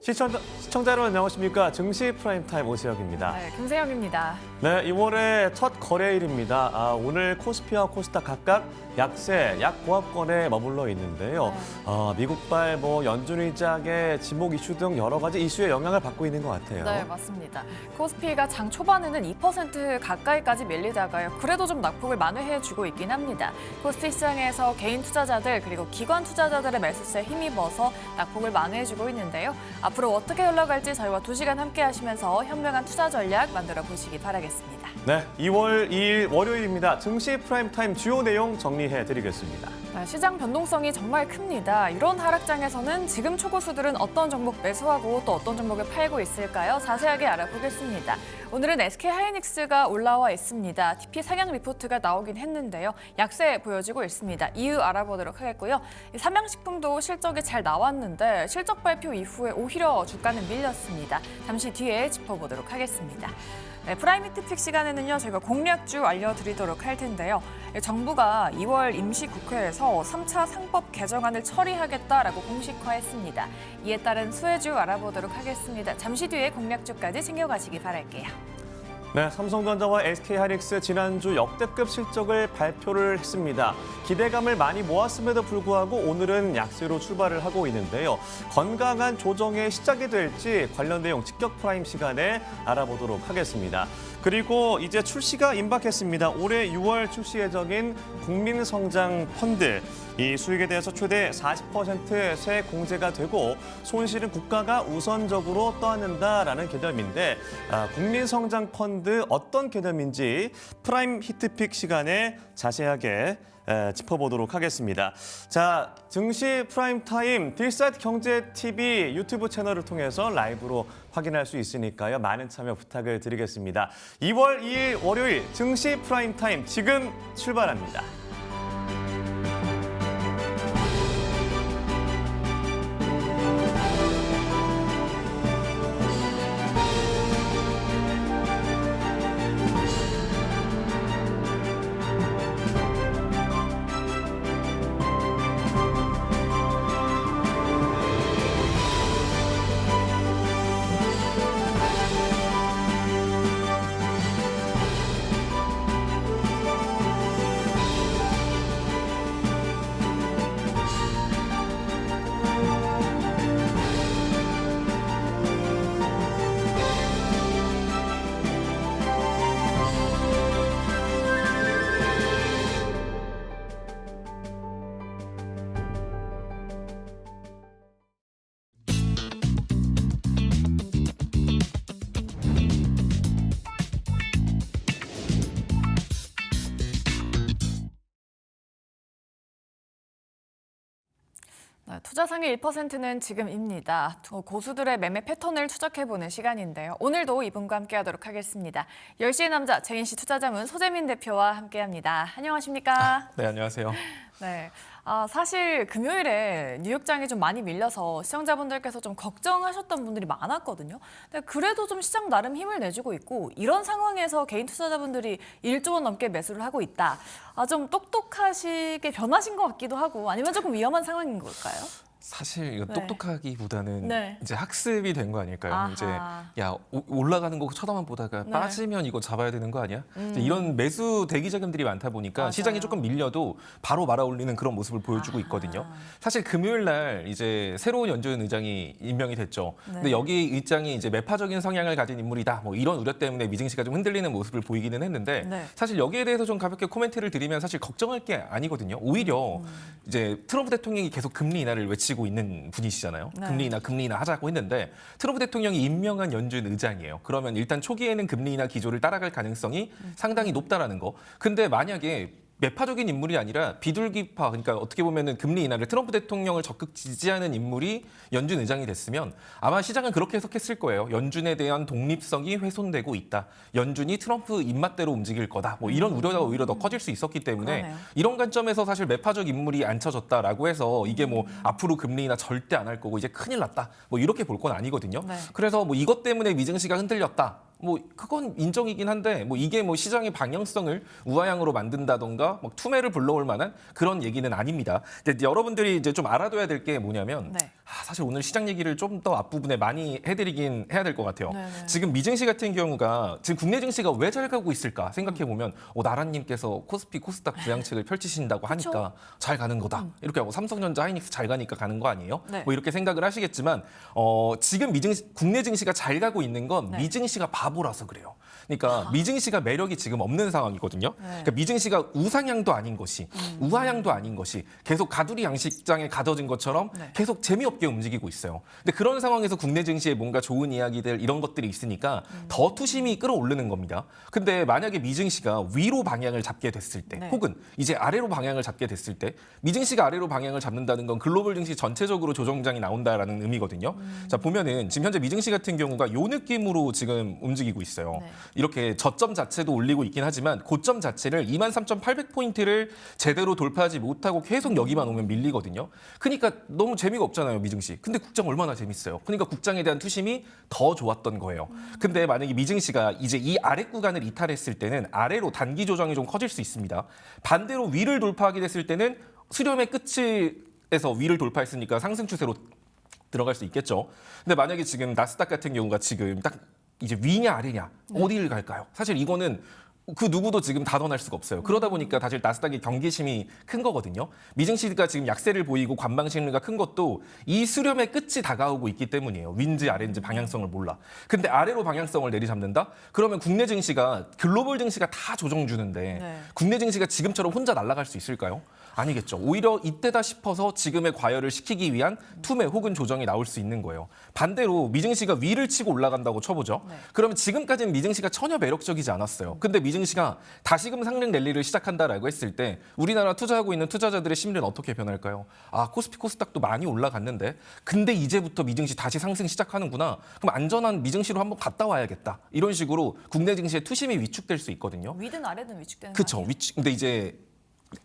시청자 여러분 안녕하십니까. 증시 프라임타임 오수혁입니다. 네, 김세영입니다. 네, 2월의 첫 거래일입니다. 오늘 코스피와 코스닥 각각 약세, 약보합권에 머물러 있는데요. 미국발 연준의장의 지목 이슈 등 여러 가지 이슈에 영향을 받고 있는 것 같아요. 네, 맞습니다. 코스피가 장 초반에는 2% 가까이까지 밀리다가요. 그래도 좀 낙폭을 만회해주고 있긴 합니다. 코스피 시장에서 개인 투자자들 그리고 기관 투자자들의 매수세에 힘입어서 낙폭을 만회해주고 있는데요. 앞으로 어떻게 흘러갈지 저희와 2시간 함께 하시면서 현명한 투자 전략 만들어 보시기 바라겠습니다. 네, 2월 2일 월요일입니다. 증시 프라임타임 주요 내용 정리해드리겠습니다. 네, 시장 변동성이 정말 큽니다. 이런 하락장에서는 지금 초고수들은 어떤 종목 매수하고 또 어떤 종목을 팔고 있을까요? 자세하게 알아보겠습니다. 오늘은 SK하이닉스가 올라와 있습니다. TP 상향 리포트가 나오긴 했는데요. 약세 보여지고 있습니다. 이유 알아보도록 하겠고요. 삼양식품도 실적이 잘 나왔는데 실적 발표 이후에 오히려 주가는 밀렸습니다. 잠시 뒤에 짚어보도록 하겠습니다. 네, 프라임 히트픽 시간에는요, 저희가 공략주 알려드리도록 할 텐데요. 정부가 2월 임시국회에서 3차 상법 개정안을 처리하겠다라고 공식화했습니다. 이에 따른 수혜주 알아보도록 하겠습니다. 잠시 뒤에 공략주까지 챙겨가시기 바랄게요. 네, 삼성전자와 SK하이닉스 지난주 역대급 실적을 발표를 했습니다. 기대감을 많이 모았음에도 불구하고 오늘은 약세로 출발을 하고 있는데요. 건강한 조정의 시작이 될지 관련 내용 직격 프라임 시간에 알아보도록 하겠습니다. 그리고 이제 출시가 임박했습니다. 올해 6월 출시 예정인 국민성장펀드. 이 수익에 대해서 최대 40% 세 공제가 되고 손실은 국가가 우선적으로 떠안는다라는 개념인데 국민성장펀드 어떤 개념인지 프라임 히트픽 시간에 자세하게 짚어보도록 하겠습니다. 자, 증시 프라임타임 딜사이트 경제TV 유튜브 채널을 통해서 라이브로 확인할 수 있으니까요. 많은 참여 부탁을 드리겠습니다. 2월 2일 월요일 증시 프라임타임 지금 출발합니다. 투자상의 1%는 지금입니다. 고수들의 매매 패턴을 추적해보는 시간인데요. 오늘도 이분과 함께하도록 하겠습니다. 10시의 남자 제인씨 투자자문 소재민 대표와 함께합니다. 안녕하십니까? 네, 안녕하세요. 네, 사실 금요일에 뉴욕장이 좀 많이 밀려서 시청자분들께서 좀 걱정하셨던 분들이 많았거든요. 근데 그래도 좀 시장 나름 힘을 내주고 있고 이런 상황에서 개인 투자자분들이 1조 원 넘게 매수를 하고 있다. 좀 똑똑하시게 변하신 것 같기도 하고 아니면 조금 위험한 상황인 걸까요? 사실 이거 네. 똑똑하기보다는 네. 이제 학습이 된 거 아닐까요? 아하. 이제 야 올라가는 거 쳐다만 보다가 네. 빠지면 이거 잡아야 되는 거 아니야? 이제 이런 매수 대기 자금들이 많다 보니까 맞아요. 시장이 조금 밀려도 바로 말아올리는 그런 모습을 보여주고 있거든요. 사실 금요일 날 이제 새로운 연준 의장이 임명이 됐죠. 네. 근데 여기 의장이 이제 매파적인 성향을 가진 인물이다. 뭐 이런 우려 때문에 미증시가 좀 흔들리는 모습을 보이기는 했는데 네. 사실 여기에 대해서 좀 가볍게 코멘트를 드리면 사실 걱정할 게 아니거든요. 오히려 이제 트럼프 대통령이 계속 금리 인하를 외치고 있는 분이시잖아요. 네. 금리 인하 하자고 했는데 트럼프 대통령이 임명한 연준 의장이에요. 그러면 일단 초기에는 금리 인하 기조를 따라갈 가능성이 상당히 높다라는 거. 근데 만약에 매파적인 인물이 아니라 비둘기파, 그러니까 어떻게 보면은 금리 인하를 트럼프 대통령을 적극 지지하는 인물이 연준 의장이 됐으면 아마 시장은 그렇게 해석했을 거예요. 연준에 대한 독립성이 훼손되고 있다. 연준이 트럼프 입맛대로 움직일 거다. 뭐 이런 우려가 오히려 더 커질 수 있었기 때문에 그러네요. 이런 관점에서 사실 매파적 인물이 앉혀졌다라고 해서 이게 뭐 앞으로 금리 인하 절대 안 할 거고 이제 큰일 났다. 뭐 이렇게 볼 건 아니거든요. 네. 그래서 뭐 이것 때문에 미증시가 흔들렸다. 뭐 그건 인정이긴 한데 뭐 이게 뭐 시장의 방향성을 우하향으로 만든다던가 막 투매를 불러올 만한 그런 얘기는 아닙니다. 근데 여러분들이 이제 좀 알아둬야 될 게 뭐냐면 네. 사실 오늘 시장 얘기를 좀 더 앞부분에 많이 해드리긴 해야 될 것 같아요. 네네. 지금 미증시 같은 경우가 지금 국내 증시가 왜 잘 가고 있을까 생각해 보면 나라님께서 코스피 코스닥 부양책을 펼치신다고 하니까 잘 가는 거다. 이렇게 하고 삼성전자 하이닉스 잘 가니까 가는 거 아니에요? 네. 뭐 이렇게 생각을 하시겠지만 지금 국내 증시가 잘 가고 있는 건 네. 미증시가 바보라서 그래요. 그러니까 미증시가 매력이 지금 없는 상황이거든요. 네. 그러니까 미증시가 우상향도 아닌 것이 우하향도 아닌 것이 계속 가두리 양식장에 가둬진 것처럼 네. 계속 재미없게 움직이고 있어요. 근데 그런 상황에서 국내 증시에 뭔가 좋은 이야기들 이런 것들이 있으니까 더 투심이 끌어오르는 겁니다. 근데 만약에 미증시가 위로 방향을 잡게 됐을 때 네. 혹은 이제 아래로 방향을 잡게 됐을 때 미증시가 아래로 방향을 잡는다는 건 글로벌 증시 전체적으로 조정장이 나온다라는 의미거든요. 자, 보면은 지금 현재 미증시 같은 경우가 요 느낌으로 지금 움직이고 있어요. 네. 이렇게 저점 자체도 올리고 있긴 하지만 고점 자체를 23,800포인트를 제대로 돌파하지 못하고 계속 여기만 오면 밀리거든요. 그러니까 너무 재미가 없잖아요, 미증시. 근데 국장 얼마나 재밌어요. 그러니까 국장에 대한 투심이 더 좋았던 거예요. 근데 만약에 미증시가 이제 이 아래 구간을 이탈했을 때는 아래로 단기 조정이 좀 커질 수 있습니다. 반대로 위를 돌파하게 됐을 때는 수렴의 끝에서 위를 돌파했으니까 상승 추세로 들어갈 수 있겠죠. 근데 만약에 지금 나스닥 같은 경우가 지금 딱 이제 위냐 아래냐 어디를 갈까요? 사실 이거는 그 누구도 지금 단언할 수가 없어요. 그러다 보니까 사실 나스닥의 경계심이 큰 거거든요. 미증시가 지금 약세를 보이고 관방 심리가 큰 것도 이 수렴의 끝이 다가오고 있기 때문이에요. 윈지 아래인지 방향성을 몰라. 근데 아래로 방향성을 내리잡는다? 그러면 국내 증시가 글로벌 증시가 다 조정 주는데 네. 국내 증시가 지금처럼 혼자 날아갈 수 있을까요? 아니겠죠. 오히려 이때다 싶어서 지금의 과열을 시키기 위한 투매 혹은 조정이 나올 수 있는 거예요. 반대로 미증시가 위를 치고 올라간다고 쳐보죠. 네. 그러면 지금까지는 미증시가 전혀 매력적이지 않았어요. 근데 미증시가 다시금 상승 랠리를 시작한다라고 했을 때 우리나라 투자하고 있는 투자자들의 심리는 어떻게 변할까요? 아, 코스피 코스닥도 많이 올라갔는데 근데 이제부터 미증시 다시 상승 시작하는구나. 그럼 안전한 미증시로 한번 갔다 와야겠다. 이런 식으로 국내 증시의 투심이 위축될 수 있거든요. 위든 아래든 위축되는 거 그렇죠. 아니에요? 근데 이제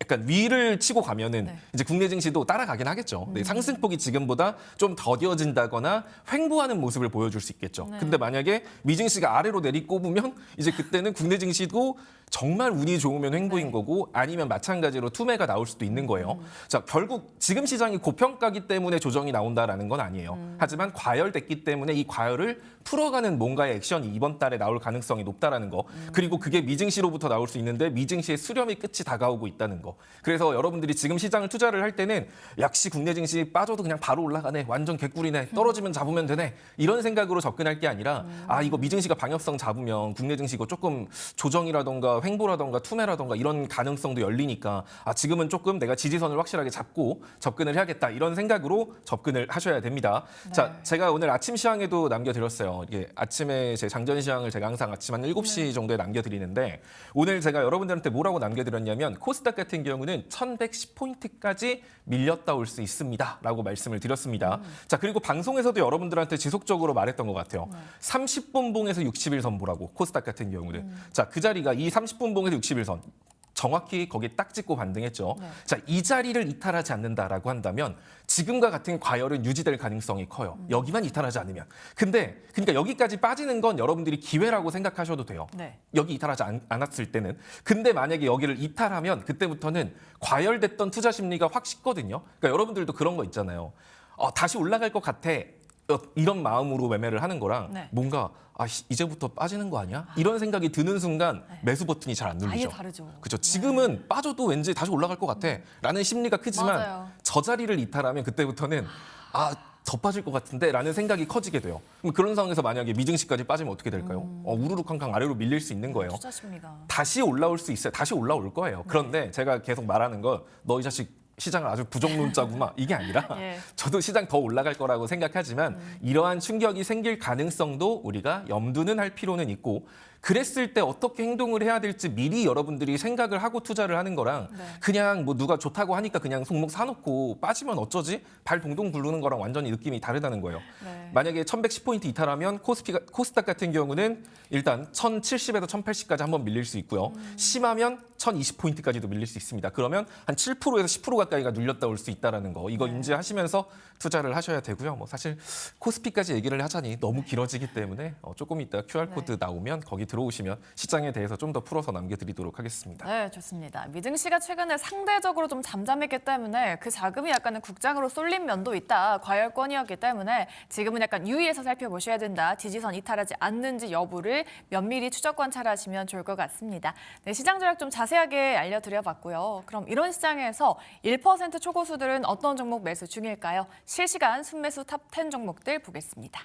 약간 위를 치고 가면은 네. 이제 국내 증시도 따라가긴 하겠죠. 근데 상승폭이 지금보다 좀 더뎌진다거나 횡보하는 모습을 보여줄 수 있겠죠. 네. 근데 만약에 미증시가 아래로 내리꼽으면 이제 그때는 국내 증시도 정말 운이 좋으면 횡보인 네. 거고 아니면 마찬가지로 투매가 나올 수도 있는 거예요. 자, 결국 지금 시장이 고평가기 때문에 조정이 나온다라는 건 아니에요. 하지만 과열됐기 때문에 이 과열을 풀어가는 뭔가의 액션이 이번 달에 나올 가능성이 높다라는 거. 그리고 그게 미증시로부터 나올 수 있는데 미증시의 수렴의 끝이 다가오고 있다는 거. 그래서 여러분들이 지금 시장을 투자를 할 때는 역시 국내 증시 빠져도 그냥 바로 올라가네. 완전 개꿀이네. 떨어지면 잡으면 되네. 이런 생각으로 접근할 게 아니라 아, 이거 미증시가 방역성 잡으면 국내 증시 이거 조금 조정이라던가 횡보라던가 투매라던가 이런 가능성도 열리니까 아, 지금은 조금 내가 지지선을 확실하게 잡고 접근을 해야겠다. 이런 생각으로 접근을 하셔야 됩니다. 자, 제가 오늘 아침 시황에도 남겨드렸어요. 이게 아침에 제 장전 시황을 제가 항상 아침 한 7시 정도에 남겨드리는데 오늘 제가 여러분들한테 뭐라고 남겨드렸냐면 코스닥 같은 경우는 1110포인트까지 밀렸다 올 수 있습니다. 라고 말씀을 드렸습니다. 자, 그리고 방송에서도 여러분들한테 지속적으로 말했던 것 같아요. 30분 봉에서 60일선 보라고 코스닥 같은 경우는. 자, 그 자리가 이 30분 봉에서 60일선. 정확히 거기에 딱 찍고 반등했죠. 네. 자, 이 자리를 이탈하지 않는다라고 한다면 지금과 같은 과열은 유지될 가능성이 커요. 여기만 이탈하지 않으면. 근데 그러니까 여기까지 빠지는 건 여러분들이 기회라고 생각하셔도 돼요. 네. 여기 이탈하지 않았을 때는. 근데 만약에 여기를 이탈하면 그때부터는 과열됐던 투자 심리가 확 식거든요. 그러니까 여러분들도 그런 거 있잖아요. 다시 올라갈 것 같아. 이런 마음으로 매매를 하는 거랑 네. 뭔가 이제부터 빠지는 거 아니야? 이런 생각이 드는 순간 매수 버튼이 잘 안 아예 눌리죠. 다르죠. 그렇죠. 지금은 빠져도 왠지 다시 올라갈 것 같아라는 심리가 크지만 맞아요. 저 자리를 이탈하면 그때부터는 더 빠질 것 같은데라는 생각이 커지게 돼요. 그럼 그런 상황에서 만약에 미증시까지 빠지면 어떻게 될까요? 우르르 캉캉 아래로 밀릴 수 있는 거예요. 투자 심리가. 다시 올라올 수 있어요. 다시 올라올 거예요. 그런데 제가 계속 말하는 건 너 이 자식 시장을 아주 부정론자구만 이게 아니라 예. 저도 시장 더 올라갈 거라고 생각하지만 이러한 충격이 생길 가능성도 우리가 염두는 할 필요는 있고 그랬을 때 어떻게 행동을 해야 될지 미리 여러분들이 생각을 하고 투자를 하는 거랑 네. 그냥 뭐 누가 좋다고 하니까 그냥 종목 사놓고 빠지면 어쩌지? 발 동동 구르는 거랑 완전히 느낌이 다르다는 거예요. 네. 만약에 1110포인트 이탈하면 코스닥 같은 경우는 일단 1070에서 1080까지 한번 밀릴 수 있고요. 심하면 1020포인트까지도 밀릴 수 있습니다. 그러면 한 7%에서 10% 가까이가 눌렸다 올 수 있다는 거. 이거 네. 인지하시면서 투자를 하셔야 되고요. 뭐 사실 코스피까지 얘기를 하자니 너무 길어지기 때문에 조금 이따 QR코드 나오면 거기 들어오시면 시장에 대해서 좀 더 풀어서 남겨드리도록 하겠습니다. 네, 좋습니다. 미증 씨가 최근에 상대적으로 좀 잠잠했기 때문에 그 자금이 약간은 국장으로 쏠린 면도 있다. 과열권이었기 때문에 지금은 약간 유의해서 살펴보셔야 된다. 지지선 이탈하지 않는지 여부를 면밀히 추적 관찰하시면 좋을 것 같습니다. 네, 시장 전략 좀 자세하게 알려드려봤고요. 그럼 이런 시장에서 1% 초고수들은 어떤 종목 매수 중일까요? 실시간 순매수 탑 10 종목들 보겠습니다.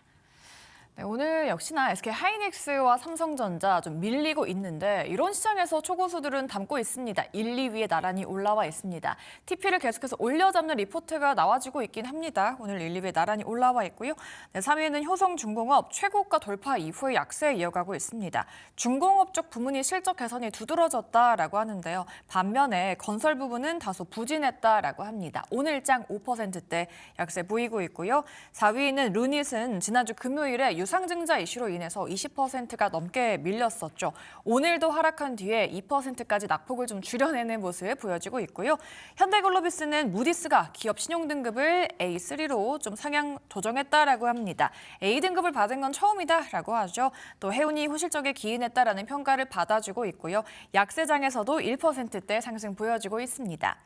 네, 오늘 역시나 SK 하이닉스와 삼성전자 좀 밀리고 있는데 이런 시장에서 초고수들은 담고 있습니다. 1, 2위에 나란히 올라와 있습니다. TP를 계속해서 올려잡는 리포트가 나와주고 있긴 합니다. 오늘 1, 2위에 나란히 올라와 있고요. 네, 3위는 효성중공업 최고가 돌파 이후에 약세 이어가고 있습니다. 중공업 쪽 부문이 실적 개선이 두드러졌다라고 하는데요. 반면에 건설 부분은 다소 부진했다라고 합니다. 오늘장 5%대 약세 보이고 있고요. 4위는 루닛은 지난주 금요일에 유상증자 이슈로 인해서 20%가 넘게 밀렸었죠. 오늘도 하락한 뒤에 2%까지 낙폭을 좀 줄여내는 모습 보여지고 있고요. 현대글로비스는 무디스가 기업 신용등급을 A3로 좀 상향 조정했다라고 합니다. A등급을 받은 건 처음이다라고 하죠. 또 해운이 호실적에 기인했다라는 평가를 받아주고 있고요. 약세장에서도 1%대 상승 보여지고 있습니다.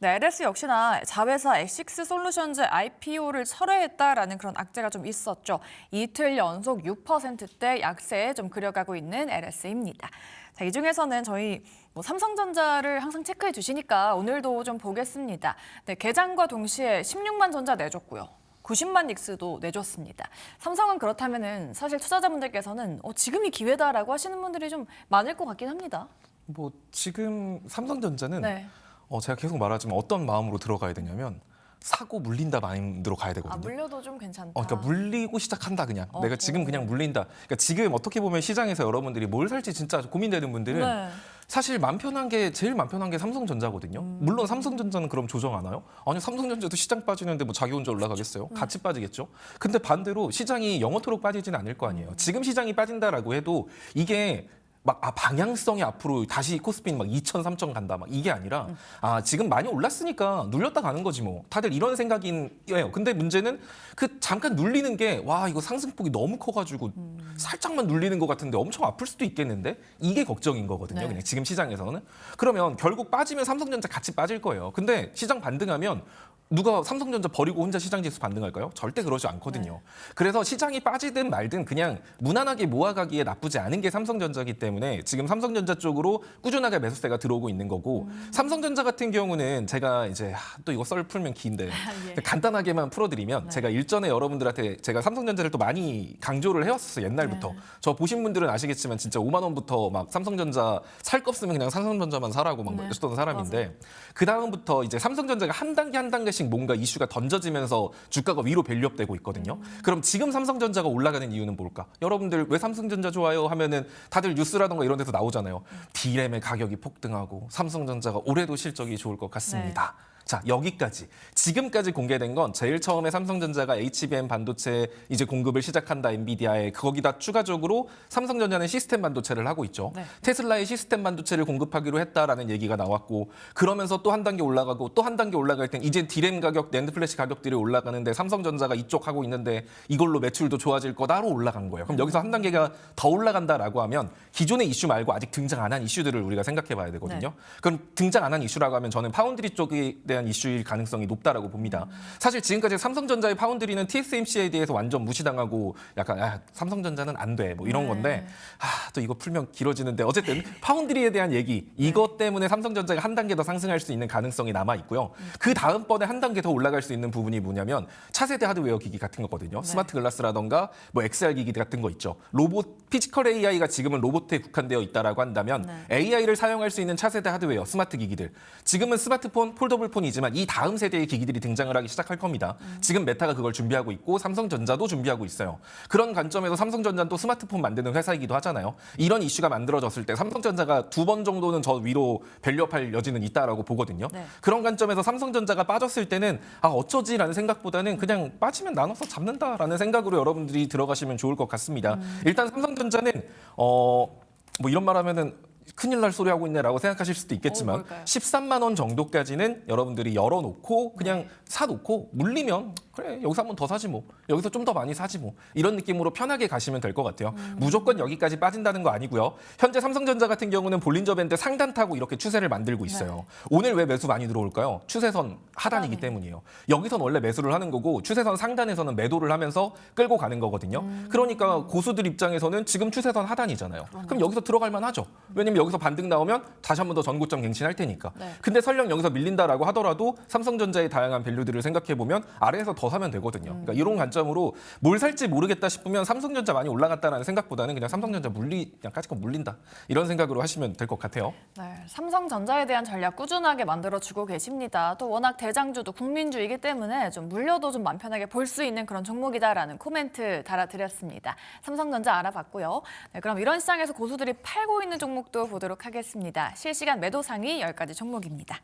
네, LS 역시나 자회사 엑식스 솔루션즈 IPO를 철회했다라는 그런 악재가 좀 있었죠. 이틀 연속 6%대 약세에 좀 그려가고 있는 LS입니다. 자, 이 중에서는 저희 삼성전자를 항상 체크해 주시니까 오늘도 좀 보겠습니다. 네, 개장과 동시에 16만 전자 내줬고요. 90만 닉스도 내줬습니다. 삼성은 그렇다면은 사실 투자자분들께서는 지금이 기회다라고 하시는 분들이 좀 많을 것 같긴 합니다. 뭐 지금 삼성전자는 네. 제가 계속 말하지만 어떤 마음으로 들어가야 되냐면 사고 물린다 마인드로 가야 되거든요. 물려도 좀 괜찮다. 그러니까 물리고 시작한다 그냥. 내가 지금 그냥 물린다. 그러니까 지금 어떻게 보면 시장에서 여러분들이 뭘 살지 진짜 고민되는 분들은 네. 사실 제일 맘 편한 게 삼성전자거든요. 물론 삼성전자는 그럼 조정 안 와요? 아니 삼성전자도 시장 빠지는데 뭐 자기 혼자 올라가겠어요? 같이 빠지겠죠. 근데 반대로 시장이 영원토록 빠지지는 않을 거 아니에요. 지금 시장이 빠진다라고 해도 이게 방향성이 앞으로 다시 코스피는 막 2천, 3천 간다. 막 이게 아니라 지금 많이 올랐으니까 눌렸다 가는 거지 뭐. 다들 이런 생각이에요. 근데 문제는 그 잠깐 눌리는 게 이거 상승폭이 너무 커가지고 살짝만 눌리는 것 같은데 엄청 아플 수도 있겠는데 이게 걱정인 거거든요. 네. 그냥 지금 시장에서는. 그러면 결국 빠지면 삼성전자 같이 빠질 거예요. 근데 시장 반등하면 누가 삼성전자 버리고 혼자 시장지수 반등할까요? 절대 그러지 않거든요. 그래서 시장이 빠지든 말든 그냥 무난하게 모아가기에 나쁘지 않은 게 삼성전자이기 때문에 지금 삼성전자 쪽으로 꾸준하게 매수세가 들어오고 있는 거고 삼성전자 같은 경우는 제가 이제 또 이거 썰 풀면 긴데 예. 간단하게만 풀어드리면 제가 일전에 여러분들한테 제가 삼성전자를 또 많이 강조를 해왔었어요. 옛날부터. 저 보신 분들은 아시겠지만 진짜 5만 원부터 막 삼성전자 살 거 없으면 그냥 삼성전자만 사라고 막 했던 사람인데 그 다음부터 이제 삼성전자가 한 단계씩 뭔가 이슈가 던져지면서 주가가 위로 밸류업되고 있거든요. 그럼 지금 삼성전자가 올라가는 이유는 뭘까? 여러분들 왜 삼성전자 좋아요 하면은 다들 뉴스라던가 이런 데서 나오잖아요. D램의 가격이 폭등하고 삼성전자가 올해도 실적이 좋을 것 같습니다. 자, 여기까지. 지금까지 공개된 건 제일 처음에 삼성전자가 HBM 반도체 이제 공급을 시작한다, 엔비디아에. 거기다 추가적으로 삼성전자는 시스템 반도체를 하고 있죠. 네. 테슬라의 시스템 반도체를 공급하기로 했다라는 얘기가 나왔고 그러면서 또 한 단계 올라가고 또 한 단계 올라갈 땐 이제 D램 가격, 낸드 플래시 가격들이 올라가는데 삼성전자가 이쪽 하고 있는데 이걸로 매출도 좋아질 거다로 올라간 거예요. 그럼 여기서 한 단계가 더 올라간다라고 하면 기존의 이슈 말고 아직 등장 안 한 이슈들을 우리가 생각해 봐야 되거든요. 그럼 등장 안 한 이슈라고 하면 저는 파운드리 쪽에 대한 이슈일 가능성이 높다라고 봅니다. 사실 지금까지 삼성전자의 파운드리는 TSMC에 대해서 완전 무시당하고 약간 삼성전자는 안 돼 뭐 이런 건데 또 이거 풀면 길어지는데 어쨌든 파운드리에 대한 얘기 이것 때문에 삼성전자가 한 단계 더 상승할 수 있는 가능성이 남아 있고요. 그 다음번에 한 단계 더 올라갈 수 있는 부분이 뭐냐면 차세대 하드웨어 기기 같은 거거든요. 스마트 글라스라던가 뭐 XR 기기 같은 거 있죠. 로봇 피지컬 AI가 지금은 로봇에 국한되어 있다라고 한다면 AI를 사용할 수 있는 차세대 하드웨어 스마트 기기들 지금은 스마트폰, 폴더블 폰 스마트폰이지만 이 다음 세대의 기기들이 등장을 하기 시작할 겁니다. 지금 메타가 그걸 준비하고 있고 삼성전자도 준비하고 있어요. 그런 관점에서 삼성전자는 또 스마트폰 만드는 회사이기도 하잖아요. 이런 이슈가 만들어졌을 때 삼성전자가 2번 정도는 저 위로 밸류업할 여지는 있다라고 보거든요. 네. 그런 관점에서 삼성전자가 빠졌을 때는 어쩌지라는 생각보다는 그냥 빠지면 나눠서 잡는다라는 생각으로 여러분들이 들어가시면 좋을 것 같습니다. 일단 삼성전자는 뭐 이런 말하면은 큰일 날 소리 하고 있네라고 생각하실 수도 있겠지만 뭘까요? 13만 원 정도까지는 여러분들이 열어놓고 그냥 사놓고 물리면 그래 여기서 한 번 더 사지 뭐 여기서 좀 더 많이 사지 뭐 이런 느낌으로 편하게 가시면 될 것 같아요. 무조건 여기까지 빠진다는 거 아니고요. 현재 삼성전자 같은 경우는 볼린저 밴드 상단 타고 이렇게 추세를 만들고 있어요. 오늘 왜 매수 많이 들어올까요? 추세선 하단이기 때문이에요. 여기선 원래 매수를 하는 거고 추세선 상단에서는 매도를 하면서 끌고 가는 거거든요. 그러니까 고수들 입장에서는 지금 추세선 하단이잖아요. 그럼 여기서 들어갈 만하죠. 왜냐면 여기서 반등 나오면 다시 한 번 더 전고점 갱신할 테니까. 네. 근데 설령 여기서 밀린다라고 하더라도 삼성전자의 다양한 밸류들을 생각해 보면 아래에서 더 사면 되거든요. 그러니까 이런 관점으로 뭘 살지 모르겠다 싶으면 삼성전자 많이 올라갔다라는 생각보다는 그냥 삼성전자 그냥 까짓거 물린다 이런 생각으로 하시면 될 것 같아요. 네, 삼성전자에 대한 전략 꾸준하게 만들어주고 계십니다. 또 워낙 대장주도 국민주이기 때문에 좀 물려도 좀 마음 편하게 볼 수 있는 그런 종목이다라는 코멘트 달아드렸습니다. 삼성전자 알아봤고요. 네, 그럼 이런 시장에서 고수들이 팔고 있는 종목도 보도록 하겠습니다. 실시간 매도 상위 10가지 종목입니다.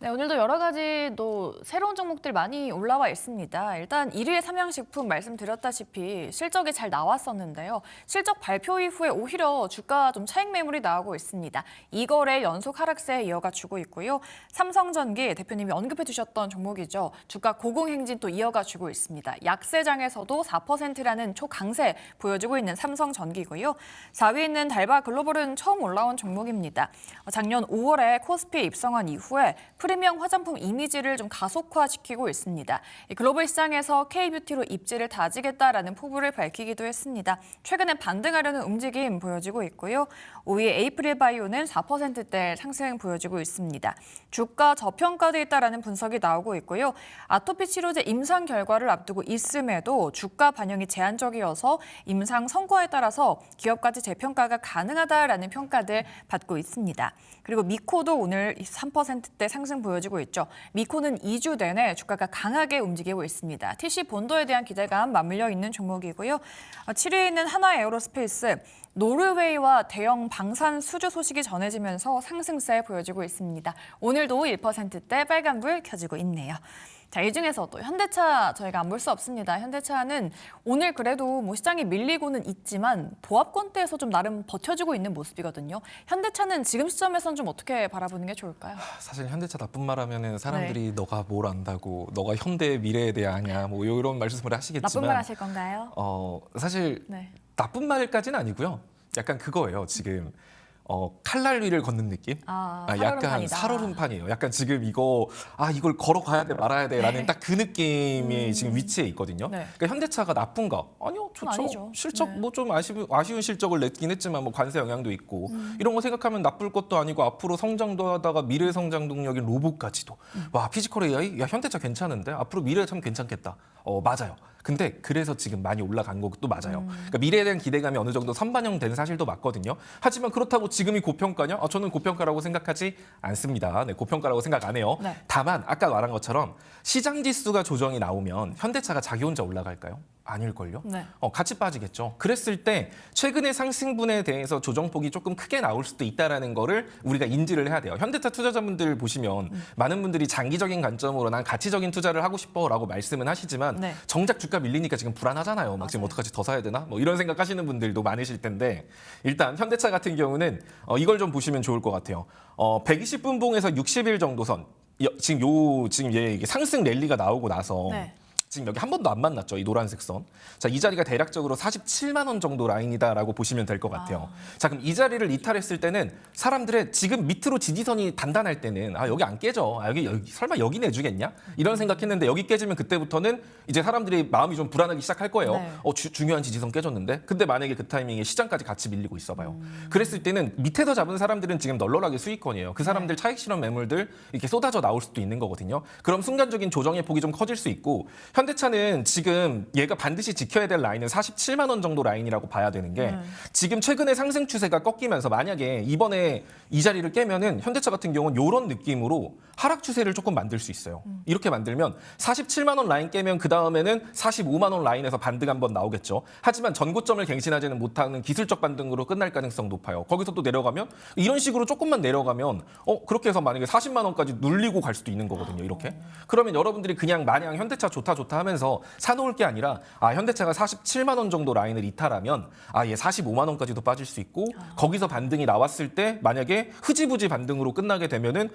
네, 오늘도 여러 가지 또 새로운 종목들 많이 올라와 있습니다. 일단 1위의 삼양식품 말씀드렸다시피 실적이 잘 나왔었는데요. 실적 발표 이후에 오히려 주가 좀 차익 매물이 나오고 있습니다. 2거래 연속 하락세에 이어가주고 있고요. 삼성전기 대표님이 언급해 주셨던 종목이죠. 주가 고공행진 또 이어가주고 있습니다. 약세장에서도 4%라는 초강세 보여주고 있는 삼성전기고요. 4위에 있는 달바 글로벌은 처음 올라온 종목입니다. 작년 5월에 코스피에 입성한 이후에 프리미엄 화장품 이미지를 좀 가속화시키고 있습니다. 글로벌 시장에서 K뷰티로 입지를 다지겠다라는 포부를 밝히기도 했습니다. 최근에 반등하려는 움직임 보여지고 있고요. 5위 에이프릴바이오는 4%대 상승 보여지고 있습니다. 주가 저평가돼 있다라는 분석이 나오고 있고요. 아토피 치료제 임상 결과를 앞두고 있음에도 주가 반영이 제한적이어서 임상 성과에 따라서 기업가치 재평가가 가능하다라는 평가들 받고 있습니다. 그리고 미코도 오늘 3%대 상승 보여지고 있죠. 미코는 2주 내내 주가가 강하게 움직이고 있습니다. TC 본도에 대한 기대감 맞물려 있는 종목이고요. 7위에 있는 하나에어로스페이스, 노르웨이와 대형 방산 수주 소식이 전해지면서 상승세 보여지고 있습니다. 오늘도 1%대 빨간불 켜지고 있네요. 자, 이 중에서도 현대차 저희가 안 볼 수 없습니다. 현대차는 오늘 그래도 뭐 시장이 밀리고는 있지만 보합권대에서 좀 나름 버텨주고 있는 모습이거든요. 현대차는 지금 시점에서는 좀 어떻게 바라보는 게 좋을까요? 사실 현대차 나쁜 말 하면은 사람들이 너가 뭘 안다고, 너가 현대의 미래에 대해 아냐, 뭐 이런 말씀을 하시겠지만 나쁜 말 하실 건가요? 사실 네. 나쁜 말까지는 아니고요. 약간 그거예요. 지금 칼날 위를 걷는 느낌? 약간 살얼음판이다. 살얼음판이에요. 약간 지금 이걸 걸어가야 돼 말아야 돼라는 네. 딱 그 느낌이 지금 위치에 있거든요. 네. 그러니까 현대차가 나쁜가? 아니요, 좋죠. 아니죠. 실적 네. 뭐 좀 아쉬운 실적을 냈긴 했지만 뭐 관세 영향도 있고 이런 거 생각하면 나쁠 것도 아니고 앞으로 성장도 하다가 미래 성장 동력인 로봇까지도 와 피지컬 AI 야 현대차 괜찮은데 앞으로 미래 참 괜찮겠다. 맞아요. 근데 그래서 지금 많이 올라간 것도 맞아요. 그러니까 미래에 대한 기대감이 어느 정도 선반영된 사실도 맞거든요. 하지만 그렇다고 지금이 고평가냐? 저는 고평가라고 생각하지 않습니다. 네, 고평가라고 생각 안 해요. 네. 다만 아까 말한 것처럼 시장 지수가 조정이 나오면 현대차가 자기 혼자 올라갈까요? 아닐걸요? 네. 같이 빠지겠죠. 그랬을 때 최근의 상승분에 대해서 조정폭이 조금 크게 나올 수도 있다는 거를 우리가 인지를 해야 돼요. 현대차 투자자분들 보시면 많은 분들이 장기적인 관점으로 난 가치적인 투자를 하고 싶어라고 말씀은 하시지만 네. 정작 주가 밀리니까 지금 불안하잖아요. 막 지금 어떡하지 더 사야 되나? 뭐 이런 생각하시는 분들도 많으실 텐데 일단 현대차 같은 경우는 이걸 좀 보시면 좋을 것 같아요. 120분봉에서 60일 정도 선 지금 이게 상승 랠리가 나오고 나서 네. 지금 여기 한 번도 안 만났죠. 이 노란색 선. 자, 이 자리가 대략적으로 47만 원 정도 라인이다라고 보시면 될 것 같아요. 자, 그럼 이 자리를 이탈했을 때는 사람들의 지금 밑으로 지지선이 단단할 때는 여기 안 깨져. 여기 설마 여기 내주겠냐? 이런 생각했는데 여기 깨지면 그때부터는 이제 사람들이 마음이 좀 불안하기 시작할 거예요. 네. 중요한 지지선 깨졌는데. 근데 만약에 그 타이밍에 시장까지 같이 밀리고 있어 봐요. 그랬을 때는 밑에서 잡은 사람들은 지금 널널하게 수익권이에요. 그 사람들 차익 실현 매물들 이렇게 쏟아져 나올 수도 있는 거거든요. 그럼 순간적인 조정의 폭이 좀 커질 수 있고 현대차는 지금 얘가 반드시 지켜야 될 라인은 47만 원 정도 라인이라고 봐야 되는 게 지금 최근에 상승 추세가 꺾이면서 만약에 이번에 이 자리를 깨면은 현대차 같은 경우는 이런 느낌으로 하락 추세를 조금 만들 수 있어요. 이렇게 만들면 47만 원 라인 깨면 그 다음에는 45만 원 라인에서 반등 한번 나오겠죠. 하지만 전고점을 갱신하지는 못하는 기술적 반등으로 끝날 가능성 높아요. 거기서 또 내려가면 이런 식으로 조금만 내려가면 그렇게 해서 만약에 40만 원까지 눌리고 갈 수도 있는 거거든요. 이렇게. 그러면 여러분들이 그냥 마냥 현대차 좋다 하면서 사놓을 게 아니라 현대차가 47만 원 정도 라인을 이탈하면 얘 45만 원까지도 빠질 수 있고 거기서 반등이 나왔을 때 만약에 흐지부지 반등으로 끝나게 되면은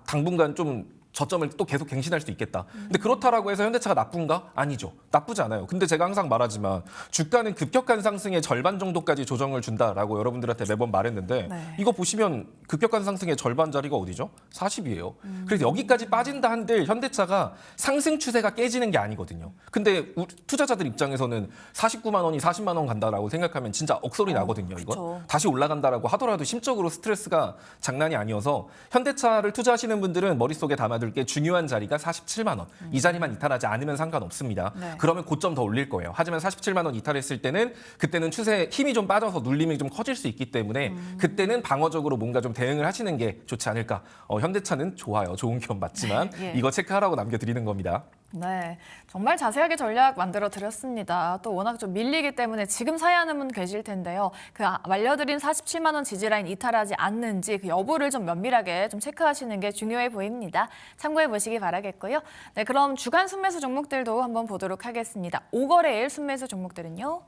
당분간 좀 저점을 또 계속 갱신할 수 있겠다. 근데 그렇다라고 해서 현대차가 나쁜가? 아니죠. 나쁘지 않아요. 근데 제가 항상 말하지만 주가는 급격한 상승의 절반 정도까지 조정을 준다라고 여러분들한테 매번 말했는데 네. 이거 보시면 급격한 상승의 절반 자리가 어디죠? 40이에요. 그래서 여기까지 빠진다 한들 현대차가 상승 추세가 깨지는 게 아니거든요. 근데 투자자들 입장에서는 49만 원이 40만 원 간다라고 생각하면 진짜 억소리 나거든요. 이거 그쵸. 다시 올라간다라고 하더라도 심적으로 스트레스가 장난이 아니어서 현대차를 투자하시는 분들은 머릿속에 담아둘 게 중요한 자리가 47만 원. 이 자리만 이탈하지 않으면 상관없습니다. 네. 그러면 고점 더 올릴 거예요. 하지만 47만 원 이탈했을 때는 그때는 추세 힘이 좀 빠져서 눌림이 좀 커질 수 있기 때문에 그때는 방어적으로 뭔가 좀 대응을 하시는 게 좋지 않을까. 현대차는 좋아요. 좋은 기업 맞지만 예. 이거 체크하라고 남겨드리는 겁니다. 네, 정말 자세하게 전략 만들어 드렸습니다. 또 워낙 좀 밀리기 때문에 지금 사야 하는 분 계실 텐데요. 그 말려드린 47만 원 지지라인 이탈하지 않는지 그 여부를 좀 면밀하게 좀 체크하시는 게 중요해 보입니다. 참고해 보시기 바라겠고요. 네, 그럼 주간 순매수 종목들도 한번 보도록 하겠습니다. 5거래일 순매수 종목들은요.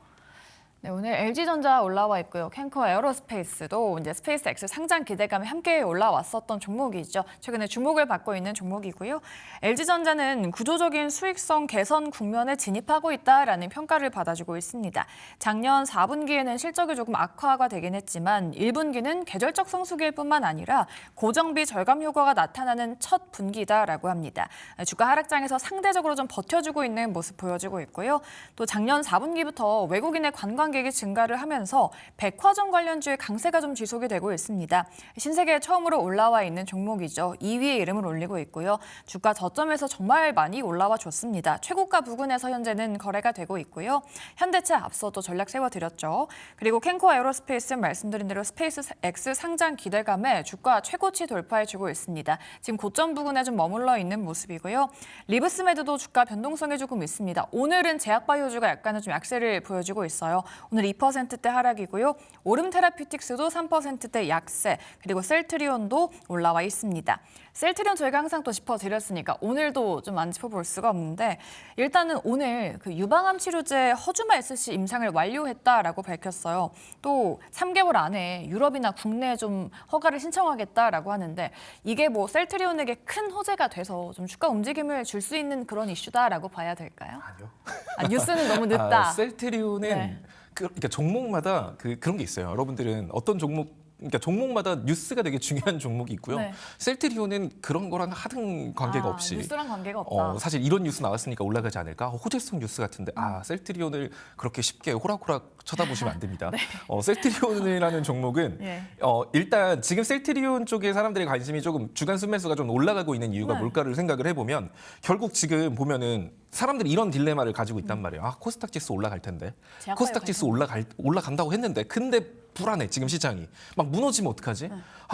네, 오늘 LG전자 올라와 있고요. 캔커 에어로스페이스도 이제 스페이스X 상장 기대감이 함께 올라왔었던 종목이죠. 최근에 주목을 받고 있는 종목이고요. LG전자는 구조적인 수익성 개선 국면에 진입하고 있다라는 평가를 받아주고 있습니다. 작년 4분기에는 실적이 조금 악화가 되긴 했지만 1분기는 계절적 성수기일 뿐만 아니라 고정비 절감 효과가 나타나는 첫 분기다라고 합니다. 주가 하락장에서 상대적으로 좀 버텨주고 있는 모습 보여주고 있고요. 또 작년 4분기부터 외국인의 관광객이 증가를 하면서 백화점 관련주의 강세가 좀 지속이 되고 있습니다. 신세계에 처음으로 올라와 있는 종목이죠. 2위에 이름을 올리고 있고요. 주가 저점에서 정말 많이 올라와 줬습니다. 최고가 부근에서 현재는 거래가 되고 있고요. 현대차 앞서 또 전략 세워드렸죠. 그리고 캔코 에어로스페이스 말씀드린 대로 스페이스 X 상장 기대감에 주가 최고치 돌파해주고 있습니다. 지금 고점 부근에 좀 머물러 있는 모습이고요. 리브스메드도 주가 변동성이 조금 있습니다. 오늘은 제약바이오주가 약간은 좀 약세를 보여주고 있어요. 오늘 2%대 하락이고요. 오름테라퓨틱스도 3%대 약세, 그리고 셀트리온도 올라와 있습니다. 셀트리온 저희가 항상 또 짚어드렸으니까 오늘도 좀 안 짚어볼 수가 없는데 일단은 오늘 그 유방암 치료제 허주마 SC 임상을 완료했다라고 밝혔어요. 또 3개월 안에 유럽이나 국내에 좀 허가를 신청하겠다라고 하는데 이게 뭐 셀트리온에게 큰 호재가 돼서 좀 주가 움직임을 줄 수 있는 그런 이슈다라고 봐야 될까요? 아니요. 뉴스는 너무 늦다. 셀트리온은 네. 그러니까 종목마다 그런 게 있어요. 여러분들은 어떤 그러니까 종목마다 뉴스가 되게 중요한 종목이 있고요. 네. 셀트리온은 그런 거랑 하등 관계가 없이 뉴스랑 관계가 없다. 사실 이런 뉴스 나왔으니까 올라가지 않을까? 호재성 뉴스 같은데 셀트리온을 그렇게 쉽게 호락호락 쳐다보시면 안 됩니다. 네. 셀트리온이라는 종목은 예. 일단 지금 셀트리온 쪽에 사람들의 관심이 조금 주간 순매수가 좀 올라가고 있는 이유가 네. 뭘까를 생각을 해보면 결국 지금 보면은 사람들이 이런 딜레마를 가지고 있단 말이에요. 코스닥 지수 올라갈 텐데. 제약바이오 코스닥 지수 올라간다고 했는데 근데 불안해 지금 시장이. 막 무너지면 어떡하지?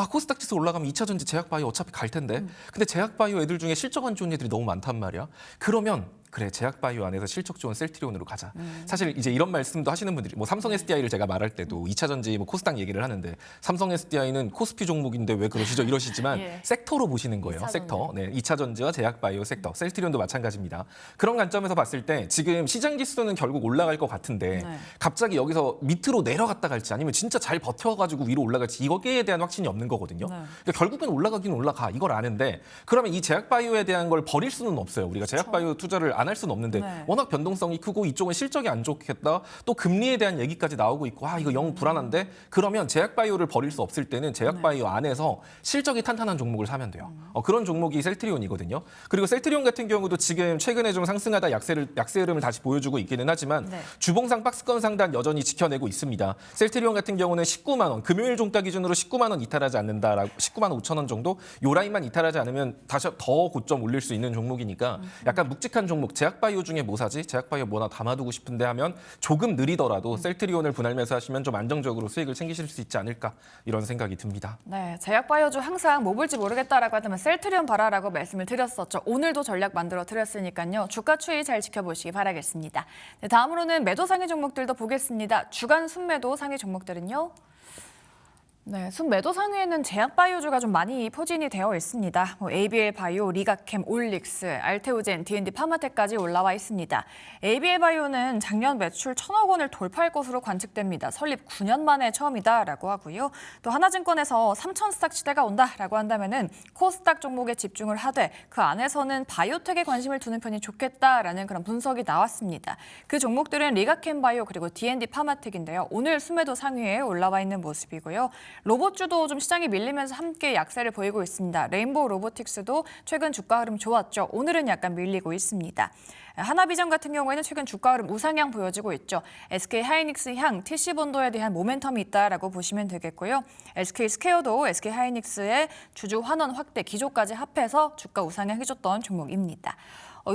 코스닥 지수 올라가면 2차 전지 제약바이오 어차피 갈 텐데. 근데 제약바이오 애들 중에 실적 안 좋은 애들이 너무 많단 말이야. 그러면 그래 제약바이오 안에서 실적 좋은 셀트리온으로 가자. 사실 이제 이런 말씀도 하시는 분들이 뭐 삼성 SDI를 제가 말할 때도 2차 전지 뭐 코스닥 얘기를 하는데 삼성 SDI는 코스피 종목인데 왜 그러시죠? 이러시지만 예. 섹터로 보시는 거예요. 2차 섹터. 네, 2차 전지와 제약바이오 섹터. 셀트리온도 마찬가지입니다. 그런 관점에서 봤을 때 지금 시장 지수는 결국 올라갈 것 같은데 네. 갑자기 여기서 밑으로 내려갔다 갈지 아니면 진짜 잘 버텨가지고 위로 올라갈지 이거에 대한 확신이 없는 거거든요. 네. 그러니까 결국엔 올라가긴 올라가. 이걸 아는데 그러면 이 제약바이오에 대한 걸 버릴 수는 없어요. 우리가 제약바이오 투자를 안 할 수는 없는데 네. 워낙 변동성이 크고 이쪽은 실적이 안 좋겠다. 또 금리에 대한 얘기까지 나오고 있고 이거 영 불안한데 그러면 제약바이오를 버릴 수 없을 때는 제약바이오 네. 안에서 실적이 탄탄한 종목을 사면 돼요. 그런 종목이 셀트리온이거든요. 그리고 셀트리온 같은 경우도 지금 최근에 좀 상승하다 약세 흐름을 다시 보여주고 있기는 하지만 네. 주봉상 박스권 상단 여전히 지켜내고 있습니다. 셀트리온 같은 경우는 19만 원, 금요일 종가 기준으로 19만 원 이탈하지 않는다라고 19만 5천 원 정도 요 라인만 이탈하지 않으면 다시 더 고점 올릴 수 있는 종목이니까 약간 묵직한 종목 종목 제약바이오 중에 뭐 사지? 제약바이오 뭐나 담아두고 싶은데 하면 조금 느리더라도 셀트리온을 분할 매수하시면 좀 안정적으로 수익을 챙기실 수 있지 않을까 이런 생각이 듭니다. 네, 제약바이오주 항상 뭐 볼지 모르겠다라고 하다면 셀트리온 봐라라고 말씀을 드렸었죠. 오늘도 전략 만들어 드렸으니까요. 주가 추이 잘 지켜보시기 바라겠습니다. 네, 다음으로는 매도 상위 종목들도 보겠습니다. 주간 순매도 상위 종목들은요. 네, 순매도 상위에는 제약바이오주가 좀 많이 포진이 되어 있습니다. ABL 바이오, 리가캠, 올릭스, 알테오젠, D&D 파마텍까지 올라와 있습니다. ABL 바이오는 작년 매출 1,000억 원을 돌파할 것으로 관측됩니다. 설립 9년 만에 처음이다라고 하고요. 또 하나증권에서 3,000스탁 시대가 온다라고 한다면은 코스닥 종목에 집중을 하되 그 안에서는 바이오텍에 관심을 두는 편이 좋겠다라는 그런 분석이 나왔습니다. 그 종목들은 리가캠 바이오 그리고 D&D 파마텍인데요. 오늘 순매도 상위에 올라와 있는 모습이고요. 로봇주도 좀 시장이 밀리면서 함께 약세를 보이고 있습니다. 레인보우 로보틱스도 최근 주가 흐름 좋았죠. 오늘은 약간 밀리고 있습니다. 하나비전 같은 경우에는 최근 주가 흐름 우상향 보여지고 있죠. SK 하이닉스 향, TC본도에 대한 모멘텀이 있다라고 보시면 되겠고요. SK 스퀘어도 SK 하이닉스의 주주 환원 확대 기조까지 합해서 주가 우상향 해줬던 종목입니다.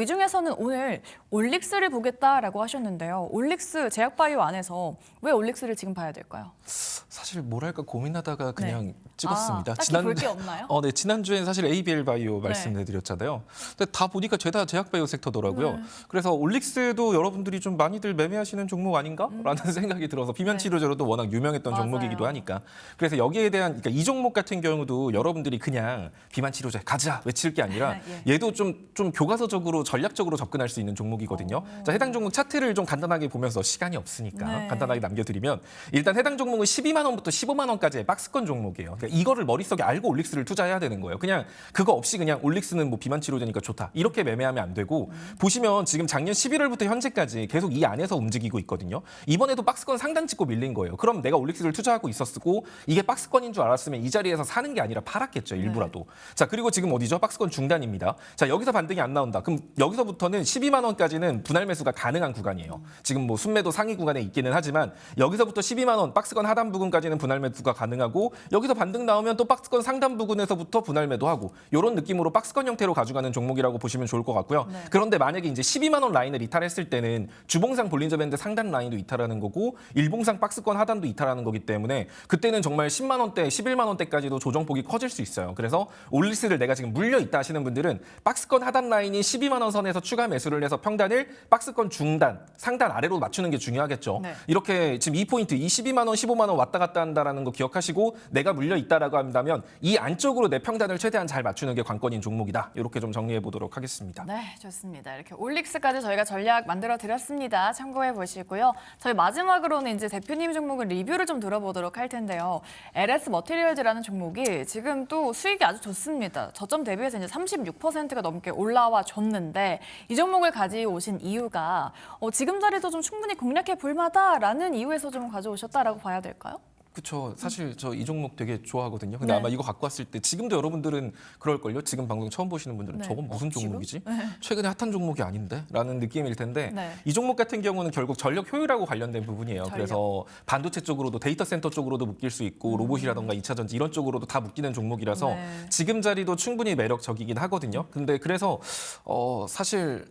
이 중에서는 오늘 올릭스를 보겠다라고 하셨는데요. 올릭스 제약바이오 안에서 왜 올릭스를 지금 봐야 될까요? 사실 뭐랄까 고민하다가 그냥 찍었습니다. 딱히 볼 게 없나요? 네, 지난주엔 사실 ABL 바이오 말씀해드렸잖아요. 근데 다 보니까 죄다 제약바이오 섹터더라고요. 그래서 올릭스도 여러분들이 좀 많이들 매매하시는 종목 아닌가라는 생각이 들어서 비만치료제로도 워낙 유명했던 맞아요. 종목이기도 하니까. 그래서 여기에 대한 그러니까 이 종목 같은 경우도 여러분들이 그냥 비만치료제 가자 외칠 게 아니라 얘도 좀 교과서적으로 전략적으로 접근할 수 있는 종목이거든요. 자, 해당 종목 차트를 좀 간단하게 보면서 시간이 없으니까 간단하게 남겨드리면 일단 해당 종목은 12만 원부터 15만 원까지의 박스권 종목이에요. 그러니까 이거를 머릿속에 알고 올릭스를 투자해야 되는 거예요. 그냥 그거 없이 그냥 올릭스는 뭐 비만 치료제니까 좋다. 이렇게 매매하면 안 되고 보시면 지금 작년 11월부터 현재까지 계속 이 안에서 움직이고 있거든요. 이번에도 박스권 상단 찍고 밀린 거예요. 그럼 내가 올릭스를 투자하고 있었고 이게 박스권인 줄 알았으면 이 자리에서 사는 게 아니라 팔았겠죠. 일부라도. 자, 그리고 지금 어디죠? 박스권 중단입니다. 자, 여기서 반등이 안 나온다. 그럼 여기서부터는 12만 원까지는 분할 매수가 가능한 구간이에요. 지금 뭐 순매도 상위 구간에 있기는 하지만 여기서부터 12만 원 박스권 하단 부근까지는 분할 매수가 가능하고 여기서 반등 나오면 또 박스권 상단 부근에서부터 분할 매도하고 이런 느낌으로 박스권 형태로 가져가는 종목이라고 보시면 좋을 것 같고요. 그런데 만약에 이제 12만 원 라인을 이탈했을 때는 주봉상 볼린저 밴드 상단 라인도 이탈하는 거고 일봉상 박스권 하단도 이탈하는 거기 때문에 그때는 정말 10만 원대, 11만 원대까지도 조정폭이 커질 수 있어요. 그래서 올릭스를 내가 지금 물려 있다 하시는 분들은 박스권 하단 라인이 12만 원 선에서 추가 매수를 해서 평단을 박스권 중단, 상단 아래로 맞추는 게 중요하겠죠. 이렇게 지금 이 포인트, 12만 원, 15만 원 왔다 갔다 한다라는 거 기억하시고 내가 물려 있다라고 한다면 이 안쪽으로 내 평단을 최대한 잘 맞추는 게 관건인 종목이다. 이렇게 좀 정리해 보도록 하겠습니다. 네, 좋습니다. 이렇게 올릭스까지 저희가 전략 만들어 드렸습니다. 참고해 보시고요. 저희 마지막으로는 이제 대표님 종목을 리뷰를 좀 들어보도록 할 텐데요. LS 머티리얼즈라는 종목이 지금 또 수익이 아주 좋습니다. 저점 대비해서 이제 36%가 넘게 올라와 줬는데 이 종목을 가져오신 이유가 지금 자리도 좀 충분히 공략해 볼만하다라는 이유에서 좀 가져오셨다라고 봐야 될까요? 그렇죠. 사실 저 이 종목 되게 좋아하거든요. 근데 아마 이거 갖고 왔을 때 지금도 여러분들은 그럴걸요. 지금 방송 처음 보시는 분들은 저건 무슨 종목이지? 최근에 핫한 종목이 아닌데? 라는 느낌일 텐데 이 종목 같은 경우는 결국 전력 효율하고 관련된 부분이에요. 그래서 반도체 쪽으로도 데이터 센터 쪽으로도 묶일 수 있고 로봇이라던가 2차 전지 이런 쪽으로도 다 묶이는 종목이라서 지금 자리도 충분히 매력적이긴 하거든요. 근데 그래서 사실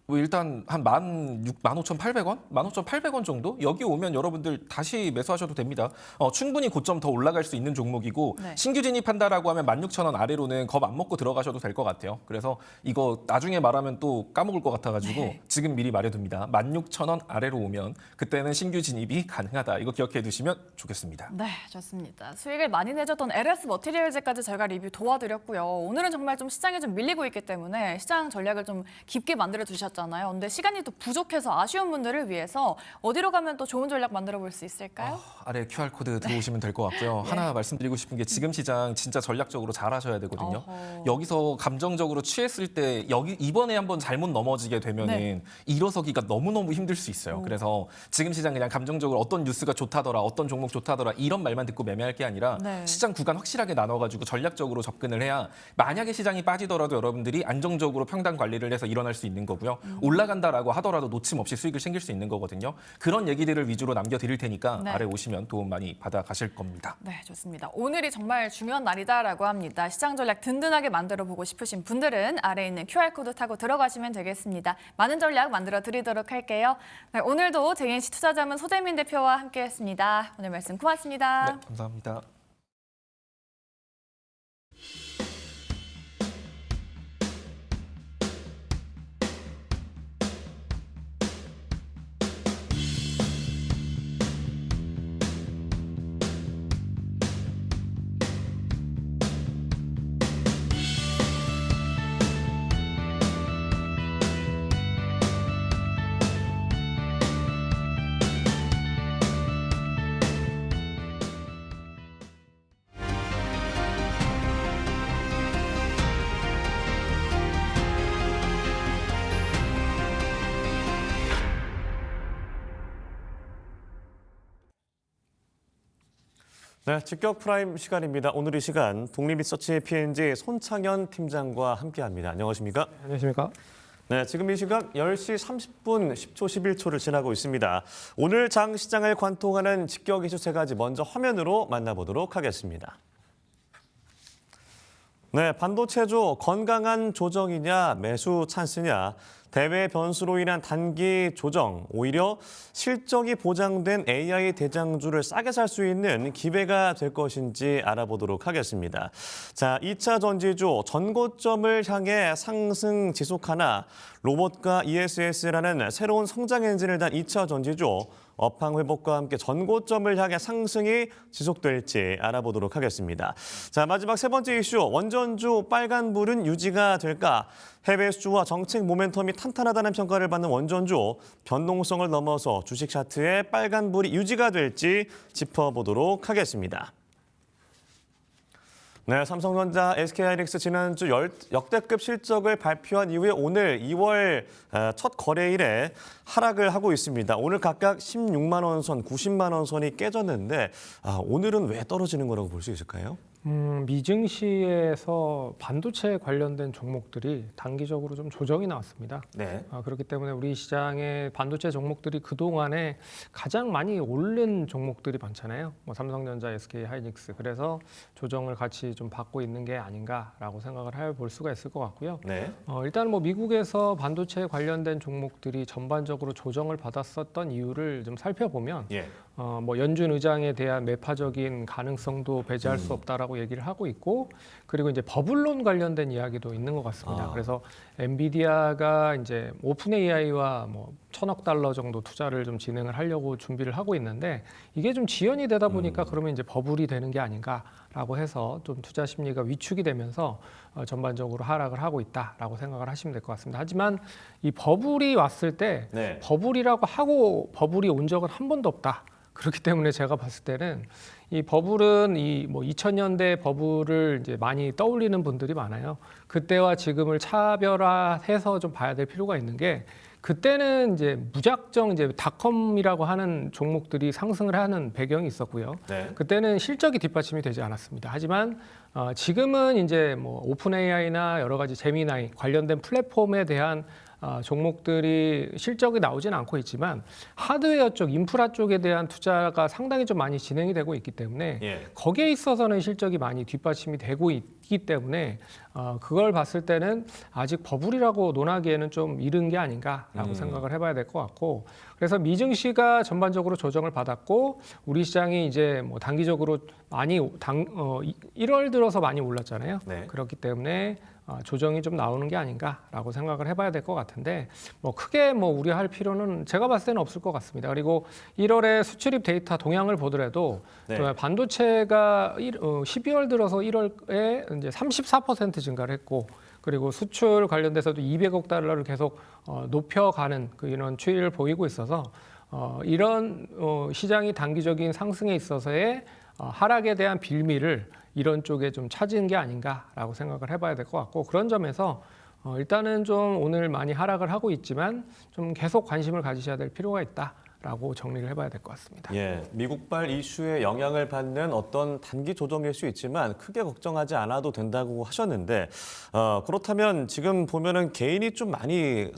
뭐 일단 한 15,800원? 15,800원 정도? 여기 오면 여러분들 다시 매수하셔도 됩니다. 충분히 고점 더 올라갈 수 있는 종목이고 신규 진입한다라고 하면 16,000원 아래로는 겁 안 먹고 들어가셔도 될 것 같아요. 그래서 이거 나중에 말하면 또 까먹을 것 같아가지고 지금 미리 말해둡니다. 16,000원 아래로 오면 그때는 신규 진입이 가능하다. 이거 기억해 두시면 좋겠습니다. 네, 좋습니다. 수익을 많이 내줬던 LS 머티리얼즈까지 저희가 리뷰 도와드렸고요. 오늘은 정말 좀 시장이 좀 밀리고 있기 때문에 시장 전략을 좀 깊게 만들어 두셨잖아요. 근데 시간이 또 부족해서 아쉬운 분들을 위해서 어디로 가면 또 좋은 전략 만들어 볼 수 있을까요? 아래 QR코드 들어오시면 될 것 같고요. 하나 말씀드리고 싶은 게 지금 시장 진짜 전략적으로 잘 하셔야 되거든요. 여기서 감정적으로 취했을 때 이번에 한번 잘못 넘어지게 되면은 일어서기가 너무너무 힘들 수 있어요. 그래서 지금 시장 그냥 감정적으로 어떤 뉴스가 좋다더라, 어떤 종목 좋다더라 이런 말만 듣고 매매할 게 아니라 시장 구간 확실하게 나눠가지고 전략적으로 접근을 해야 만약에 시장이 빠지더라도 여러분들이 안정적으로 평단 관리를 해서 일어날 수 있는 거고요. 올라간다라고 하더라도 놓침 없이 수익을 챙길 수 있는 거거든요. 그런 얘기들을 위주로 남겨드릴 테니까 네. 아래 오시면 도움 많이 받아 가실 겁니다. 네, 좋습니다. 오늘이 정말 중요한 날이다라고 합니다. 시장 전략 든든하게 만들어 보고 싶으신 분들은 아래에 있는 QR코드 타고 들어가시면 되겠습니다. 많은 전략 만들어 드리도록 할게요. 네, 오늘도 JNC 투자자문 소재민 대표와 함께했습니다. 오늘 말씀 고맙습니다. 네, 감사합니다. 네, 직격 프라임 시간입니다. 오늘 이 시간 독립리서치 P&G 손창현 팀장과 함께합니다. 안녕하십니까? 안녕하십니까? 네, 지금 이 시각 10시 30분 10초, 11초를 지나고 있습니다. 오늘 장 시장을 관통하는 직격 이슈 세 가지 먼저 화면으로 만나보도록 하겠습니다. 네, 반도체주 건강한 조정이냐 매수 찬스냐 대외 변수로 인한 단기 조정, 오히려 실적이 보장된 AI 대장주를 싸게 살 수 있는 기회가 될 것인지 알아보도록 하겠습니다. 자, 2차 전지주 전고점을 향해 상승 지속하나 로봇과 ESS라는 새로운 성장 엔진을 단 2차 전지주 업황 회복과 함께 전고점을 향해 상승이 지속될지 알아보도록 하겠습니다. 자, 마지막 세 번째 이슈, 원전주 빨간불은 유지가 될까? 해외 수주와 정책 모멘텀이 탄탄하다는 평가를 받는 원전주, 변동성을 넘어서 주식 차트에 빨간불이 유지가 될지 짚어보도록 하겠습니다. 네, 삼성전자, SK하이닉스 지난주 역대급 실적을 발표한 이후에 오늘 2월 첫 거래일에 하락을 하고 있습니다. 오늘 각각 16만 원 선, 90만 원 선이 깨졌는데 오늘은 왜 떨어지는 거라고 볼 수 있을까요? 미증시에서 반도체 관련된 종목들이 단기적으로 좀 조정이 나왔습니다. 네. 그렇기 때문에 우리 시장의 반도체 종목들이 그동안에 가장 많이 오른 종목들이 많잖아요. 뭐 삼성전자, SK하이닉스. 그래서 조정을 같이 좀 받고 있는 게 아닌가라고 생각을 해볼 수가 있을 것 같고요. 네. 일단 뭐 미국에서 반도체 관련된 종목들이 전반적으로 조정을 받았었던 이유를 좀 살펴보면 예. 뭐 연준 의장에 대한 매파적인 가능성도 배제할 수 없다라고 얘기를 하고 있고, 그리고 이제 버블론 관련된 이야기도 있는 것 같습니다. 그래서 엔비디아가 이제 오픈 AI와 뭐 1,000억 달러 정도 투자를 좀 진행을 하려고 준비를 하고 있는데, 이게 좀 지연이 되다 보니까 그러면 이제 버블이 되는 게 아닌가라고 해서 좀 투자 심리가 위축이 되면서 전반적으로 하락을 하고 있다라고 생각을 하시면 될 것 같습니다. 하지만 이 버블이 왔을 때 네. 버블이라고 하고 버블이 온 적은 한 번도 없다. 그렇기 때문에 제가 봤을 때는 이 버블은 이 뭐 2000년대 버블을 이제 많이 떠올리는 분들이 많아요. 그때와 지금을 차별화해서 좀 봐야 될 필요가 있는 게, 그때는 이제 무작정 이제 닷컴이라고 하는 종목들이 상승을 하는 배경이 있었고요. 네. 그때는 실적이 뒷받침이 되지 않았습니다. 하지만 지금은 이제 뭐 오픈 AI나 여러 가지 제미나이 관련된 플랫폼에 대한 종목들이 실적이 나오지는 않고 있지만 하드웨어 쪽, 인프라 쪽에 대한 투자가 상당히 좀 많이 진행이 되고 있기 때문에 예. 거기에 있어서는 실적이 많이 뒷받침이 되고 있기 때문에 그걸 봤을 때는 아직 버블이라고 논하기에는 좀 이른 게 아닌가라고 생각을 해봐야 될 것 같고, 그래서 미증시가 전반적으로 조정을 받았고 우리 시장이 이제 뭐 단기적으로 많이 1월 들어서 많이 올랐잖아요. 네. 그렇기 때문에 조정이 좀 나오는 게 아닌가라고 생각을 해봐야 될 것 같은데, 뭐 크게 뭐 우려할 필요는 제가 봤을 때는 없을 것 같습니다. 그리고 1월에 수출입 데이터 동향을 보더라도 네. 반도체가 12월 들어서 1월에 이제 34% 증가를 했고, 그리고 수출 관련돼서도 200억 달러를 계속 높여가는 이런 추이를 보이고 있어서 이런 시장이 단기적인 상승에 있어서의 하락에 대한 빌미를 이런 쪽에 좀 찾은 게 아닌가라고 생각을 해봐야 될 것 같고, 그런 점에서 일단은 좀 오늘 많이 하락을 하고 있지만 좀 계속 관심을 가지셔야 될 필요가 있다. 라고 정리를 해봐야 될 것 같습니다. 예, 미국발 이슈에 영향을 받는 어떤 단기 조정일 수 있지만 크게 걱정하지 않아도 된다고 하셨는데 그렇다면 지금 보면은 개인이 좀 많이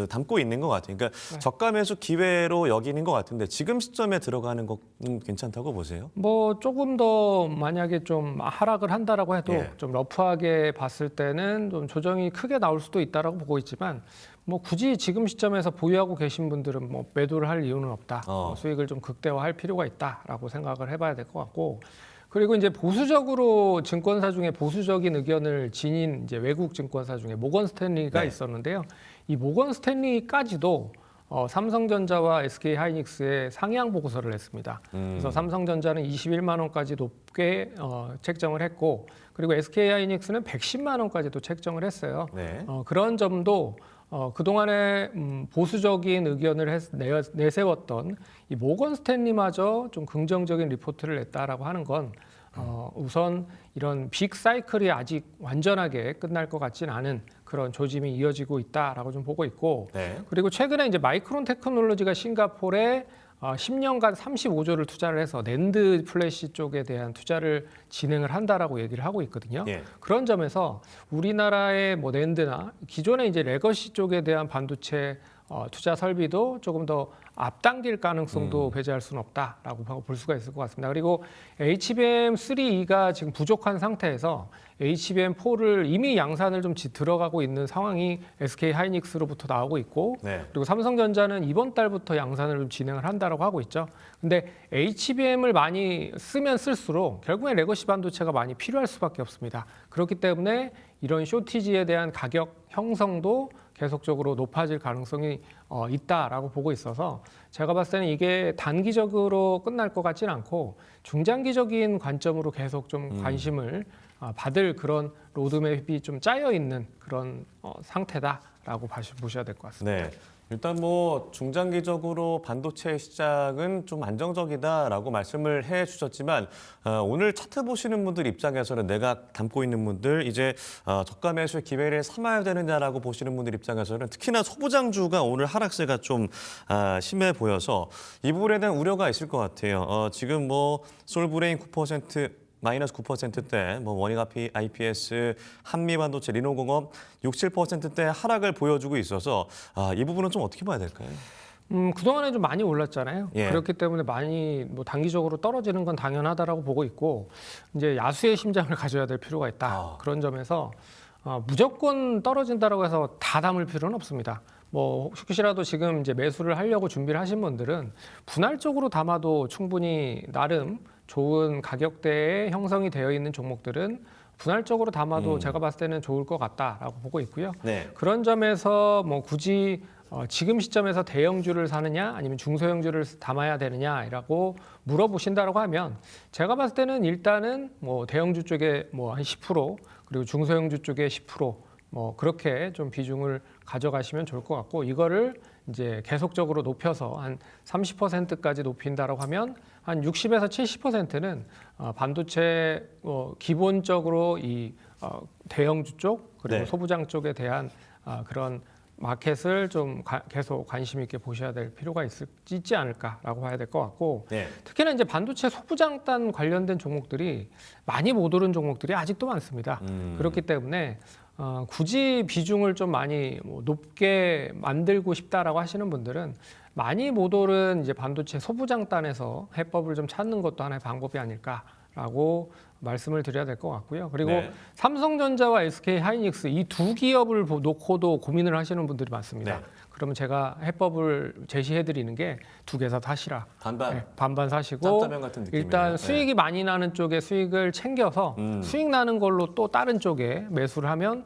담고 있는 것 같아요. 그러니까 저가 매수 기회로 여기는 것 같은데 지금 시점에 들어가는 건 괜찮다고 보세요? 뭐 조금 더 만약에 좀 하락을 한다라고 해도 예. 좀 러프하게 봤을 때는 좀 조정이 크게 나올 수도 있다라고 보고 있지만 뭐 굳이 지금 시점에서 보유하고 계신 분들은 뭐 매도를 할 이유는 없다. 수익을 좀 극대화할 필요가 있다라고 생각을 해봐야 될 것 같고 그리고 이제 보수적으로 증권사 중에 보수적인 의견을 지닌 이제 외국 증권사 중에 모건 스탠리가 네. 있었는데요. 이 모건 스탠리까지도 삼성전자와 SK 하이닉스의 상향 보고서를 냈습니다. 그래서 삼성전자는 21만 원까지 높게 책정을 했고 그리고 SK 하이닉스는 110만 원까지도 책정을 했어요. 네. 그런 점도 그동안에 보수적인 의견을 내세웠던 이 모건 스탠리마저 좀 긍정적인 리포트를 냈다라고 하는 건 우선 이런 빅 사이클이 아직 완전하게 끝날 것 같지는 않은 그런 조짐이 이어지고 있다라고 좀 보고 있고 네. 그리고 최근에 이제 마이크론 테크놀로지가 싱가포르에 10년간 35조를 투자를 해서 낸드 플래시 쪽에 대한 투자를 진행을 한다라고 얘기를 하고 있거든요. 예. 그런 점에서 우리나라의 뭐 낸드나 기존의 이제 레거시 쪽에 대한 반도체 투자 설비도 조금 더 앞당길 가능성도 배제할 수는 없다라고 볼 수가 있을 것 같습니다. 그리고 HBM3E가 지금 부족한 상태에서 HBM4를 이미 양산을 좀 들어가고 있는 상황이 SK 하이닉스로부터 나오고 있고 네. 그리고 삼성전자는 이번 달부터 양산을 좀 진행을 한다라고 하고 있죠. 근데 HBM을 많이 쓰면 쓸수록 결국엔 레거시 반도체가 많이 필요할 수밖에 없습니다. 그렇기 때문에 이런 쇼티지에 대한 가격 형성도 계속적으로 높아질 가능성이 있다라고 보고 있어서 제가 봤을 때는 이게 단기적으로 끝날 것 같지는 않고 중장기적인 관점으로 계속 좀 관심을 받을 그런 로드맵이 좀 짜여 있는 그런 상태다라고 보셔야 될 것 같습니다. 네. 일단 뭐 중장기적으로 반도체 시장은 좀 안정적이다라고 말씀을 해주셨지만 오늘 차트 보시는 분들 입장에서는 내가 담고 있는 분들 이제 저가 매수 기회를 삼아야 되느냐라고 보시는 분들 입장에서는 특히나 소부장주가 오늘 하락세가 좀 심해 보여서 이 부분에 대한 우려가 있을 것 같아요. 지금 뭐 솔브레인 9%, 마이너스 9%대, 뭐 원익 IPS, 한미반도체, 리노공업 6, 7%대 하락을 보여주고 있어서 이 부분은 좀 어떻게 봐야 될까요? 그동안에 좀 많이 올랐잖아요. 예. 그렇기 때문에 많이 뭐 단기적으로 떨어지는 건 당연하다라고 보고 있고 이제 야수의 심장을 가져야 될 필요가 있다. 그런 점에서 무조건 떨어진다라고 해서 다 담을 필요는 없습니다. 뭐 혹시라도 지금 이제 매수를 하려고 준비를 하신 분들은 분할적으로 담아도 충분히 나름 좋은 가격대에 형성이 되어 있는 종목들은 분할적으로 담아도 제가 봤을 때는 좋을 것 같다라고 보고 있고요. 네. 그런 점에서 뭐 굳이 지금 시점에서 대형주를 사느냐 아니면 중소형주를 담아야 되느냐라고 물어보신다라고 하면 제가 봤을 때는 일단은 뭐 대형주 쪽에 뭐 한 10% 그리고 중소형주 쪽에 10% 뭐 그렇게 좀 비중을 가져가시면 좋을 것 같고 이거를 이제 계속적으로 높여서 한 30%까지 높인다라고 하면 한 60에서 70%는 반도체 기본적으로 이 대형주 쪽 그리고 네. 소부장 쪽에 대한 그런 마켓을 좀 계속 관심 있게 보셔야 될 필요가 있지 않을까라고 봐야 될 것 같고 네. 특히나 이제 반도체 소부장단 관련된 종목들이 많이 못 오른 종목들이 아직도 많습니다. 그렇기 때문에 굳이 비중을 좀 많이 높게 만들고 싶다라고 하시는 분들은 많이 못 오른 이제 반도체 소부장단에서 해법을 좀 찾는 것도 하나의 방법이 아닐까라고 말씀을 드려야 될 것 같고요. 그리고 네. 삼성전자와 SK 하이닉스 이 두 기업을 놓고도 고민을 하시는 분들이 많습니다. 네. 그러면 제가 해법을 제시해 드리는 게 두 개 다 사시라. 반반. 네, 반반 사시고 짭짜면 같은 느낌이네요. 일단 네. 수익이 많이 나는 쪽에 수익을 챙겨서 수익 나는 걸로 또 다른 쪽에 매수를 하면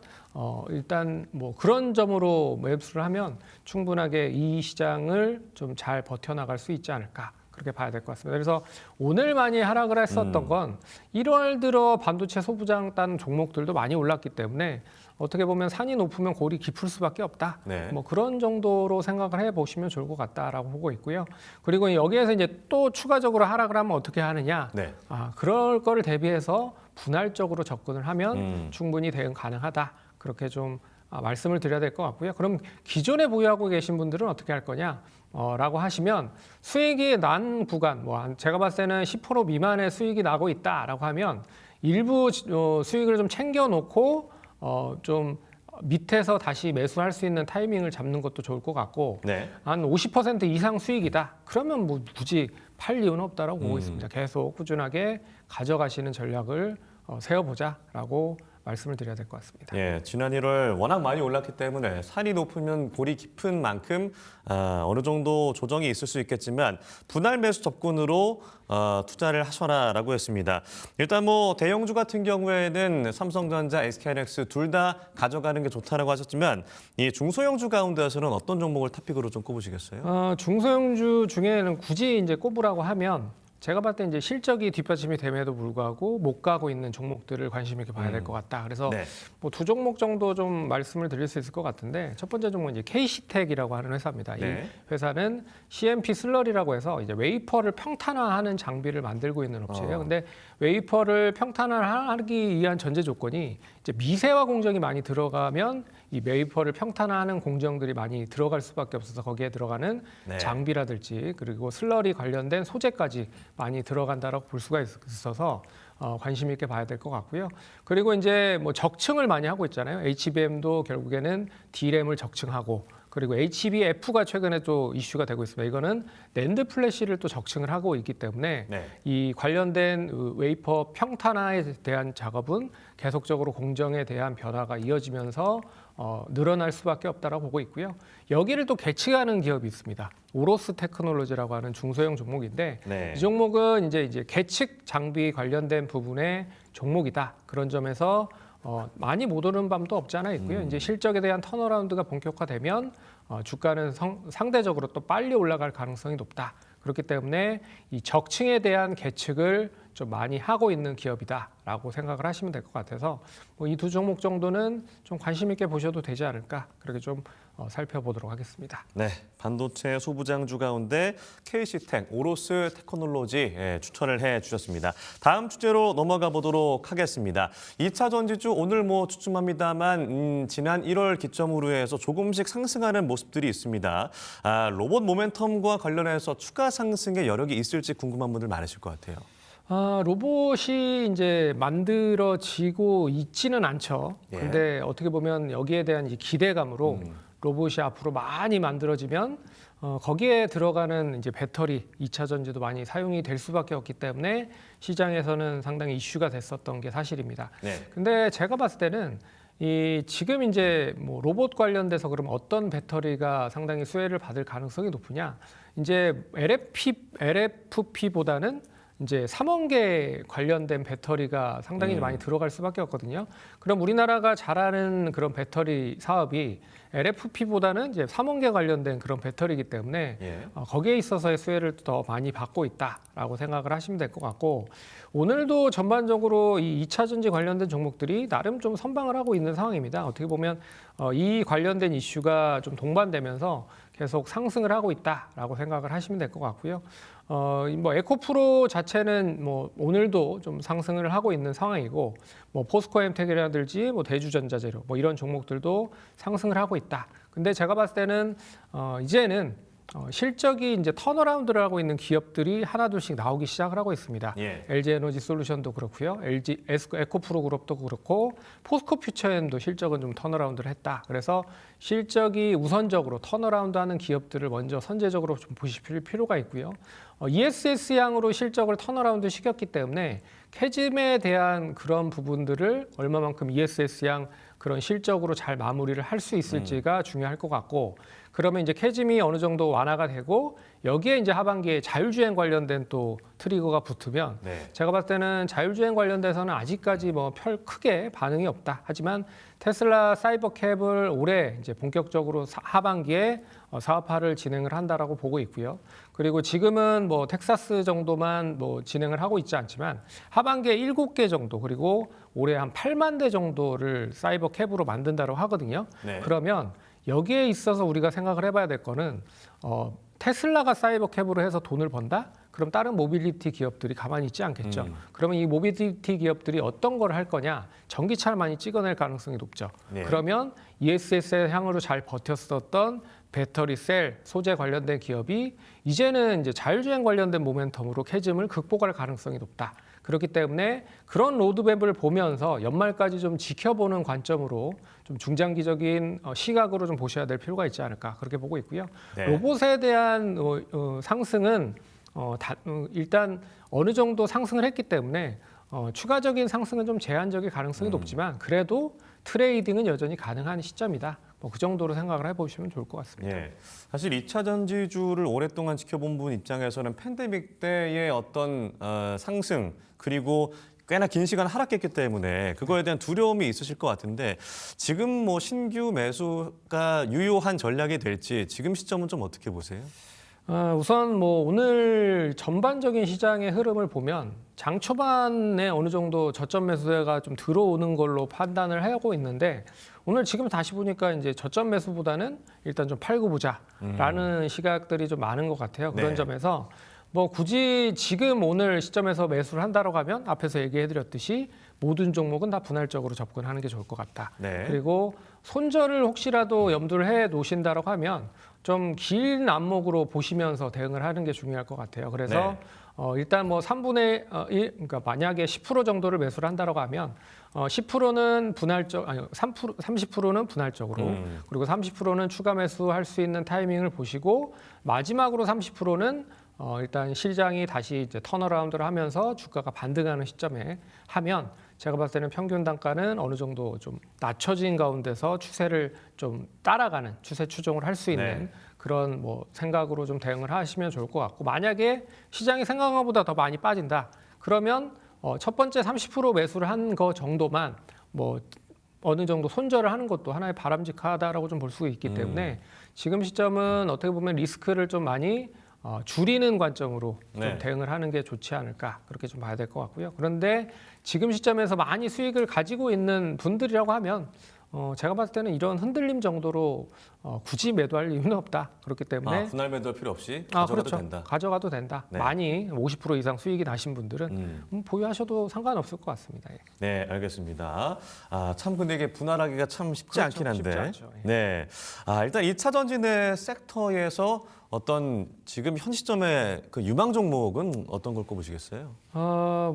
일단 뭐 그런 점으로 매수를 하면 충분하게 이 시장을 좀 잘 버텨나갈 수 있지 않을까. 그렇게 봐야 될 것 같습니다. 그래서 오늘 많이 하락을 했었던 건 1월 들어 반도체 소부장단 종목들도 많이 올랐기 때문에 어떻게 보면 산이 높으면 골이 깊을 수밖에 없다. 네. 뭐 그런 정도로 생각을 해보시면 좋을 것 같다라고 보고 있고요. 그리고 여기에서 이제 또 추가적으로 하락을 하면 어떻게 하느냐? 네. 그럴 거를 대비해서 분할적으로 접근을 하면 충분히 대응 가능하다. 그렇게 좀 말씀을 드려야 될 것 같고요. 그럼 기존에 보유하고 계신 분들은 어떻게 할 거냐? 라고 하시면 수익이 난 구간, 제가 봤을 때는 10% 미만의 수익이 나고 있다라고 하면 일부 수익을 좀 챙겨놓고 좀 밑에서 다시 매수할 수 있는 타이밍을 잡는 것도 좋을 것 같고 네. 한 50% 이상 수익이다. 그러면 뭐 굳이 팔 이유는 없다라고 보고 있습니다. 계속 꾸준하게 가져가시는 전략을 세워보자라고 말씀을 드려야 될 것 같습니다. 예, 지난 1월 워낙 많이 올랐기 때문에 산이 높으면 골이 깊은 만큼 어느 정도 조정이 있을 수 있겠지만 분할 매수 접근으로 투자를 하셔라라고 했습니다. 일단 뭐 대형주 같은 경우에는 삼성전자, SK하이닉스 둘 다 가져가는 게 좋다라고 하셨지만 이 중소형주 가운데서는 어떤 종목을 탑픽으로 좀 꼽으시겠어요? 중소형주 중에는 굳이 이제 꼽으라고 하면 제가 봤을 때 이제 실적이 뒷받침이 됨에도 불구하고 못 가고 있는 종목들을 관심 있게 봐야 될 것 같다. 그래서 네. 뭐 두 종목 정도 좀 말씀을 드릴 수 있을 것 같은데 첫 번째 종목은 이제 KC텍이라고 하는 회사입니다. 네. 이 회사는 CMP 슬러리라고 해서 이제 웨이퍼를 평탄화하는 장비를 만들고 있는 업체예요. 근데 웨이퍼를 평탄화하기 위한 전제 조건이 이제 미세화 공정이 많이 들어가면 이 웨이퍼를 평탄화하는 공정들이 많이 들어갈 수밖에 없어서 거기에 들어가는 네. 장비라든지 그리고 슬러리 관련된 소재까지 많이 들어간다라고 볼 수가 있어서 관심 있게 봐야 될 것 같고요. 그리고 이제 뭐 적층을 많이 하고 있잖아요. HBM도 결국에는 D램을 적층하고 그리고 HBF가 최근에 또 이슈가 되고 있습니다. 이거는 낸드 플래시를 또 적층을 하고 있기 때문에 네. 이 관련된 웨이퍼 평탄화에 대한 작업은 계속적으로 공정에 대한 변화가 이어지면서 늘어날 수밖에 없다라고 보고 있고요. 여기를 또 개측하는 기업이 있습니다. 오로스 테크놀로지라고 하는 중소형 종목인데 네. 이 종목은 이제 개측 장비 관련된 부분의 종목이다. 그런 점에서 많이 못 오는 밤도 없지 않아 있고요. 이제 실적에 대한 턴어라운드가 본격화되면 주가는 상대적으로 또 빨리 올라갈 가능성이 높다. 그렇기 때문에 이 적층에 대한 개측을 좀 많이 하고 있는 기업이다라고 생각을 하시면 될 것 같아서 뭐 이 두 종목 정도는 좀 관심 있게 보셔도 되지 않을까 그렇게 좀 살펴보도록 하겠습니다. 네, 반도체 소부장주 가운데 KC텍, 오로스 테크놀로지 추천을 해주셨습니다. 다음 주제로 넘어가 보도록 하겠습니다. 2차 전지주 오늘 뭐 주춤합니다만 지난 1월 기점으로 해서 조금씩 상승하는 모습들이 있습니다. 로봇 모멘텀과 관련해서 추가 상승의 여력이 있을지 궁금한 분들 많으실 것 같아요. 로봇이 이제 만들어지고 있지는 않죠. 예. 근데 어떻게 보면 여기에 대한 이 기대감으로 로봇이 앞으로 많이 만들어지면 거기에 들어가는 이제 배터리 2차 전지도 많이 사용이 될 수밖에 없기 때문에 시장에서는 상당히 이슈가 됐었던 게 사실입니다. 네. 근데 제가 봤을 때는 지금 이제 뭐 로봇 관련돼서 그럼 어떤 배터리가 상당히 수혜를 받을 가능성이 높으냐? 이제 LFP보다는 이제 3원계 관련된 배터리가 상당히 많이 들어갈 수밖에 없거든요. 그럼 우리나라가 잘하는 그런 배터리 사업이 LFP보다는 이제 3원계 관련된 그런 배터리이기 때문에 예. 거기에 있어서의 수혜를 더 많이 받고 있다라고 생각을 하시면 될 것 같고 오늘도 전반적으로 이 2차 전지 관련된 종목들이 나름 좀 선방을 하고 있는 상황입니다. 어떻게 보면 이 관련된 이슈가 좀 동반되면서 계속 상승을 하고 있다라고 생각을 하시면 될 것 같고요. 뭐 에코프로 자체는 뭐 오늘도 좀 상승을 하고 있는 상황이고 뭐 포스코엠텍이라든지 뭐 대주전자재료 뭐 이런 종목들도 상승을 하고 있다. 근데 제가 봤을 때는 이제는 실적이 이제 턴어라운드를 하고 있는 기업들이 하나둘씩 나오기 시작을 하고 있습니다. 예. LG에너지솔루션도 그렇고요. 에코프로그룹도 그렇고 포스코퓨처엠도 실적은 좀 턴어라운드를 했다. 그래서 실적이 우선적으로 턴어라운드하는 기업들을 먼저 선제적으로 좀 보실 필요가 있고요. ESS양으로 실적을 턴어라운드 시켰기 때문에 캐즘에 대한 그런 부분들을 얼마만큼 ESS양 그런 실적으로 잘 마무리를 할 수 있을지가 중요할 것 같고 그러면 이제 캐즘이 어느 정도 완화가 되고 여기에 이제 하반기에 자율주행 관련된 또 트리거가 붙으면 네. 제가 봤을 때는 자율주행 관련돼서는 아직까지 뭐 별 크게 반응이 없다. 하지만 테슬라 사이버캡을 올해 이제 본격적으로 하반기에 사업화를 진행을 한다라고 보고 있고요. 그리고 지금은 뭐 텍사스 정도만 뭐 진행을 하고 있지 않지만 하반기에 7개 정도 그리고 올해 한 8만 대 정도를 사이버캡으로 만든다고 하거든요. 네. 그러면 여기에 있어서 우리가 생각을 해봐야 될 거는 테슬라가 사이버캡으로 해서 돈을 번다? 그럼 다른 모빌리티 기업들이 가만히 있지 않겠죠. 그러면 이 모빌리티 기업들이 어떤 걸 할 거냐? 전기차를 많이 찍어낼 가능성이 높죠. 네. 그러면 ESS의 향으로 잘 버텼었던 배터리 셀 소재 관련된 기업이 이제는 이제 자율주행 관련된 모멘텀으로 캐즘을 극복할 가능성이 높다. 그렇기 때문에 그런 로드맵을 보면서 연말까지 좀 지켜보는 관점으로 좀 중장기적인 시각으로 좀 보셔야 될 필요가 있지 않을까 그렇게 보고 있고요. 네. 로봇에 대한 상승은 일단 어느 정도 상승을 했기 때문에 추가적인 상승은 좀 제한적일 가능성이 높지만 그래도 트레이딩은 여전히 가능한 시점이다. 뭐 그 정도로 생각을 해보시면 좋을 것 같습니다. 예. 사실 2차 전지주를 오랫동안 지켜본 분 입장에서는 팬데믹 때의 어떤 상승 그리고 꽤나 긴 시간 하락했기 때문에 그거에 대한 두려움이 있으실 것 같은데 지금 뭐 신규 매수가 유효한 전략이 될지 지금 시점은 좀 어떻게 보세요? 우선 뭐 오늘 전반적인 시장의 흐름을 보면 장 초반에 어느 정도 저점 매수세가 좀 들어오는 걸로 판단을 하고 있는데 오늘 지금 다시 보니까 이제 저점 매수보다는 일단 좀 팔고 보자라는 시각들이 좀 많은 것 같아요. 그런 네. 점에서 뭐 굳이 지금 오늘 시점에서 매수를 한다고 하면 앞에서 얘기해드렸듯이 모든 종목은 다 분할적으로 접근하는 게 좋을 것 같다. 네. 그리고 손절을 혹시라도 염두를 해 놓으신다고 하면 좀 긴 안목으로 보시면서 대응을 하는 게 중요할 것 같아요. 그래서 일단 뭐 3분의 1, 그러니까 만약에 10% 정도를 매수를 한다고 하면 10%는 분할적, 아니 30%는 분할적으로 그리고 30%는 추가 매수할 수 있는 타이밍을 보시고 마지막으로 30%는 일단 시장이 다시 이제 턴어라운드를 하면서 주가가 반등하는 시점에 하면 제가 봤을 때는 평균 단가는 어느 정도 좀 낮춰진 가운데서 추세를 좀 따라가는 추세 추종을 할 수 있는 네. 그런 뭐 생각으로 좀 대응을 하시면 좋을 것 같고 만약에 시장이 생각한 것보다 더 많이 빠진다 그러면 첫 번째 30% 매수를 한 거 정도만 뭐 어느 정도 손절을 하는 것도 하나의 바람직하다라고 좀 볼 수 있기 때문에 지금 시점은 어떻게 보면 리스크를 좀 많이 줄이는 관점으로 좀 네. 대응을 하는 게 좋지 않을까 그렇게 좀 봐야 될 것 같고요. 그런데 지금 시점에서 많이 수익을 가지고 있는 분들이라고 하면 제가 봤을 때는 이런 흔들림 정도로 굳이 매도할 이유는 없다. 그렇기 때문에 분할 매도할 필요 없이 가져가도 그렇죠. 된다. 가져가도 된다. 네. 많이 50% 이상 수익이 나신 분들은 보유하셔도 상관없을 것 같습니다. 예. 네, 알겠습니다. 참 근데 이게 분할하기가 참 쉽지 그렇죠. 않긴 한데. 쉽지 않죠. 예. 네. 일단 2차 전지의 섹터에서 어떤 지금 현 시점의 그 유망 종목은 어떤 걸 꼽으시겠어요?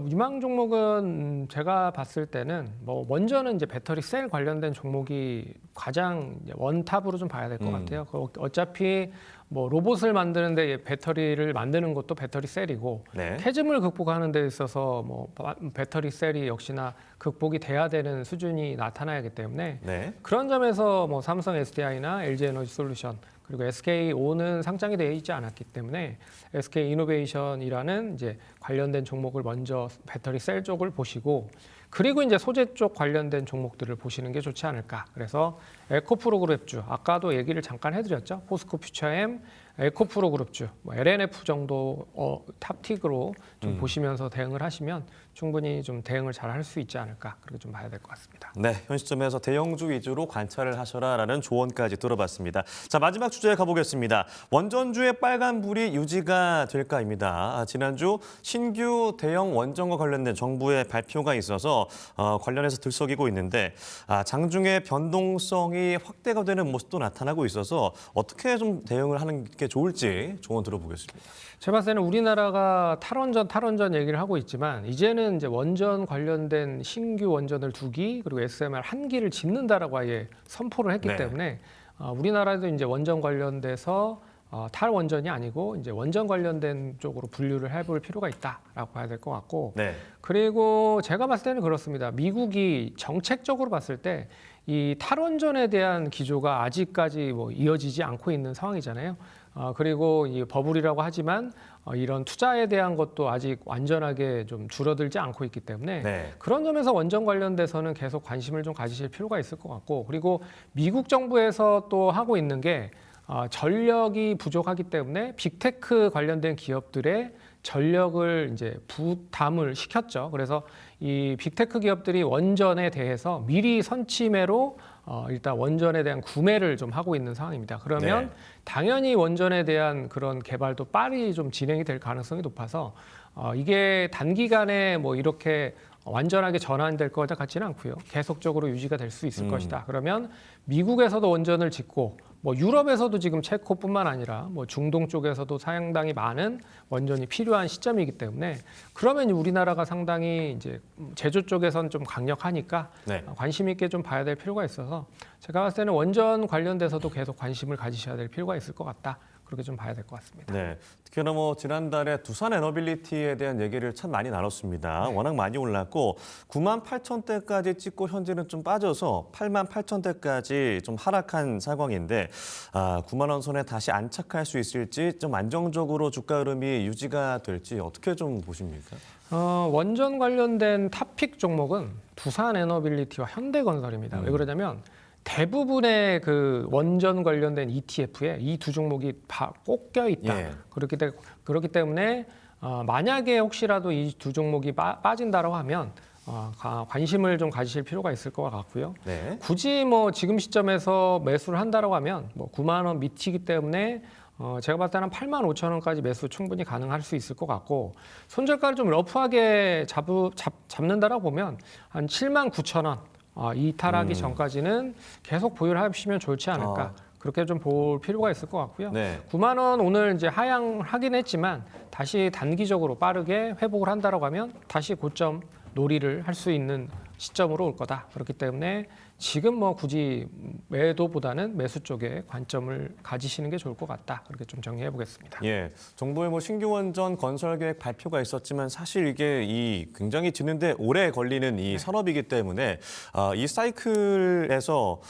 유망 종목은 제가 봤을 때는 뭐 먼저는 이제 배터리 셀 관련된 종목이 가장 이제 원탑으로 좀 봐야 될 것 같아요. 어차피 뭐 로봇을 만드는데 배터리를 만드는 것도 배터리 셀이고 네. 캐즘을 극복하는 데 있어서 뭐 배터리 셀이 역시나 극복이 돼야 되는 수준이 나타나기 때문에 네. 그런 점에서 뭐 삼성 SDI나 LG 에너지 솔루션 그리고 SKO는 상장이 되어 있지 않았기 때문에 SK 이노베이션이라는 이제 관련된 종목을 먼저 배터리 셀 쪽을 보시고 그리고 이제 소재 쪽 관련된 종목들을 보시는 게 좋지 않을까. 그래서 에코프로그룹주 아까도 얘기를 잠깐 해드렸죠. 포스코 퓨처엠, 에코프로그룹주, 뭐 LNF 정도 탑틱으로 좀 보시면서 대응을 하시면 충분히 좀 대응을 잘 할 수 있지 않을까 그렇게 좀 봐야 될 것 같습니다. 네, 현 시점에서 대형주 위주로 관찰을 하셔라라는 조언까지 들어봤습니다. 자, 마지막 주제에 가보겠습니다. 원전주의 빨간불이 유지가 될까입니다. 지난주 신규 대형 원전과 관련된 정부의 발표가 있어서 관련해서 들썩이고 있는데 장중에 변동성이 확대가 되는 모습도 나타나고 있어서 어떻게 좀 대응을 하는 게 좋을지 조언 들어보겠습니다. 제가 봤을 때는 우리나라가 탈원전 얘기를 하고 있지만 이제는 이제 원전 관련된 신규 원전을 2기 그리고 SMR 1기를 짓는다라고 아예 선포를 했기 네. 때문에 우리나라도 이제 원전 관련돼서 탈원전이 아니고 이제 원전 관련된 쪽으로 분류를 해볼 필요가 있다라고 봐야 될 것 같고 네. 그리고 제가 봤을 때는 그렇습니다. 미국이 정책적으로 봤을 때 이 탈원전에 대한 기조가 아직까지 뭐 이어지지 않고 있는 상황이잖아요. 그리고 이 버블이라고 하지만 이런 투자에 대한 것도 아직 완전하게 좀 줄어들지 않고 있기 때문에 네. 그런 점에서 원전 관련돼서는 계속 관심을 좀 가지실 필요가 있을 것 같고 그리고 미국 정부에서 또 하고 있는 게 전력이 부족하기 때문에 빅테크 관련된 기업들의 전력을 이제 부담을 시켰죠. 그래서 이 빅테크 기업들이 원전에 대해서 미리 선취매로 일단 원전에 대한 구매를 좀 하고 있는 상황입니다. 그러면 네. 당연히 원전에 대한 그런 개발도 빨리 좀 진행이 될 가능성이 높아서 이게 단기간에 뭐 이렇게 완전하게 전환될 것 같지는 않고요. 계속적으로 유지가 될 수 있을 것이다. 그러면 미국에서도 원전을 짓고 뭐 유럽에서도 지금 체코뿐만 아니라 뭐 중동 쪽에서도 상당히 많은 원전이 필요한 시점이기 때문에 그러면 우리나라가 상당히 이제 제조 쪽에서는 좀 강력하니까 네. 관심 있게 좀 봐야 될 필요가 있어서 제가 봤을 때는 원전 관련돼서도 계속 관심을 가지셔야 될 필요가 있을 것 같다. 그렇게 좀 봐야 될 것 같습니다. 네, 특히나 뭐 지난달에 두산 에너빌리티에 대한 얘기를 참 많이 나눴습니다. 워낙 많이 올랐고 98,000대까지 찍고 현재는 좀 빠져서 88,000대까지 좀 하락한 상황인데 9만 원 선에 다시 안착할 수 있을지 좀 안정적으로 주가 흐름이 유지가 될지 어떻게 좀 보십니까? 원전 관련된 탑픽 종목은 두산 에너빌리티와 현대건설입니다. 왜 그러냐면 대부분의 그 원전 관련된 ETF에 이 두 종목이 꼭 껴있다. 예. 그렇기 때문에 만약에 혹시라도 이 두 종목이 빠진다고 하면 관심을 좀 가지실 필요가 있을 것 같고요. 네. 굳이 뭐 지금 시점에서 매수를 한다고 하면 뭐 9만 원 밑이기 때문에 제가 봤을 때는 8만 5천 원까지 매수 충분히 가능할 수 있을 것 같고 손절가를 좀 러프하게 잡는다라고 보면 한 7만 9천 원 이탈하기 전까지는 계속 보유를 하시면 좋지 않을까. 그렇게 좀 볼 필요가 있을 것 같고요. 네. 9만 원 오늘 이제 하향하긴 했지만 다시 단기적으로 빠르게 회복을 한다라고 하면 다시 고점 놀이를 할 수 있는 시점으로 올 거다. 그렇기 때문에 지금 뭐 굳이 매도보다는 매수 쪽에 관점을 가지시는 게 좋을 것 같다. 그렇게 좀 정리해 보겠습니다. 예, 정부의 뭐 신규 원전 건설 계획 발표가 있었지만 사실 이게 굉장히 짓는데 오래 걸리는 이 산업이기 때문에 이 사이클에서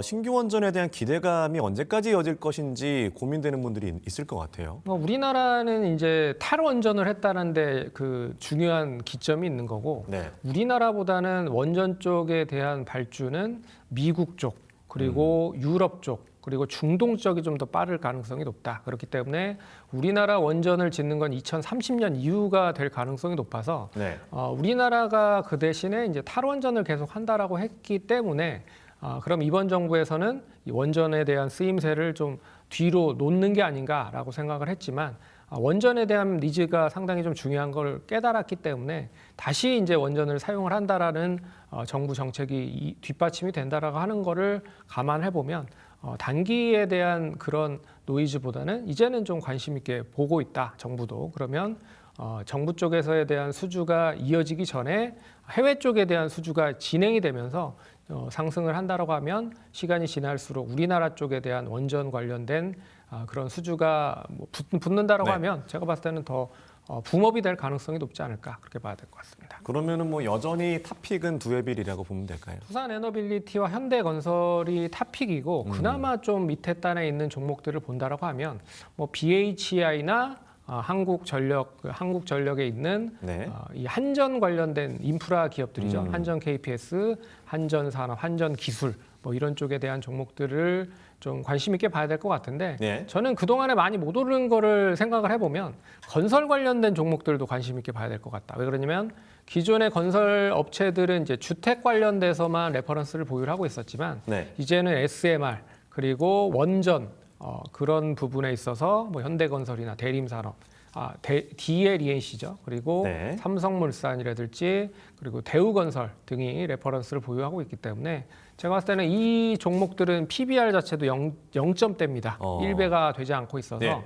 신규 원전에 대한 기대감이 언제까지 이어질 것인지 고민되는 분들이 있을 것 같아요. 우리나라는 이제 탈원전을 했다는데 그 중요한 기점이 있는 거고 네. 우리나라보다는 원전 쪽에 대한 발주는 미국 쪽 그리고 유럽 쪽 그리고 중동 쪽이 좀 더 빠를 가능성이 높다. 그렇기 때문에 우리나라 원전을 짓는 건 2030년 이후가 될 가능성이 높아서 네. 우리나라가 그 대신에 이제 탈원전을 계속 한다라고 했기 때문에 그럼 이번 정부에서는 이 원전에 대한 쓰임새를 좀 뒤로 놓는 게 아닌가라고 생각을 했지만 원전에 대한 니즈가 상당히 좀 중요한 걸 깨달았기 때문에 다시 이제 원전을 사용을 한다라는 정부 정책이 뒷받침이 된다라고 하는 거를 감안해 보면 단기에 대한 그런 노이즈보다는 이제는 좀 관심 있게 보고 있다 정부도. 그러면 정부 쪽에서에 대한 수주가 이어지기 전에 해외 쪽에 대한 수주가 진행이 되면서 상승을 한다라고 하면 시간이 지날수록 우리나라 쪽에 대한 원전 관련된 그런 수주가 붙는다라고 네. 하면 제가 봤을 때는 더 붐업이 될 가능성이 높지 않을까 그렇게 봐야 될 것 같습니다. 그러면은 뭐 여전히 탑픽은 두해빌이라고 보면 될까요? 두산 에너빌리티와 현대건설이 탑픽이고 그나마 좀 밑에 단에 있는 종목들을 본다라고 하면 뭐 BHI나 한국전력에 있는 네. 이 한전 관련된 인프라 기업들이죠. 한전 KPS, 한전산업, 한전기술 뭐 이런 쪽에 대한 종목들을 좀 관심 있게 봐야 될 것 같은데 네. 저는 그동안에 많이 못 오른 거를 생각을 해보면 건설 관련된 종목들도 관심 있게 봐야 될 것 같다. 왜 그러냐면 기존의 건설 업체들은 이제 주택 관련돼서만 레퍼런스를 보유를 하고 있었지만 네. 이제는 SMR 그리고 원전 그런 부분에 있어서 뭐 현대건설이나 대림산업, DLENC죠. 그리고 네. 삼성물산이라든지 그리고 대우건설 등이 레퍼런스를 보유하고 있기 때문에 제가 봤을 때는 이 종목들은 PBR 자체도 0점대입니다. 1배가 되지 않고 있어서 네.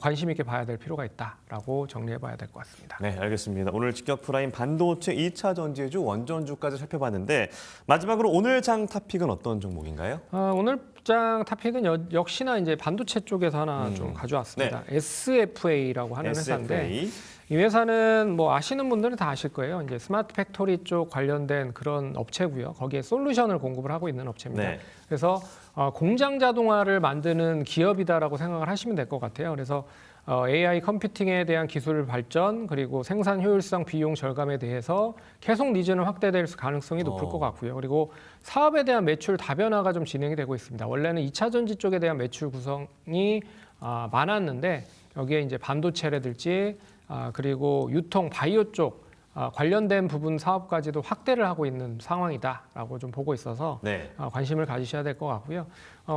관심 있게 봐야 될 필요가 있다라고 정리해봐야 될 것 같습니다. 네, 알겠습니다. 오늘 직격 프라임 반도체 2차 전지주, 원전주까지 살펴봤는데 마지막으로 오늘 장 탑픽은 어떤 종목인가요? 오늘 장 탑픽은 역시나 이제 반도체 쪽에서 하나 좀 가져왔습니다. SFA라고 하는 회사인데 SFA. 이 회사는 뭐 아시는 분들은 다 아실 거예요. 이제 스마트 팩토리 쪽 관련된 그런 업체고요. 거기에 솔루션을 공급을 하고 있는 업체입니다. 네. 그래서 공장 자동화를 만드는 기업이다라고 생각을 하시면 될 것 같아요. 그래서 AI 컴퓨팅에 대한 기술 발전 그리고 생산 효율성 비용 절감에 대해서 계속 니즈는 확대될 가능성이 높을 것 같고요. 그리고 사업에 대한 매출 다변화가 좀 진행이 되고 있습니다. 원래는 2차 전지 쪽에 대한 매출 구성이 많았는데 여기에 이제 반도체라든지 그리고 유통 바이오 쪽 관련된 부분 사업까지도 확대를 하고 있는 상황이다라고 좀 보고 있어서 네. 관심을 가지셔야 될 것 같고요.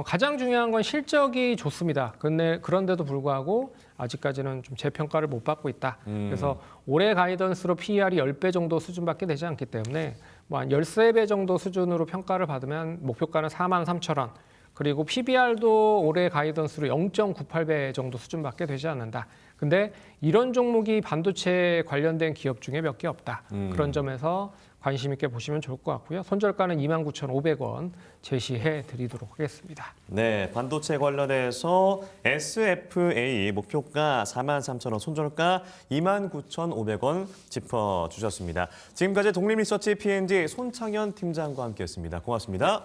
가장 중요한 건 실적이 좋습니다. 그런데도 불구하고 아직까지는 좀 재평가를 못 받고 있다. 그래서 올해 가이던스로 PER이 10배 정도 수준밖에 되지 않기 때문에 뭐 한 13배 정도 수준으로 평가를 받으면 목표가는 43,000원. 그리고 PBR도 올해 가이던스로 0.98배 정도 수준밖에 되지 않는다. 근데 이런 종목이 반도체 관련된 기업 중에 몇 개 없다. 그런 점에서 관심 있게 보시면 좋을 것 같고요. 손절가는 29,500원 제시해 드리도록 하겠습니다. 네, 반도체 관련해서 SFA 목표가 43,000원, 손절가 29,500원 짚어주셨습니다. 지금까지 독립리서치 P&G 손창현 팀장과 함께했습니다. 고맙습니다.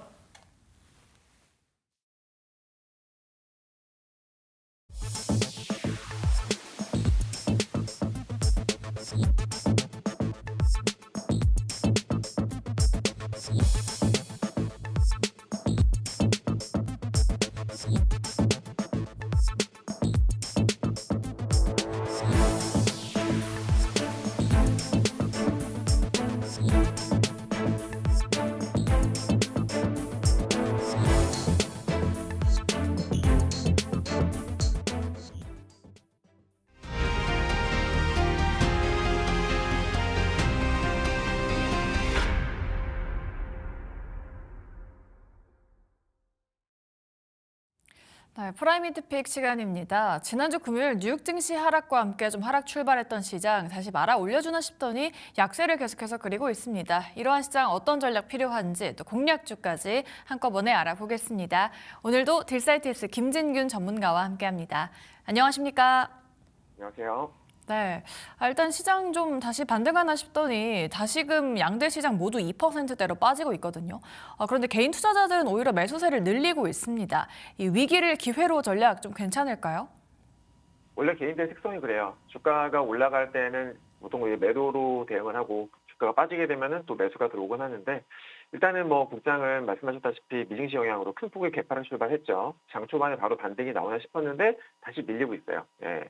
네, 프라이미드픽 시간입니다. 지난주 금요일 뉴욕 증시 하락과 함께 좀 하락 출발했던 시장 다시 말아 올려주나 싶더니 약세를 계속해서 그리고 있습니다. 이러한 시장 어떤 전략 필요한지 또 공략주까지 한꺼번에 알아보겠습니다. 오늘도 딜사이트스 김진균 전문가와 함께합니다. 안녕하십니까? 안녕하세요. 네, 일단 시장 좀 다시 반등하나 싶더니 다시금 양대 시장 모두 2%대로 빠지고 있거든요. 그런데 개인 투자자들은 오히려 매수세를 늘리고 있습니다. 이 위기를 기회로 전략 좀 괜찮을까요? 원래 개인들의 특성이 그래요. 주가가 올라갈 때는 보통 매도로 대응을 하고 주가가 빠지게 되면은 또 매수가 들어오곤 하는데 일단은 뭐 국장은 말씀하셨다시피 미증시 영향으로 큰 폭의 개파를 출발했죠. 장 초반에 바로 반등이 나오나 싶었는데 다시 밀리고 있어요. 예.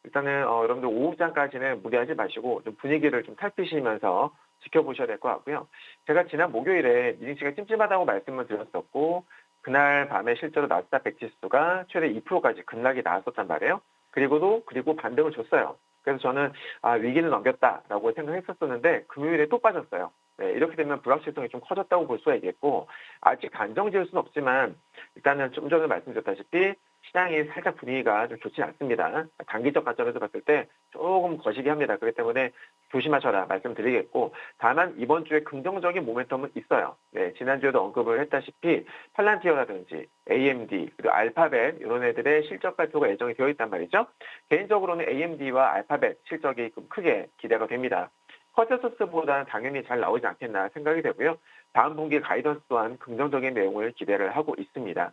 일단은 여러분들 오후장까지는 무리하지 마시고 좀 분위기를 좀 살피시면서 지켜보셔야 될 것 같고요. 제가 지난 목요일에 미증시가 찜찜하다고 말씀을 드렸었고 그날 밤에 실제로 나스닥 100 지수가 최대 2%까지 급락이 나왔었단 말이에요. 그리고 반등을 줬어요. 그래서 저는 위기는 넘겼다라고 생각했었는데 금요일에 또 빠졌어요. 네, 이렇게 되면 불확실성이 좀 커졌다고 볼 수가 있겠고 아직 단정 지을 수는 없지만 일단은 좀 전에 말씀드렸다시피 시장이 살짝 분위기가 좀 좋지 않습니다. 단기적 관점에서 봤을 때 조금 거시기 합니다. 그렇기 때문에 조심하셔라 말씀드리겠고 다만 이번 주에 긍정적인 모멘텀은 있어요. 네, 지난주에도 언급을 했다시피 팔란티어라든지 AMD 그리고 알파벳 이런 애들의 실적 발표가 예정이 되어 있단 말이죠. 개인적으로는 AMD와 알파벳 실적이 크게 기대가 됩니다. 컨센서스보다는 당연히 잘 나오지 않겠나 생각이 되고요. 다음 분기 가이던스 또한 긍정적인 내용을 기대를 하고 있습니다.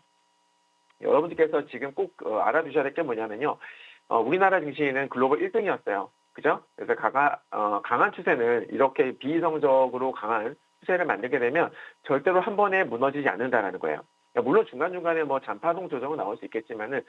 여러분들께서 지금 꼭 알아두셔야 될 게 뭐냐면요. 우리나라 증시는 글로벌 1등이었어요. 그죠? 그래서 강한 추세는 이렇게 비이성적으로 강한 추세를 만들게 되면 절대로 한 번에 무너지지 않는다라는 거예요. 물론 중간중간에 뭐 잔파동 조정은 나올 수 있겠지만은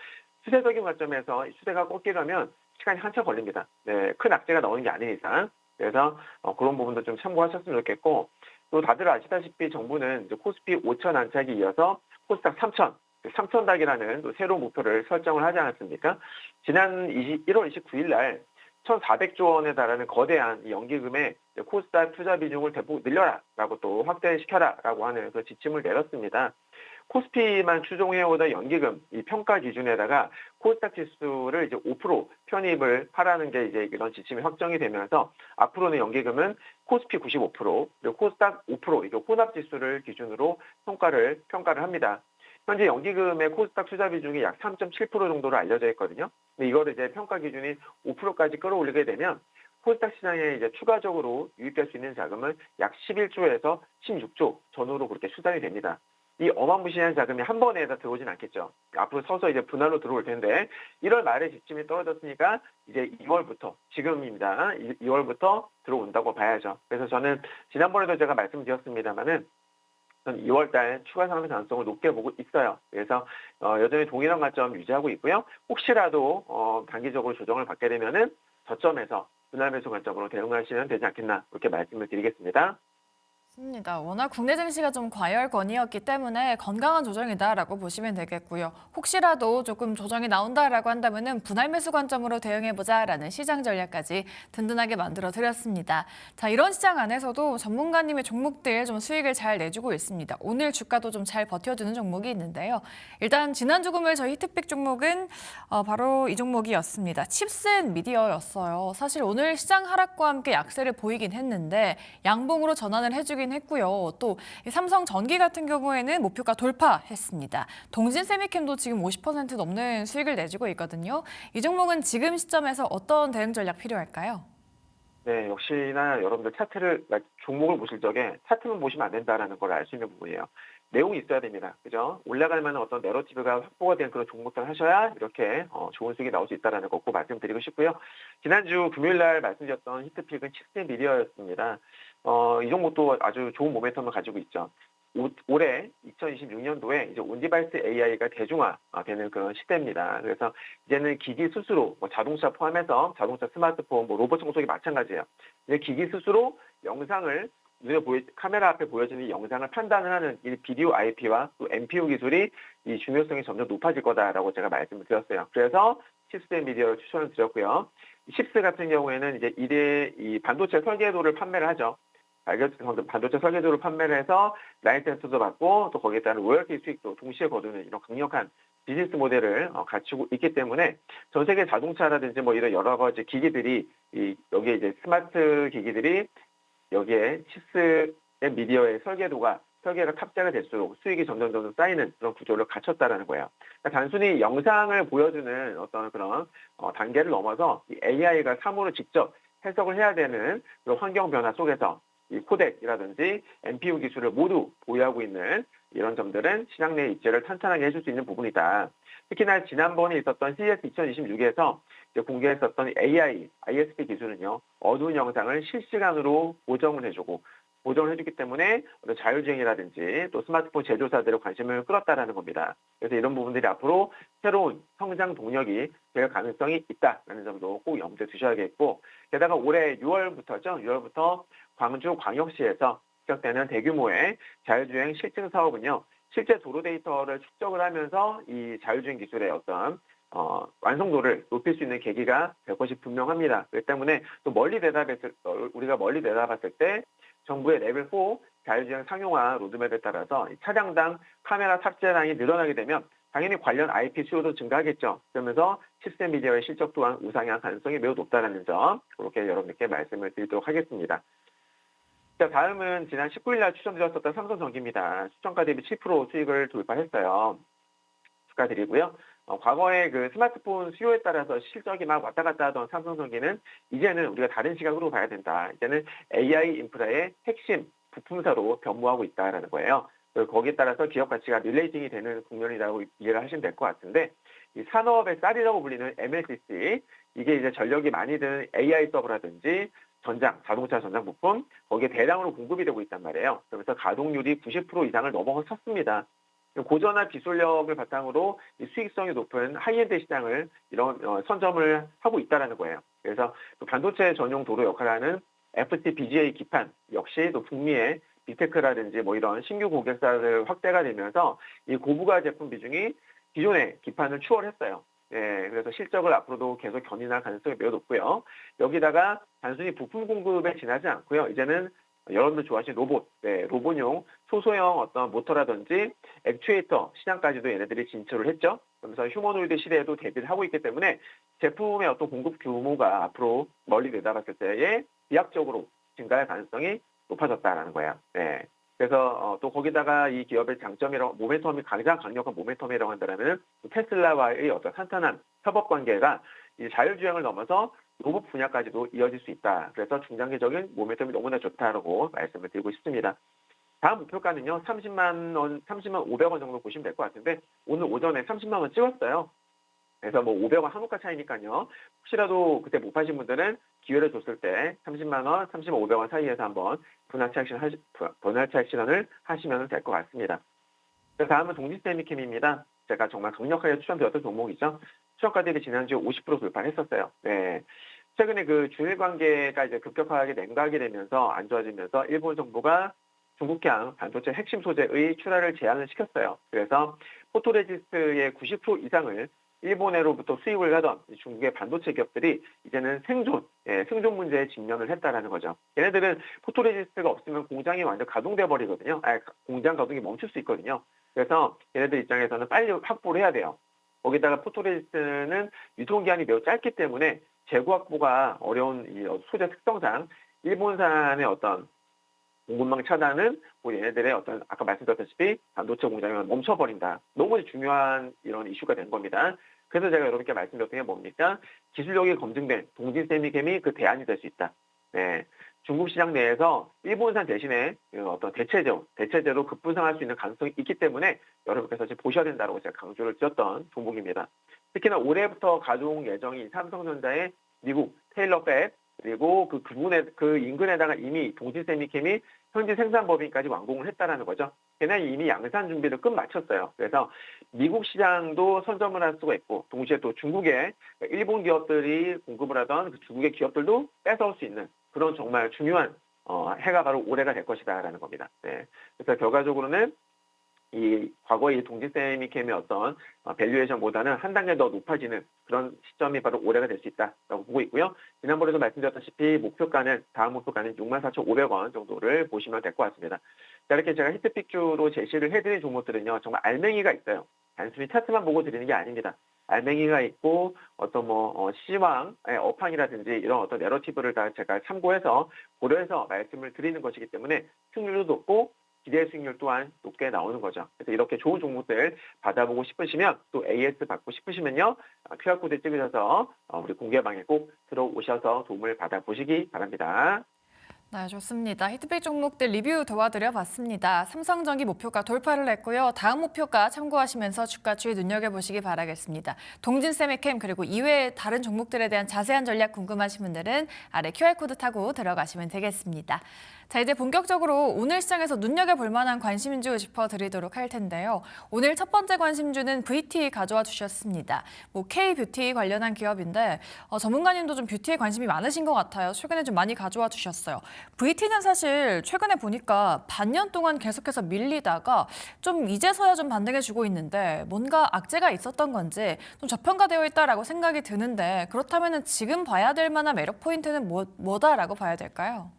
추세적인 관점에서 추세가 꺾이려면 시간이 한참 걸립니다. 네, 큰 악재가 나오는 게 아닌 이상. 그래서 그런 부분도 좀 참고하셨으면 좋겠고 또 다들 아시다시피 정부는 이제 코스피 5천 안착이 이어서 코스닥 3천 닥이라는 또 새로운 목표를 설정을 하지 않았습니까? 지난 1월 29일 날 1,400조 원에 달하는 거대한 연기금에 코스닥 투자 비중을 대폭 늘려라라고 또 확대시켜라라고 하는 그 지침을 내렸습니다. 코스피만 추종해오던 연기금 이 평가 기준에다가 코스닥 지수를 이제 5% 편입을 하라는 게 이제 이런 지침이 확정이 되면서 앞으로는 연기금은 코스피 95% 그리고 코스닥 5% 이게 혼합 지수를 기준으로 평가를 합니다. 현재 연기금의 코스닥 투자 비중이 약 3.7% 정도로 알려져 있거든요. 근데 이거를 이제 평가 기준인 5%까지 끌어올리게 되면 코스닥 시장에 이제 추가적으로 유입될 수 있는 자금은 약 11조에서 16조 전후로 그렇게 추산이 됩니다. 이 어마무시한 자금이 한 번에 다 들어오진 않겠죠. 앞으로 서서 이제 분할로 들어올 텐데 1월 말에 지침이 떨어졌으니까 이제 2월부터 지금입니다. 2월부터 들어온다고 봐야죠. 그래서 저는 지난번에도 제가 말씀드렸습니다만은 2월 달 추가 상승 가능성을 높게 보고 있어요. 그래서 여전히 동일한 관점 유지하고 있고요. 혹시라도 단기적으로 조정을 받게 되면은 저점에서 분할 매수 관점으로 대응하시면 되지 않겠나 그렇게 말씀을 드리겠습니다. 맞습니다. 워낙 국내 증시가 좀 과열권이었기 때문에 건강한 조정이다라고 보시면 되겠고요. 혹시라도 조금 조정이 나온다라고 한다면은 분할 매수 관점으로 대응해보자라는 시장 전략까지 든든하게 만들어 드렸습니다. 자, 이런 시장 안에서도 전문가님의 종목들 좀 수익을 잘 내주고 있습니다. 오늘 주가도 좀 잘 버텨주는 종목이 있는데요. 일단 지난주 금요일 저희 히트픽 종목은 바로 이 종목이었습니다. 칩스앤미디어였어요. 사실 오늘 시장 하락과 함께 약세를 보이긴 했는데 양봉으로 전환을 해주긴 했고요. 또 삼성전기 같은 경우에는 목표가 돌파했습니다. 동진세미캠도 지금 50% 넘는 수익을 내주고 있거든요. 이 종목은 지금 시점에서 어떤 대응 전략 필요할까요? 네, 역시나 여러분들 종목을 보실 적에 차트만 보시면 안 된다라는 걸 알 수 있는 부분이에요. 내용이 있어야 됩니다. 그죠? 올라갈 만한 어떤 내러티브가 확보가 된 그런 종목들 하셔야 이렇게 좋은 수익이 나올 수 있다는 거 꼭 말씀드리고 싶고요. 지난주 금요일 날 말씀드렸던 히트픽은 칩스미디어였습니다. 이 종목도 아주 좋은 모멘텀을 가지고 있죠. 올해 2026년도에 이제 온디바이스 AI가 대중화되는 그런 시대입니다. 그래서 이제는 기기 스스로 자동차 포함해서 자동차, 스마트폰, 로봇 청소기 마찬가지예요. 이제 기기 스스로 영상을 카메라 앞에 보여지는 이 영상을 판단을 하는 이 비디오 IP와 또 NPU 기술이 이 중요성이 점점 높아질 거다라고 제가 말씀을 드렸어요. 그래서 칩스앤미디어를 추천을 드렸고요. 칩스 같은 경우에는 이제 이 반도체 설계도를 판매를 하죠. 반도체 설계도를 판매를 해서 라이센스도 받고 또 거기에 따른 로열티 수익도 동시에 거두는 이런 강력한 비즈니스 모델을 갖추고 있기 때문에 전 세계 자동차라든지 뭐 이런 여러 가지 기기들이 여기에 이제 스마트 기기들이 여기에 칩스 앤 미디어의 설계가 탑재가 될수록 수익이 점점 쌓이는 그런 구조를 갖췄다라는 거예요. 그러니까 단순히 영상을 보여주는 어떤 그런 단계를 넘어서 이 AI가 사물을 직접 해석을 해야 되는 그런 환경 변화 속에서 이 코덱이라든지 NPU 기술을 모두 보유하고 있는 이런 점들은 시장 내 입지를 탄탄하게 해줄 수 있는 부분이다. 특히나 지난번에 있었던 CES 2026에서 공개했었던 AI, ISP 기술은요, 어두운 영상을 실시간으로 보정을 해주기 때문에 자율주행이라든지 또 스마트폰 제조사들의 관심을 끌었다라는 겁니다. 그래서 이런 부분들이 앞으로 새로운 성장 동력이 될 가능성이 있다라는 점도 꼭 염두에 두셔야겠고, 게다가 올해 6월부터 광주 광역시에서 시작되는 대규모의 자율주행 실증 사업은요, 실제 도로 데이터를 축적을 하면서 이 자율주행 기술의 어떤 완성도를 높일 수 있는 계기가 될 것이 분명합니다. 그렇기 때문에 또 우리가 멀리 내다봤을 때 정부의 레벨 4 자율주행 상용화 로드맵에 따라서 차량당 카메라 탑재량이 늘어나게 되면 당연히 관련 IP 수요도 증가하겠죠. 그러면서 칩스앤미디어의 실적 또한 우상향 가능성이 매우 높다는 점, 그렇게 여러분들께 말씀을 드리도록 하겠습니다. 자, 다음은 지난 19일 날 추천드렸었던 삼성전기입니다. 추천가 대비 7% 수익을 돌파했어요. 축하드리고요. 과거에 그 스마트폰 수요에 따라서 실적이 막 왔다 갔다 하던 삼성전기는 이제는 우리가 다른 시각으로 봐야 된다. 이제는 AI 인프라의 핵심 부품사로 변모하고 있다라는 거예요. 거기에 따라서 기업 가치가 릴레이팅이 되는 국면이라고 이해를 하시면 될 것 같은데, 이 산업의 쌀이라고 불리는 MLCC, 이게 이제 전력이 많이 드는 AI 서버라든지 자동차 전장 부품, 거기에 대량으로 공급이 되고 있단 말이에요. 그러면서 가동률이 90% 이상을 넘어섰습니다. 고전화 기술력을 바탕으로 이 수익성이 높은 하이엔드 시장을 선점을 하고 있다는 거예요. 그래서 또 반도체 전용 도로 역할을 하는 FPGA 기판 역시 또 북미의 빅테크라든지 뭐 이런 신규 고객사들 확대가 되면서 이 고부가 제품 비중이 기존의 기판을 추월했어요. 네, 그래서 실적을 앞으로도 계속 견인할 가능성이 매우 높고요. 여기다가 단순히 부품 공급에 지나지 않고요. 이제는 여러분들 좋아하시는 로봇용 소소형 어떤 모터라든지 액추에이터 시장까지도 얘네들이 진출을 했죠. 그러면서 휴머노이드 시대에도 대비를 하고 있기 때문에 제품의 어떤 공급 규모가 앞으로 멀리 내다봤을 때에 비약적으로 증가할 가능성이 높아졌다라는 거예요. 네. 그래서 또 거기다가 이 기업의 가장 강력한 모멘텀이라고 한다면 테슬라와의 어떤 탄탄한 협업 관계가 이 자율주행을 넘어서 로봇 분야까지도 이어질 수 있다. 그래서 중장기적인 모멘텀이 너무나 좋다라고 말씀을 드리고 싶습니다. 다음 목표가는요, 30만 500원 정도 보시면 될 것 같은데, 오늘 오전에 30만 원 찍었어요. 그래서 뭐 500원 한우가 차이니까요. 혹시라도 그때 못 파신 분들은 기회를 줬을 때 30만 원, 30만 500원 사이에서 한번 분할차 액션을 하시면 될 것 같습니다. 다음은 동진세미캠입니다. 제가 정말 강력하게 추천드렸던 종목이죠. 추천가 대비 지난주에 50% 돌파했었어요. 네. 최근에 그 중일 관계가 이제 급격하게 냉각이 되면서 안 좋아지면서 일본 정부가 중국향 반도체 핵심 소재의 출하를 제한을 시켰어요. 그래서 포토레지스트의 90% 이상을 일본으로부터 수입을 하던 중국의 반도체 기업들이 이제는 생존 문제에 직면을 했다라는 거죠. 얘네들은 포토레지스트가 없으면 공장이 완전 가동돼 버리거든요. 공장 가동이 멈출 수 있거든요. 그래서 얘네들 입장에서는 빨리 확보를 해야 돼요. 거기다가 포토레지스트는 유통기한이 매우 짧기 때문에 재고 확보가 어려운 이 소재 특성상 일본산의 어떤 공급망 차단은 얘네들의 어떤 아까 말씀드렸다시피 반도체 공장을 멈춰버린다. 너무 중요한 이런 이슈가 된 겁니다. 그래서 제가 여러분께 말씀드렸던 게 뭡니까? 기술력이 검증된 동진세미캠이 그 대안이 될 수 있다. 네. 중국 시장 내에서 일본산 대신에 어떤 대체제로 급부상할 수 있는 가능성이 있기 때문에 여러분께서 지금 보셔야 된다고 제가 강조를 드렸던 종목입니다. 특히나 올해부터 가동 예정인 삼성전자의 미국 테일러 팹 그리고 그 인근에다가 이미 동진세미캠이 현지 생산 법인까지 완공을 했다라는 거죠. 걔네 이미 양산 준비를 끝마쳤어요. 그래서 미국 시장도 선점을 할 수가 있고 동시에 또 중국의 일본 기업들이 공급을 하던 그 중국의 기업들도 뺏어올 수 있는 그런 정말 중요한 해가 바로 올해가 될 것이다라는 겁니다. 네. 그래서 결과적으로는 이 과거의 동진세미캠의 어떤 밸류에이션보다는 한 단계 더 높아지는 그런 시점이 바로 올해가 될 수 있다라고 보고 있고요. 지난번에도 말씀드렸다시피 다음 목표가는 64,500원 정도를 보시면 될 것 같습니다. 자, 이렇게 제가 히트픽주로 제시를 해드린 종목들은요, 정말 알맹이가 있어요. 단순히 차트만 보고 드리는 게 아닙니다. 알맹이가 있고 어떤 시황의 업황이라든지 이런 어떤 내러티브를 다 제가 참고해서 고려해서 말씀을 드리는 것이기 때문에 승률도 높고 기대 수익률 또한 높게 나오는 거죠. 그래서 이렇게 좋은 종목들 받아보고 싶으시면 또 AS 받고 싶으시면요. QR코드 찍으셔서 우리 공개방에 꼭 들어오셔서 도움을 받아보시기 바랍니다. 네, 좋습니다. 히트픽 종목들 리뷰 도와드려 봤습니다. 삼성전기 목표가 돌파를 했고요. 다음 목표가 참고하시면서 주가 추이 눈여겨보시기 바라겠습니다. 동진세미캠 그리고 이외의 다른 종목들에 대한 자세한 전략 궁금하신 분들은 아래 QR코드 타고 들어가시면 되겠습니다. 자, 이제 본격적으로 오늘 시장에서 눈여겨볼 만한 관심주 짚어드리도록 할 텐데요. 오늘 첫 번째 관심주는 VT 가져와 주셨습니다. K뷰티 관련한 기업인데 전문가님도 좀 뷰티에 관심이 많으신 것 같아요. 최근에 좀 많이 가져와 주셨어요. VT는 사실 최근에 보니까 반년 동안 계속해서 밀리다가 좀 이제서야 좀 반등해주고 있는데 뭔가 악재가 있었던 건지 좀 저평가되어 있다라고 생각이 드는데 그렇다면 지금 봐야 될 만한 매력 포인트는 뭐다라고 봐야 될까요?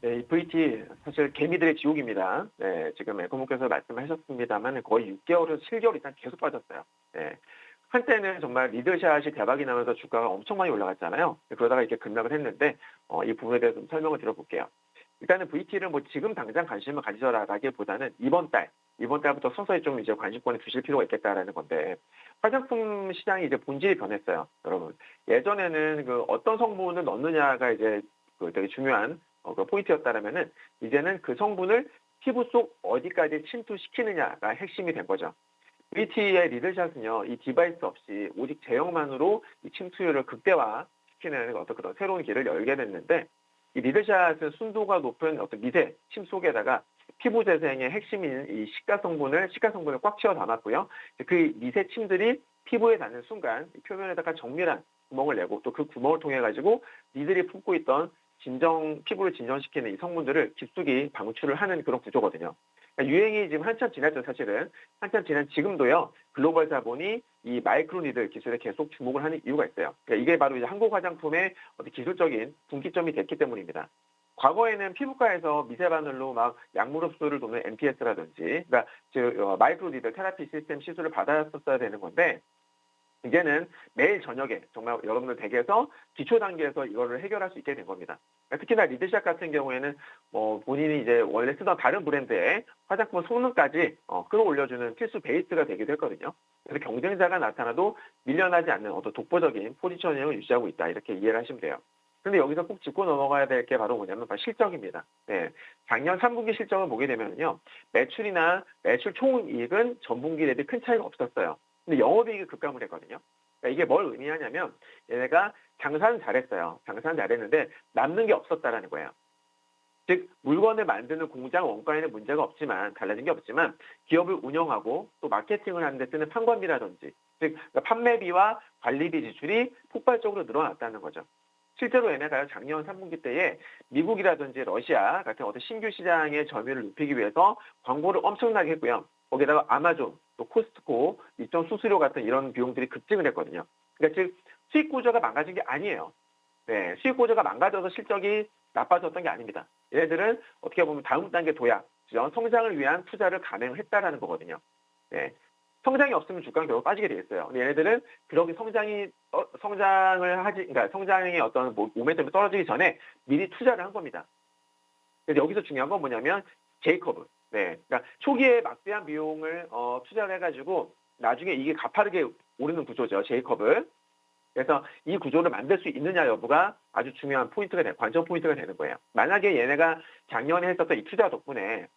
네, 이 VT 사실 개미들의 지옥입니다. 네, 지금 에코모께서 말씀하셨습니다만 거의 6개월에서 7개월 이상 계속 빠졌어요. 네. 한때는 정말 리더샷이 대박이 나면서 주가가 엄청 많이 올라갔잖아요. 그러다가 이렇게 급락을 했는데 이 부분에 대해서 좀 설명을 드려볼게요. 일단은 VT를 지금 당장 관심을 가지셔라기보다는 이번 달부터 서서히 좀 이제 관심권에 두실 필요가 있겠다라는 건데 화장품 시장이 이제 본질이 변했어요, 여러분. 예전에는 어떤 성분을 넣느냐가 이제 되게 중요한 포인트였다라면은 이제는 그 성분을 피부 속 어디까지 침투시키느냐가 핵심이 된 거죠. VT의 리들샷은요, 이 디바이스 없이 오직 제형만으로 이 침투율을 극대화시키는 어떤 그런 새로운 길을 열게 됐는데, 이 리들샷은 순도가 높은 어떤 미세 침 속에다가 피부 재생의 핵심인 이 시가 성분을 꽉 채워 담았고요. 그 미세 침들이 피부에 닿는 순간 표면에다가 정밀한 구멍을 내고 또 그 구멍을 통해 가지고 니들이 품고 있던 피부를 진정시키는 이 성분들을 깊숙이 방출을 하는 그런 구조거든요. 그러니까 유행이 지금 한참 지났죠, 사실은. 한참 지난 지금도요, 글로벌 자본이 이 마이크로니들 기술에 계속 주목을 하는 이유가 있어요. 그러니까 이게 바로 이제 한국 화장품의 어떤 기술적인 분기점이 됐기 때문입니다. 과거에는 피부과에서 미세바늘로 막 약물 흡수를 돕는 MPS라든지, 그러니까 마이크로니들 테라피 시스템 시술을 받았었어야 되는 건데, 이제는 매일 저녁에 정말 여러분들 댁에서 기초 단계에서 이거를 해결할 수 있게 된 겁니다. 특히나 리드샷 같은 경우에는 본인이 이제 원래 쓰던 다른 브랜드의 화장품 성능까지 끌어올려주는 필수 베이스가 되기도 했거든요. 그래서 경쟁자가 나타나도 밀려나지 않는 어떤 독보적인 포지셔닝을 유지하고 있다, 이렇게 이해를 하시면 돼요. 그런데 여기서 꼭 짚고 넘어가야 될 게 바로 뭐냐면 바로 실적입니다. 네. 작년 3분기 실적을 보게 되면요, 매출 총이익은 전분기 대비 큰 차이가 없었어요. 근데 영업이익이 급감을 했거든요. 그러니까 이게 뭘 의미하냐면 얘네가 장사는 잘했어요. 장사는 잘했는데 남는 게 없었다라는 거예요. 즉 물건을 만드는 공장 원가에는 문제가 없지만 달라진 게 없지만 기업을 운영하고 또 마케팅을 하는 데 쓰는 판관비라든지 즉 판매비와 관리비 지출이 폭발적으로 늘어났다는 거죠. 실제로 얘네가 작년 3분기 때에 미국이라든지 러시아 같은 어떤 신규 시장의 점유율을 높이기 위해서 광고를 엄청나게 했고요. 거기다가 아마존, 또 코스트코, 이점 수수료 같은 이런 비용들이 급증을 했거든요. 그러니까 즉 수익 구조가 망가진 게 아니에요. 네, 수익 구조가 망가져서 실적이 나빠졌던 게 아닙니다. 얘네들은 어떻게 보면 다음 단계 도약, 성장을 위한 투자를 감행했다라는 거거든요. 네. 성장이 없으면 주가는 결국 빠지게 돼 있어요. 근데 얘네들은 그렇게 성장을 하지, 그러니까 성장의 어떤 모멘텀이 떨어지기 전에 미리 투자를 한 겁니다. 그래서 여기서 중요한 건 뭐냐면 J커브. 네, 그러니까 초기에 막대한 비용을 투자를 해가지고 나중에 이게 가파르게 오르는 구조죠. J커브. 그래서 이 구조를 만들 수 있느냐 여부가 아주 중요한 관전 포인트가 되는 거예요. 만약에 얘네가 작년에 했었던 이 투자 덕분에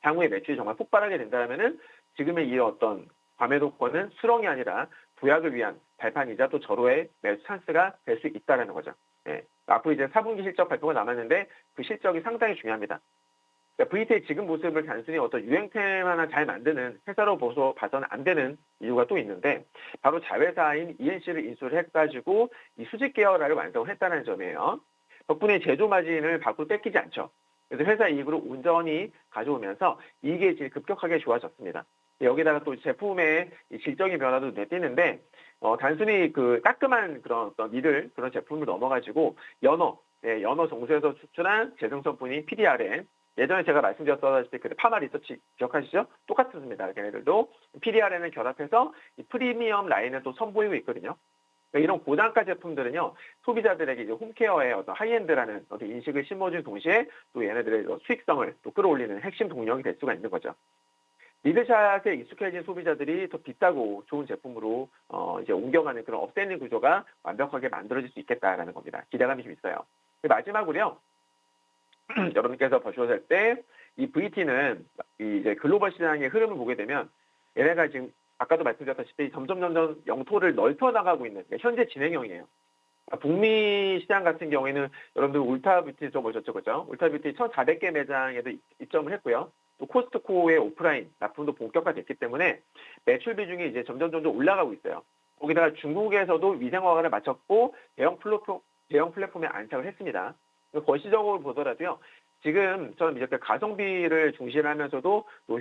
향후에 매출이 정말 폭발하게 된다면은 지금의 이 어떤 과매도권은 수렁이 아니라 도약을 위한 발판이자 또 절호의 매수 찬스가 될 수 있다는 거죠. 네. 앞으로 이제 4분기 실적 발표가 남았는데 그 실적이 상당히 중요합니다. 그러니까 VT의 지금 모습을 단순히 어떤 유행템 하나 잘 만드는 회사로 봐서는 안 되는 이유가 또 있는데 바로 자회사인 ENC를 인수를 해가지고 이 수직 계열화를 완성을 했다는 점이에요. 덕분에 제조 마진을 밖으로 뺏기지 않죠. 그래서 회사 이익으로 온전히 가져오면서 이익이 이제 급격하게 좋아졌습니다. 여기다가 또 제품의 질적인 변화도 눈에 띄는데 단순히 그 따끔한 그런 어떤 그런 제품을 넘어가지고 연어 정수에서 추출한 재생성분인 PDRN 예전에 제가 말씀드렸다시피 그 파마 리서치 기억하시죠? 똑같습니다. 걔네들도 PDRN을 결합해서 이 프리미엄 라인을 또 선보이고 있거든요. 그러니까 이런 고단가 제품들은요 소비자들에게 이제 홈케어의 어떤 하이엔드라는 어떤 인식을 심어준 동시에 또 얘네들의 수익성을 또 끌어올리는 핵심 동력이 될 수가 있는 거죠. 리드샷에 익숙해진 소비자들이 더 비싸고 좋은 제품으로 이제 옮겨가는 그런 업셀링 구조가 완벽하게 만들어질 수 있겠다라는 겁니다. 기대감이 좀 있어요. 마지막으로요. 여러분께서 보셨을 때 이 VT는 이제 글로벌 시장의 흐름을 보게 되면 얘네가 지금 아까도 말씀드렸다시피 점점 영토를 넓혀 나가고 있는 현재 진행형이에요. 북미 시장 같은 경우에는 여러분들 울타뷰티 좀 보셨죠, 그죠? 울타뷰티 1,400개 매장에도 입점을 했고요. 또 코스트코의 오프라인 납품도 본격화됐기 때문에 매출 비중이 이제 점점 올라가고 있어요. 거기다가 중국에서도 위생허가를 마쳤고 대형 플랫폼에 안착을 했습니다. 거시적으로 보더라도요. 지금처럼 이렇게 가성비를 중시하면서도 또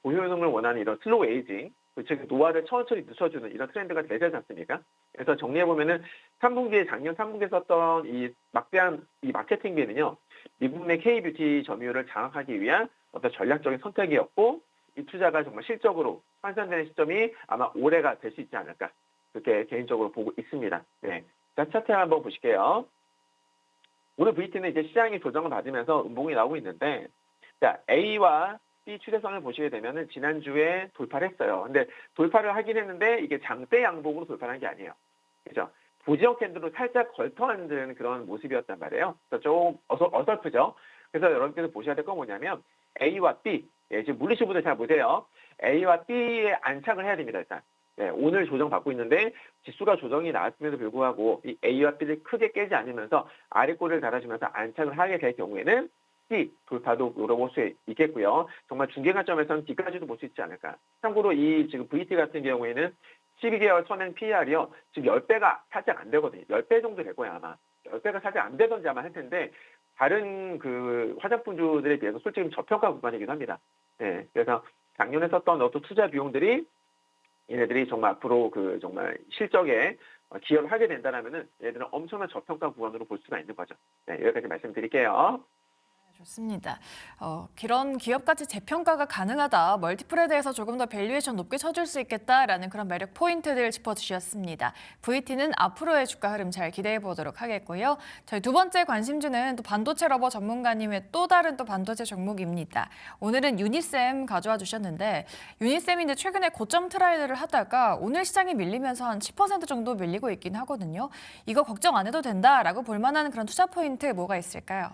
고효능을 원하는 이런 슬로우 에이징, 즉 노화를 천천히 늦춰주는 이런 트렌드가 대세지 않습니까? 그래서 정리해보면은 작년 3분기에 썼던 이 막대한 이 마케팅비는요. 미국 내 K뷰티 점유율을 장악하기 위한 어떤 전략적인 선택이었고 이 투자가 정말 실적으로 환산되는 시점이 아마 올해가 될 수 있지 않을까 그렇게 개인적으로 보고 있습니다. 네, 자 차트 한번 보실게요. 오늘 VT는 이제 시장이 조정을 받으면서 음봉이 나오고 있는데, 자, A와 B 추세선을 보시게 되면은 지난주에 돌파를 했어요. 근데 돌파를 하긴 했는데 이게 장대 양봉으로 돌파한 게 아니에요. 그죠? 부지형 캔들로 살짝 걸터앉은 그런 모습이었단 말이에요. 그래서 좀 어설프죠? 그래서 여러분께서 보셔야 될 건 뭐냐면 A와 B, 지금 물리시분들 잘 보세요. A와 B에 안착을 해야 됩니다, 일단. 네, 오늘 조정받고 있는데 지수가 조정이 나왔음에도 불구하고 이 A와 B를 크게 깨지 않으면서 아래꼬리를 달아주면서 안착을 하게 될 경우에는 C 돌파도 노려볼 수 있겠고요. 정말 중계 관점에서는 D까지도 볼 수 있지 않을까. 참고로 이 지금 VT 같은 경우에는 12개월 선행 PR이요. 지금 10배가 살짝 안 되거든요. 10배 정도 될 거야 아마. 10배가 살짝 안 되던지 아마 할 텐데 다른 그 화장품주들에 비해서 솔직히 저평가 구간이기도 합니다. 네, 그래서 작년에 썼던 어떤 투자 비용들이 얘네들이 정말 앞으로 그 정말 실적에 기여를 하게 된다면은 얘네들은 엄청난 저평가 구간으로 볼 수가 있는 거죠. 네, 여기까지 말씀드릴게요. 좋습니다. 이런 기업까지 재평가가 가능하다. 멀티플에 대해서 조금 더 밸류에이션 높게 쳐줄 수 있겠다라는 그런 매력 포인트들 짚어주셨습니다. VT는 앞으로의 주가 흐름 잘 기대해 보도록 하겠고요. 저희 두 번째 관심주는 또 반도체 러버 전문가님의 또 다른 또 반도체 종목입니다. 오늘은 유니셈 가져와 주셨는데 유니셈이 이제 최근에 고점 트라이를 하다가 오늘 시장이 밀리면서 한 10% 정도 밀리고 있긴 하거든요. 이거 걱정 안 해도 된다라고 볼 만한 그런 투자 포인트 뭐가 있을까요?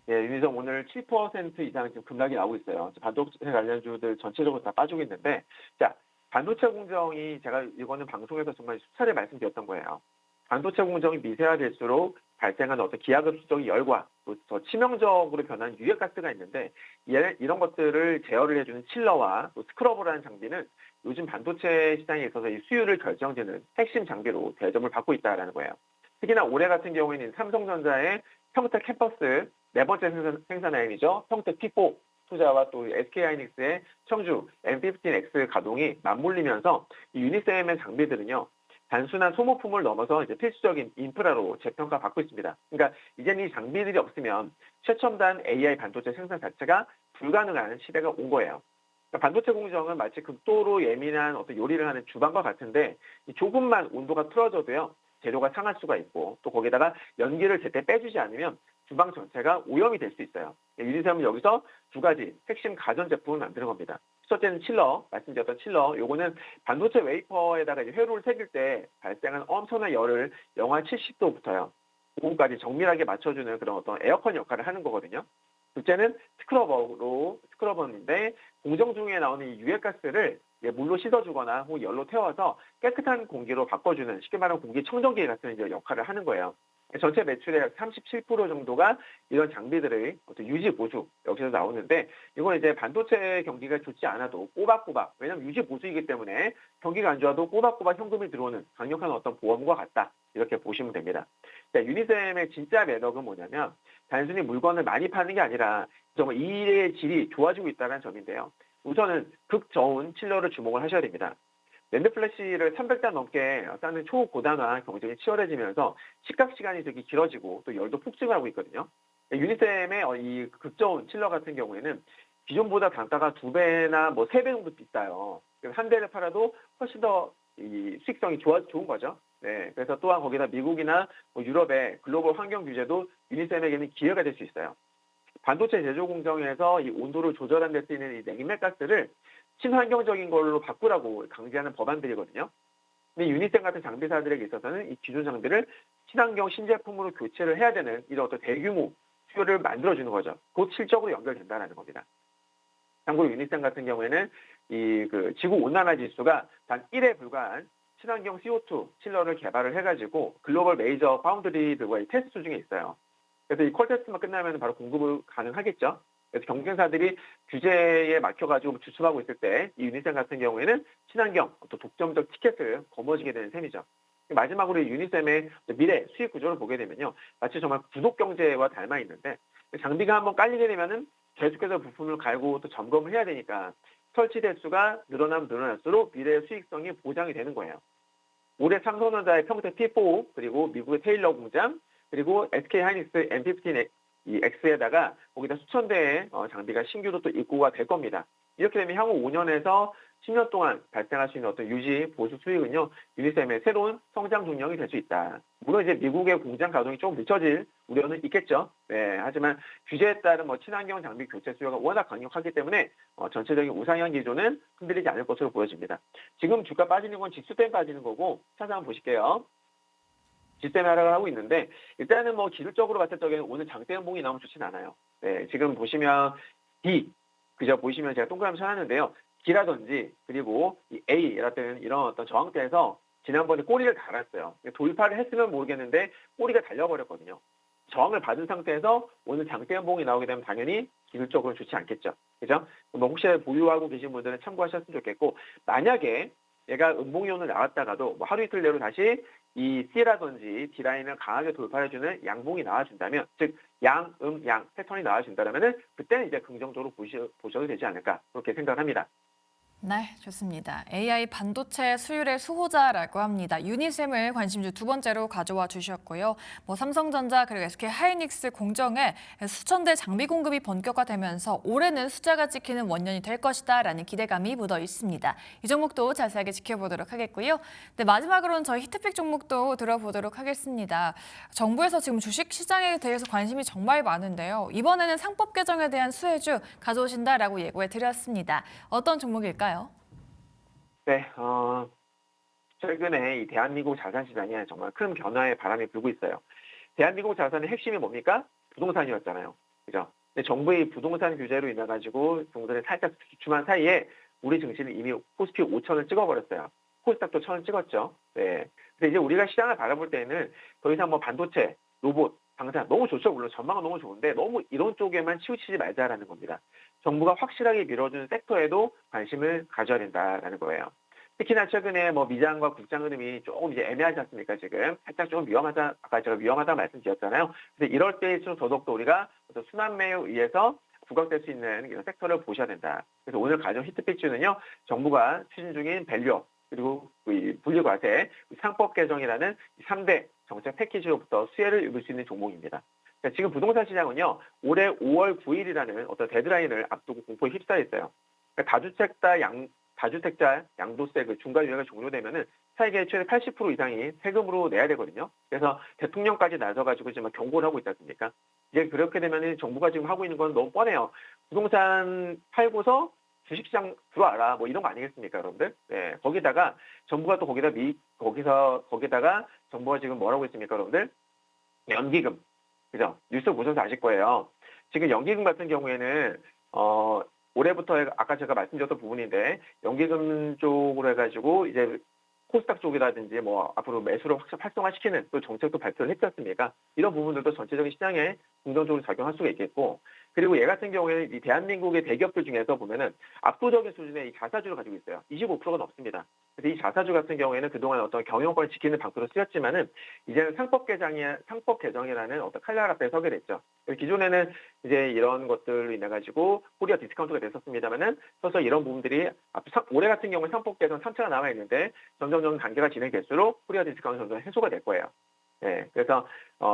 예, 유니셈 오늘 7% 이상 지금 급락이 나오고 있어요. 반도체 관련주들 전체적으로 다 빠지고 있는데, 자, 반도체 공정이 제가 이거는 방송에서 정말 수차례 말씀드렸던 거예요. 반도체 공정이 미세화될수록 발생하는 어떤 기하급수적인 열과 또 더 치명적으로 변하는 유해가스가 있는데, 이런 것들을 제어를 해주는 칠러와 또 스크러버라는 장비는 요즘 반도체 시장에 있어서 이 수요를 결정짓는 핵심 장비로 대접을 받고 있다는 거예요. 특히나 올해 같은 경우에는 삼성전자의 평택 캠퍼스 네 번째 생산 라인이죠. 평택 P4 투자와 또 SK하이닉스의 청주 M15X 가동이 맞물리면서 이 유니셈의 장비들은요. 단순한 소모품을 넘어서 이제 필수적인 인프라로 재평가받고 있습니다. 그러니까 이제는 이 장비들이 없으면 최첨단 AI 반도체 생산 자체가 불가능한 시대가 온 거예요. 그러니까 반도체 공정은 마치 극도로 예민한 어떤 요리를 하는 주방과 같은데 조금만 온도가 틀어져도요. 재료가 상할 수가 있고 또 거기다가 연기를 제때 빼주지 않으면 주방 전체가 오염이 될 수 있어요. 유니셈은 여기서 두 가지 핵심 가전제품을 만드는 겁니다. 첫째는 칠러, 말씀드렸던 칠러. 요거는 반도체 웨이퍼에다가 이제 회로를 새길 때 발생한 엄청난 열을 영하 70도부터요. 고온까지 정밀하게 맞춰주는 그런 어떤 에어컨 역할을 하는 거거든요. 둘째는 스크러버인데 공정 중에 나오는 이 유해가스를 물로 씻어주거나 혹은 열로 태워서 깨끗한 공기로 바꿔주는 쉽게 말하면 공기청정기 같은 이제 역할을 하는 거예요. 전체 매출의 37% 정도가 이런 장비들의 어떤 유지 보수 여기서 나오는데 이건 이제 반도체 경기가 좋지 않아도 꼬박꼬박 왜냐하면 유지 보수이기 때문에 경기가 안 좋아도 꼬박꼬박 현금이 들어오는 강력한 어떤 보험과 같다 이렇게 보시면 됩니다. 자, 유니셈의 진짜 매력은 뭐냐면 단순히 물건을 많이 파는 게 아니라 정말 일의 질이 좋아지고 있다는 점인데요. 우선은 극저온 칠러를 주목을 하셔야 됩니다. 랜드 플래시를 300단 넘게 쌓는 초고단화 경쟁이 치열해지면서 시각 시간이 되게 길어지고 또 열도 폭증하고 있거든요. 유니셈의 이 극저온 칠러 같은 경우에는 기존보다 단가가 2배나 뭐 3배 정도 비싸요. 그래서 한 대를 팔아도 훨씬 더 이 수익성이 좋은 거죠. 네, 그래서 또한 거기다 미국이나 뭐 유럽의 글로벌 환경 규제도 유니셈에게는 기회가 될 수 있어요. 반도체 제조 공정에서 이 온도를 조절하는 데 쓰이는 이 냉매가스를 친환경적인 걸로 바꾸라고 강제하는 법안들이거든요. 근데 유니셈 같은 장비사들에게 있어서는 이 기존 장비를 친환경 신제품으로 교체를 해야 되는 이런 어떤 대규모 수요를 만들어주는 거죠. 곧 실적으로 연결된다는 겁니다. 참고로 유니셈 같은 경우에는 이 지구 온난화 지수가 단 1에 불과한 친환경 CO2 칠러를 개발을 해가지고 글로벌 메이저 파운드리들과의 테스트 중에 있어요. 그래서 이 콜 테스트만 끝나면 바로 공급을 가능하겠죠. 그래서 경쟁사들이 규제에 막혀가지고 주춤하고 있을 때 이 유니셈 같은 경우에는 친환경, 또 독점적 티켓을 거머쥐게 되는 셈이죠. 마지막으로 유니셈의 미래 수익 구조를 보게 되면요. 마치 정말 구독 경제와 닮아 있는데 장비가 한번 깔리게 되면은 계속해서 부품을 갈고 또 점검을 해야 되니까 설치 대수가 늘어나면 늘어날수록 미래의 수익성이 보장이 되는 거예요. 올해 삼성전자의 평택 P4 그리고 미국의 테일러 공장 그리고 SK하이닉스 M15X에다가 거기다 수천 대의 장비가 신규로 또 입고가 될 겁니다. 이렇게 되면 향후 5년에서 10년 동안 발생할 수 있는 어떤 유지 보수 수익은요 유니셈의 새로운 성장 동력이 될 수 있다. 물론 이제 미국의 공장 가동이 조금 늦춰질 우려는 있겠죠. 네, 하지만 규제에 따른 친환경 장비 교체 수요가 워낙 강력하기 때문에 전체적인 우상향 기조는 흔들리지 않을 것으로 보여집니다. 지금 주가 빠지는 건 지수 때문에 빠지는 거고 차트 한번 보실게요. 지수 때문에 하락을 하고 있는데 일단은 기술적으로 봤을 적에는 오늘 장대 연봉이 나오면 좋진 않아요. 네, 지금 보시면 D 그저 보시면 제가 동그라미 쳐놨는데요. D라든지 그리고 이 A라든 이런 어떤 저항대에서 지난번에 꼬리를 달았어요. 돌파를 했으면 모르겠는데 꼬리가 달려버렸거든요. 저항을 받은 상태에서 오늘 장대 연봉이 나오게 되면 당연히 기술적으로 좋지 않겠죠. 그죠? 혹시 보유하고 계신 분들은 참고하셨으면 좋겠고 만약에 얘가 음봉이온을 나왔다가도 하루 이틀 내로 다시 이 C라든지 D라인을 강하게 돌파해주는 양봉이 나와준다면 즉 양, 양 패턴이 나와준다면 그때는 이제 긍정적으로 보셔도 되지 않을까 그렇게 생각을 합니다. 네, 좋습니다. AI 반도체 수율의 수호자라고 합니다. 유니셈을 관심주 두 번째로 가져와 주셨고요. 삼성전자 그리고 SK하이닉스 공정에 수천 대 장비 공급이 본격화되면서 올해는 숫자가 찍히는 원년이 될 것이다라는 기대감이 묻어 있습니다. 이 종목도 자세하게 지켜보도록 하겠고요. 네, 마지막으로는 저희 히트픽 종목도 들어보도록 하겠습니다. 정부에서 지금 주식 시장에 대해서 관심이 정말 많은데요. 이번에는 상법 개정에 대한 수혜주 가져오신다라고 예고해 드렸습니다. 어떤 종목일까요? 네, 최근에 이 대한민국 자산 시장에 정말 큰 변화의 바람이 불고 있어요. 대한민국 자산의 핵심이 뭡니까? 부동산이었잖아요. 그죠? 근데 정부의 부동산 규제로 인해 가지고 종들이 살짝 주춤한 사이에 우리 증시는 이미 코스피 5천을 찍어버렸어요. 코스닥도 1,000을 찍었죠. 네. 근데 이제 우리가 시장을 바라볼 때는 더 이상 반도체, 로봇, 방산 너무 좋죠. 물론 전망은 너무 좋은데 너무 이런 쪽에만 치우치지 말자라는 겁니다. 정부가 확실하게 밀어주는 섹터에도 관심을 가져야 된다라는 거예요. 특히나 최근에 뭐 미장과 국장 흐름이 조금 이제 애매하지 않습니까? 지금 살짝 좀 위험하다, 아까 제가 위험하다 말씀드렸잖아요. 그래서 이럴 때일수록 더더욱더 우리가 어떤 순환매에 의해서 부각될 수 있는 이런 섹터를 보셔야 된다. 그래서 오늘 가져온 히트픽주는요, 정부가 추진 중인 밸류 그리고 분리과세, 상법 개정이라는 3대 정책 패키지로부터 수혜를 입을 수 있는 종목입니다. 그러니까 지금 부동산 시장은요, 올해 5월 9일이라는 어떤 데드라인을 앞두고 공포에 휩싸여 있어요. 그러니까 다주택자 양도세 그 중과유예가 종료되면은 차익의 최대 80% 이상이 세금으로 내야 되거든요. 그래서 대통령까지 나서가지고 지금 경고를 하고 있지 않습니까? 이제 그렇게 되면은 정부가 지금 하고 있는 건 너무 뻔해요. 부동산 팔고서 주식시장 들어와라, 뭐 이런 거 아니겠습니까, 여러분들? 네, 거기다가 정부가 또 거기다가 정부가 지금 뭐라고 했습니까, 여러분들? 연기금, 그죠? 뉴스 보셔서 아실 거예요. 지금 연기금 같은 경우에는 올해부터 아까 제가 말씀드렸던 부분인데 연기금 쪽으로 해가지고 이제 코스닥 쪽이라든지 뭐 앞으로 매수를 활성화시키는 또 정책도 발표를 했지 않습니까? 이런 부분들도 전체적인 시장에 긍정적으로 작용할 수가 있겠고, 그리고 얘 같은 경우에는 이 대한민국의 대기업들 중에서 보면은 압도적인 수준의 이 자사주를 가지고 있어요. 25%가 넘습니다. 그래서 이 자사주 같은 경우에는 그동안 어떤 경영권을 지키는 방도로 쓰였지만은 이제는 상법 개정이라는 어떤 칼날 앞에 서게 됐죠. 기존에는 이제 이런 것들로 인해 가지고 코리아 디스카운트가 됐었습니다만은 서서 이런 부분들이 올해 같은 경우는 상법 개정 3차가 남아 있는데 점점 단계가 진행될수록 코리아 디스카운트 점점 해소가 될 거예요. 네, 그래서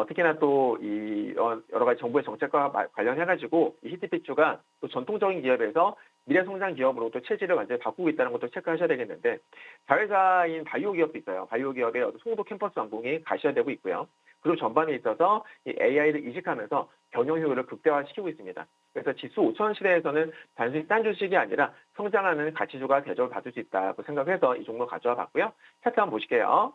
특히나 또 이 여러 가지 정부의 정책과 관련해 가지고 이 히트픽주가 또 전통적인 기업에서 미래 성장 기업으로 또 체질을 완전히 바꾸고 있다는 것도 체크하셔야 되겠는데, 자회사인 바이오 기업도 있어요. 바이오 기업의 송도 캠퍼스 완공이 가시화되고 있고요. 그리고 전반에 있어서 이 AI를 이식하면서 경영 효율을 극대화시키고 있습니다. 그래서 지수 5,000 시대에서는 단순히 딴 주식이 아니라 성장하는 가치주가 대접을 받을 수 있다고 생각해서 이 종목 가져와 봤고요. 차트 한번 보실게요.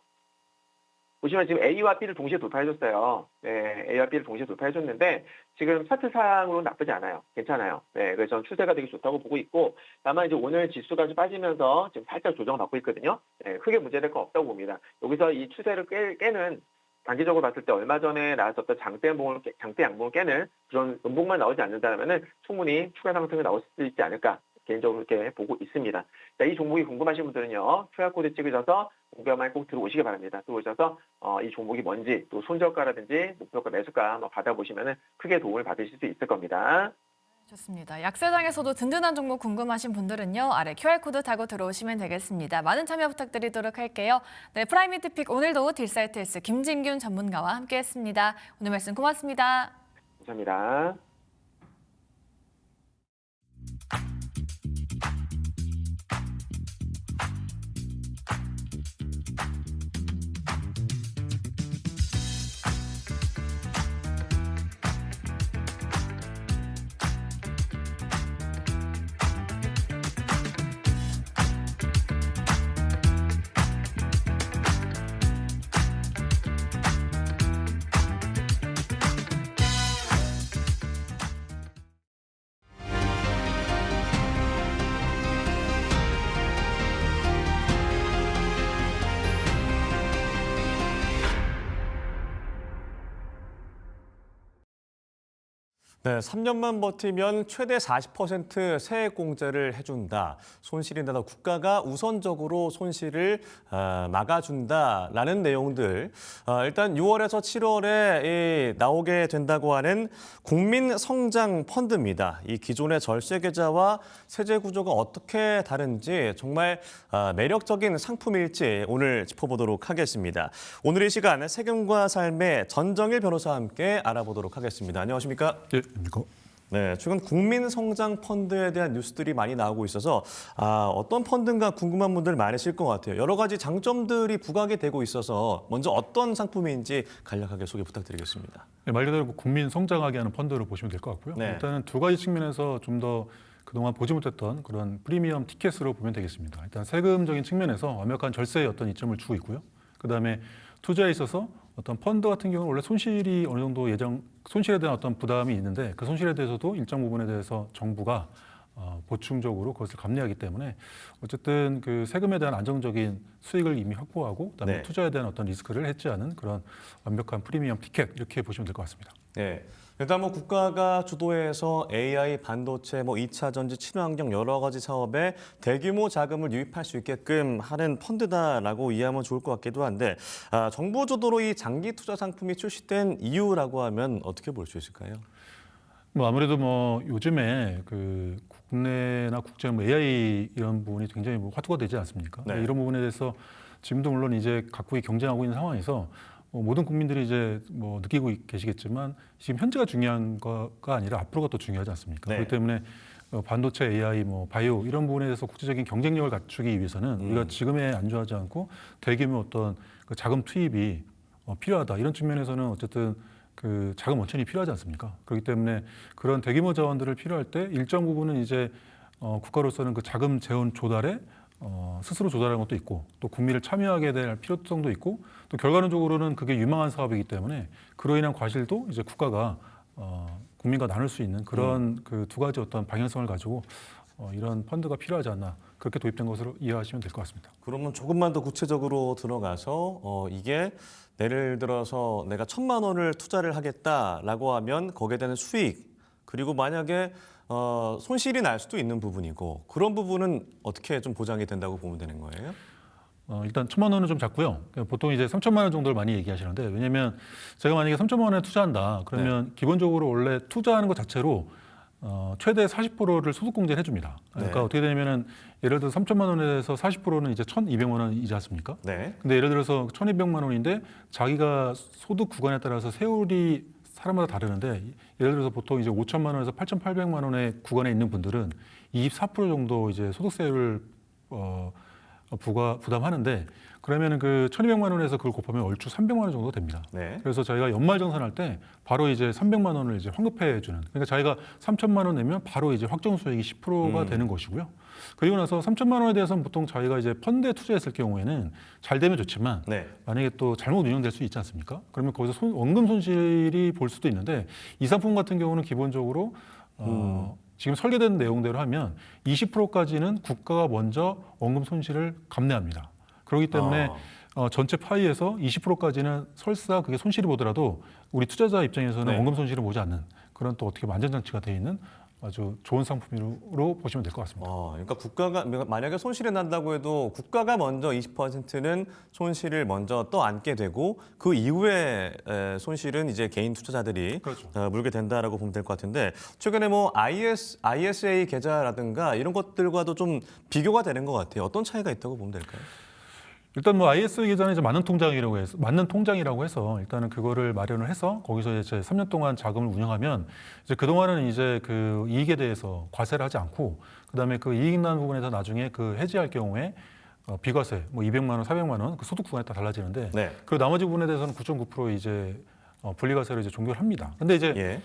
보시면 지금 A와 B를 동시에 돌파해줬어요. 네, A와 B를 동시에 돌파해줬는데 지금 차트상으로는 나쁘지 않아요. 괜찮아요. 네, 그래서 저는 추세가 되게 좋다고 보고 있고, 다만 이제 오늘 지수가 좀 빠지면서 지금 살짝 조정을 받고 있거든요. 네, 크게 문제될 건 없다고 봅니다. 여기서 이 추세를 깨는 단기적으로 봤을 때 얼마 전에 나왔었던 장대 양봉을 깨는 그런 음봉만 나오지 않는다면은 충분히 추가 상승이 나올 수 있지 않을까, 개인적으로 이렇게 보고 있습니다. 자, 이 종목이 궁금하신 분들은요, QR코드 찍으셔서 공개만 꼭 들어오시기 바랍니다. 들어오셔서 이 종목이 뭔지, 또 손절가라든지 목표가 매수가 한번 받아보시면 크게 도움을 받으실 수 있을 겁니다. 좋습니다. 약세장에서도 든든한 종목 궁금하신 분들은요, 아래 QR코드 타고 들어오시면 되겠습니다. 많은 참여 부탁드리도록 할게요. 네, 프라임 히트픽 오늘도 딜사이트S 김진균 전문가와 함께했습니다. 오늘 말씀 고맙습니다. 감사합니다. 네, 3년만 버티면 최대 40% 세액 공제를 해준다. 손실이 나도 국가가 우선적으로 손실을 막아준다라는 내용들. 일단 6월에서 7월에 나오게 된다고 하는 국민성장펀드입니다. 이 기존의 절세 계좌와 세제 구조가 어떻게 다른지 정말 매력적인 상품일지 오늘 짚어보도록 하겠습니다. 오늘 이 시간 세금과 삶의 전정일 변호사와 함께 알아보도록 하겠습니다. 안녕하십니까? 예, 입니까? 네, 최근 국민성장펀드에 대한 뉴스들이 많이 나오고 있어서 어떤 펀드인가 궁금한 분들 많으실 것 같아요. 여러 가지 장점들이 부각이 되고 있어서 먼저 어떤 상품인지 간략하게 소개 부탁드리겠습니다. 네, 말 그대로 국민 성장하게 하는 펀드로 보시면 될 것 같고요. 네. 일단은 두 가지 측면에서 좀 더 그동안 보지 못했던 그런 프리미엄 티켓으로 보면 되겠습니다. 일단 세금적인 측면에서 완벽한 절세의 어떤 이점을 주고 있고요. 그다음에 투자에 있어서 어떤 펀드 같은 경우는 원래 손실이 어느 정도 손실에 대한 어떤 부담이 있는데 그 손실에 대해서도 일정 부분에 대해서 정부가 보충적으로 그것을 감내하기 때문에 어쨌든 그 세금에 대한 안정적인 수익을 이미 확보하고 그다음에 네. 투자에 대한 어떤 리스크를 해지하는 그런 완벽한 프리미엄 티켓 이렇게 보시면 될 것 같습니다. 네. 일단 뭐 국가가 주도해서 AI, 반도체, 뭐 2차 전지, 친환경 여러 가지 사업에 대규모 자금을 유입할 수 있게끔 하는 펀드다라고 이해하면 좋을 것 같기도 한데 정부 주도로 이 장기 투자 상품이 출시된 이유라고 하면 어떻게 볼 수 있을까요? 뭐 아무래도 뭐 요즘에 그 국내나 국제 뭐 AI 이런 부분이 굉장히 뭐 화두가 되지 않습니까? 네. 이런 부분에 대해서 지금도 물론 이제 각국이 경쟁하고 있는 상황에서 모든 국민들이 이제 뭐 느끼고 계시겠지만 지금 현재가 중요한 거가 아니라 앞으로가 더 중요하지 않습니까? 네. 그렇기 때문에 반도체, AI, 뭐 바이오 이런 부분에 대해서 국제적인 경쟁력을 갖추기 위해서는 우리가 지금에 안주하지 않고 대규모 어떤 그 자금 투입이 필요하다 이런 측면에서는 어쨌든 그 자금 원천이 필요하지 않습니까? 그렇기 때문에 그런 대규모 자원들을 필요할 때 일정 부분은 이제 국가로서는 그 자금 재원 조달에 스스로 조달하는 것도 있고 또 국민을 참여하게 될 필요성도 있고 또 결과론적으로는 그게 유망한 사업이기 때문에 그로 인한 과실도 이제 국가가 국민과 나눌 수 있는 그런 그 두 가지 어떤 방향성을 가지고 이런 펀드가 필요하지 않나 그렇게 도입된 것으로 이해하시면 될 것 같습니다. 그러면 조금만 더 구체적으로 들어가서 이게 예를 들어서 내가 1,000만 원을 투자를 하겠다라고 하면 거기에 대한 수익 그리고 만약에 손실이 날 수도 있는 부분이고 그런 부분은 어떻게 좀 보장이 된다고 보면 되는 거예요? 일단 1,000만 원은 좀 작고요. 보통 이제 3,000만 원 정도를 많이 얘기하시는데 왜냐하면 제가 만약에 3,000만 원에 투자한다 그러면 기본적으로 원래 투자하는 것 자체로 최대 40%를 소득공제를 해줍니다. 그러니까 네. 어떻게 되냐면은 예를 들어 3,000만 원에서 40%는 이제 1,200만 원이지 않습니까? 네. 근데 예를 들어서 1,200만 원인데 자기가 소득 구간에 따라서 세율이 사람마다 다르는데 예를 들어서 보통 이제 5천만 원에서 8,800만 원의 구간에 있는 분들은 24% 정도 이제 소득세율을 부담하는데 그러면은 그 1,200만 원에서 그걸 곱하면 얼추 300만 원 정도 됩니다. 네. 그래서 저희가 연말정산할 때 바로 이제 300만 원을 이제 환급해 주는 그러니까 자기가 3천만 원 내면 바로 이제 확정 수익이 10%가 되는 것이고요. 그리고 나서 3천만 원에 대해서는 보통 자기가 이제 펀드에 투자했을 경우에는 잘 되면 좋지만 네. 만약에 또 잘못 운영될 수 있지 않습니까? 그러면 거기서 원금 손실이 볼 수도 있는데 이 상품 같은 경우는 기본적으로 지금 설계된 내용대로 하면 20%까지는 국가가 먼저 원금 손실을 감내합니다. 그렇기 때문에 전체 파이에서 20%까지는 설사 그게 손실이 보더라도 우리 투자자 입장에서는 네. 원금 손실을 보지 않는 그런 또 어떻게 안전장치가 되어 있는 아주 좋은 상품으로 보시면 될 것 같습니다. 그러니까 국가가 만약에 손실이 난다고 해도 국가가 먼저 20%는 손실을 먼저 떠안게 되고 그 이후에 손실은 이제 개인 투자자들이 그렇죠. 물게 된다라고 보면 될 것 같은데 최근에 뭐 ISA 계좌라든가 이런 것들과도 좀 비교가 되는 것 같아요. 어떤 차이가 있다고 보면 될까요? 일단 뭐 IS 계좌는 이제 맞는 통장이라고 해서 일단은 그거를 마련을 해서 거기서 이제 3년 동안 자금을 운영하면 이제 그 동안은 이제 그 이익에 대해서 과세를 하지 않고 그다음에 그 이익 나는 부분에서 나중에 그 해지할 경우에 비과세 뭐 200만 원, 400만 원 그 소득 구간에 따라 달라지는데 네. 그 나머지 부분에 대해서는 9.9% 이제 분리과세를 이제 종결을 합니다. 근데 이제 예.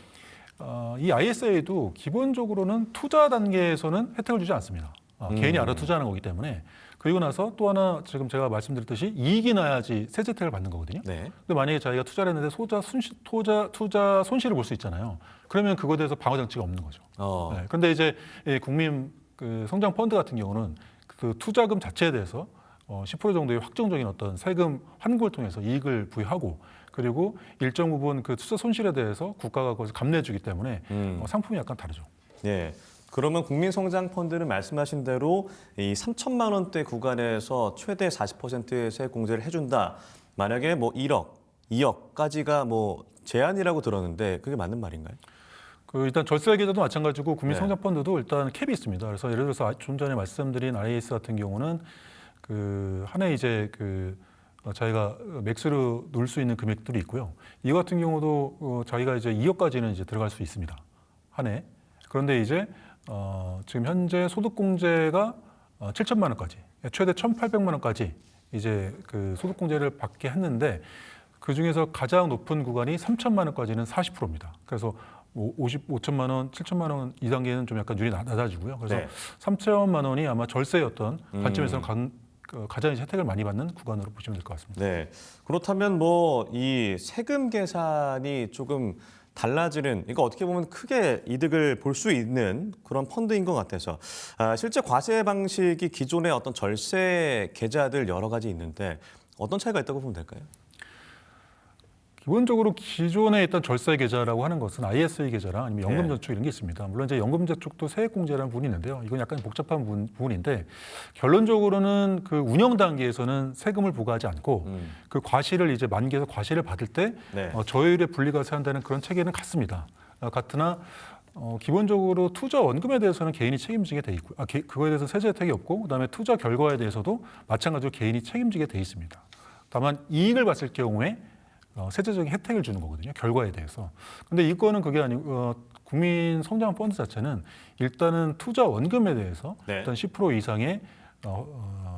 이 ISA도 기본적으로는 투자 단계에서는 혜택을 주지 않습니다. 개인이 알아 투자하는 거기 때문에 그리고 나서 또 하나 지금 제가 말씀드렸듯이 이익이 나야지 세제 혜택을 받는 거거든요. 네. 근데 만약에 자기가 투자를 했는데 투자 손실을 볼 수 있잖아요. 그러면 그거에 대해서 방어 장치가 없는 거죠. 네. 그런데 이제 국민 그 성장 펀드 같은 경우는 그 투자금 자체에 대해서 10% 정도의 확정적인 어떤 세금 환급을 통해서 이익을 부여하고 그리고 일정 부분 그 투자 손실에 대해서 국가가 그것을 감내해주기 때문에 상품이 약간 다르죠. 네. 그러면 국민성장펀드는 말씀하신 대로 이 3천만 원대 구간에서 최대 40%의 세액 공제를 해준다. 만약에 뭐 1억, 2억까지가 뭐 제한이라고 들었는데 그게 맞는 말인가요? 일단 절세 계좌도 마찬가지고 국민성장펀드도 일단 캡이 있습니다. 그래서 예를 들어서 좀 전에 말씀드린 IS 같은 경우는 그 한 해 이제 그 자기가 맥스로 넣을 수 있는 금액들이 있고요. 이 같은 경우도 자기가 이제 2억까지는 이제 들어갈 수 있습니다. 한 해. 그런데 이제 지금 현재 소득공제가 7천만 원까지, 최대 1,800만 원까지 이제 그 소득공제를 받게 했는데 그 중에서 가장 높은 구간이 3천만 원까지는 40%입니다. 그래서 5천만 원, 7천만 원 이 단계는 좀 약간 눈이 낮아지고요. 그래서 네. 3천만 원이 아마 절세의 어떤 관점에서는 가장 혜택을 많이 받는 구간으로 보시면 될 것 같습니다. 네. 그렇다면 뭐 이 세금 계산이 조금 달라지는 이거 어떻게 보면 크게 이득을 볼 수 있는 그런 펀드인 것 같아서 실제 과세 방식이 기존의 어떤 절세 계좌들 여러 가지 있는데 어떤 차이가 있다고 보면 될까요? 기본적으로 기존에 있던 절세 계좌라고 하는 것은 ISA 계좌랑 아니면 연금저축 이런 게 있습니다. 물론 이제 연금저축도 세액공제라는 부분이 있는데요. 이건 약간 복잡한 부분인데 결론적으로는 그 운영 단계에서는 세금을 부과하지 않고 그 과실을 이제 만기에서 과실을 받을 때 네. 저율의 분리과세한다는 그런 체계는 같습니다. 같으나 기본적으로 투자 원금에 대해서는 개인이 책임지게 돼 있고, 그거에 대해서 세제 혜택이 없고, 그다음에 투자 결과에 대해서도 마찬가지로 개인이 책임지게 돼 있습니다. 다만 이익을 봤을 경우에 세제적인 혜택을 주는 거거든요. 결과에 대해서. 근데 이거는 그게 아니고 국민 성장 펀드 자체는 일단은 투자 원금에 대해서 네. 일단 10% 이상의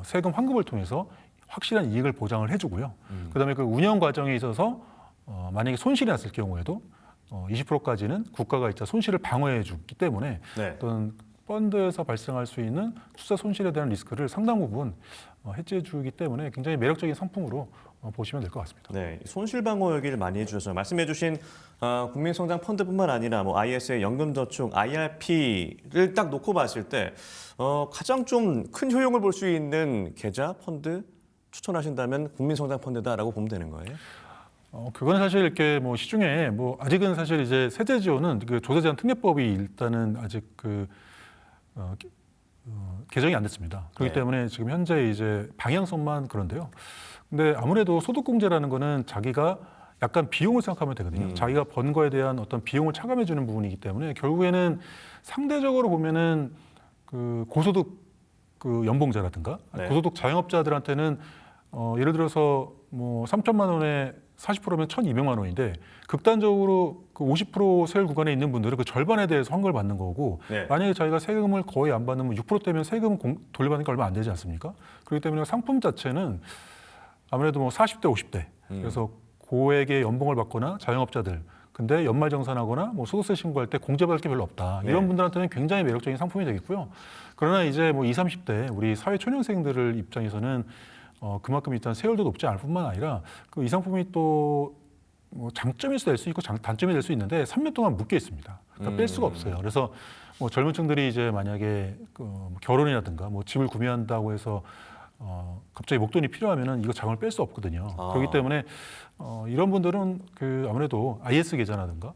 세금 환급을 통해서 확실한 이익을 보장을 해주고요. 그다음에 그 운영 과정에 있어서 만약에 손실이 났을 경우에도 20%까지는 국가가 이제 손실을 방어해 주기 때문에 네. 어떤 펀드에서 발생할 수 있는 투자 손실에 대한 리스크를 상당 부분 해지해 주기 때문에 굉장히 매력적인 상품으로 보시면 될 것 같습니다. 네, 손실 방어 얘기를 많이 해주셔서 말씀해주신 국민성장 펀드뿐만 아니라 뭐 ISA, 연금저축, IRP를 딱 놓고 봤을 때 가장 좀 큰 효용을 볼 수 있는 계좌 펀드 추천하신다면 국민성장 펀드다라고 보면 되는 거예요? 그건 사실 이렇게 뭐 시중에 뭐 아직은 사실 이제 세제 지원은 그 조세 제한 특례법이 일단은 아직 개정이 안 됐습니다. 그렇기 네. 때문에 지금 현재 이제 방향성만 그런데요. 근데 아무래도 소득공제라는 거는 자기가 약간 비용을 생각하면 되거든요. 자기가 번 거에 대한 어떤 비용을 차감해 주는 부분이기 때문에 결국에는 상대적으로 보면은 그 고소득 그 연봉자라든가 네. 고소득 자영업자들한테는 예를 들어서 뭐 3천만 원에 40%면 1,200만 원인데 극단적으로 그 50% 세율 구간에 있는 분들은 그 절반에 대해서 환급을 받는 거고 네. 만약에 자기가 세금을 거의 안 받으면 6%대면 세금 돌려받는 게 얼마 안 되지 않습니까? 그렇기 때문에 상품 자체는 아무래도 뭐 40대, 50대 그래서 고액의 연봉을 받거나 자영업자들 근데 연말정산하거나 뭐 소득세 신고할 때 공제받을 게 별로 없다. 네. 이런 분들한테는 굉장히 매력적인 상품이 되겠고요. 그러나 이제 뭐 20, 30대 우리 사회 초년생들 입장에서는 그만큼 일단 세율도 높지 않을 뿐만 아니라 그 이 상품이 또 뭐 장점일 수도 될 수 있고 단점이 될 수 있는데 3년 동안 묶여 있습니다. 그러니까 뺄 수가 없어요. 그래서 뭐 젊은 층들이 이제 만약에 뭐 결혼이라든가 뭐 집을 구매한다고 해서 갑자기 목돈이 필요하면은 이거 자금을 뺄 수 없거든요. 그렇기 때문에 이런 분들은 그 아무래도 IS 계좌라든가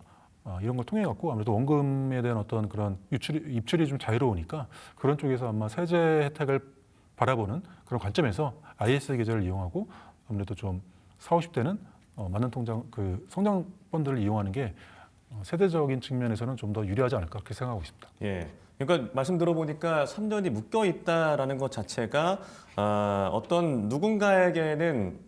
이런 걸 통해 갖고 아무래도 원금에 대한 어떤 그런 입출이 좀 자유로우니까 그런 쪽에서 아마 세제 혜택을 바라보는 그런 관점에서 IS 계좌를 이용하고 아무래도 좀 40, 50대는 많은 그 성장 펀드를 이용하는 게 세대적인 측면에서는 좀 더 유리하지 않을까 그렇게 생각하고 있습니다. 예. 그러니까 말씀 들어보니까 3년이 묶여 있다라는 것 자체가 어떤 누군가에게는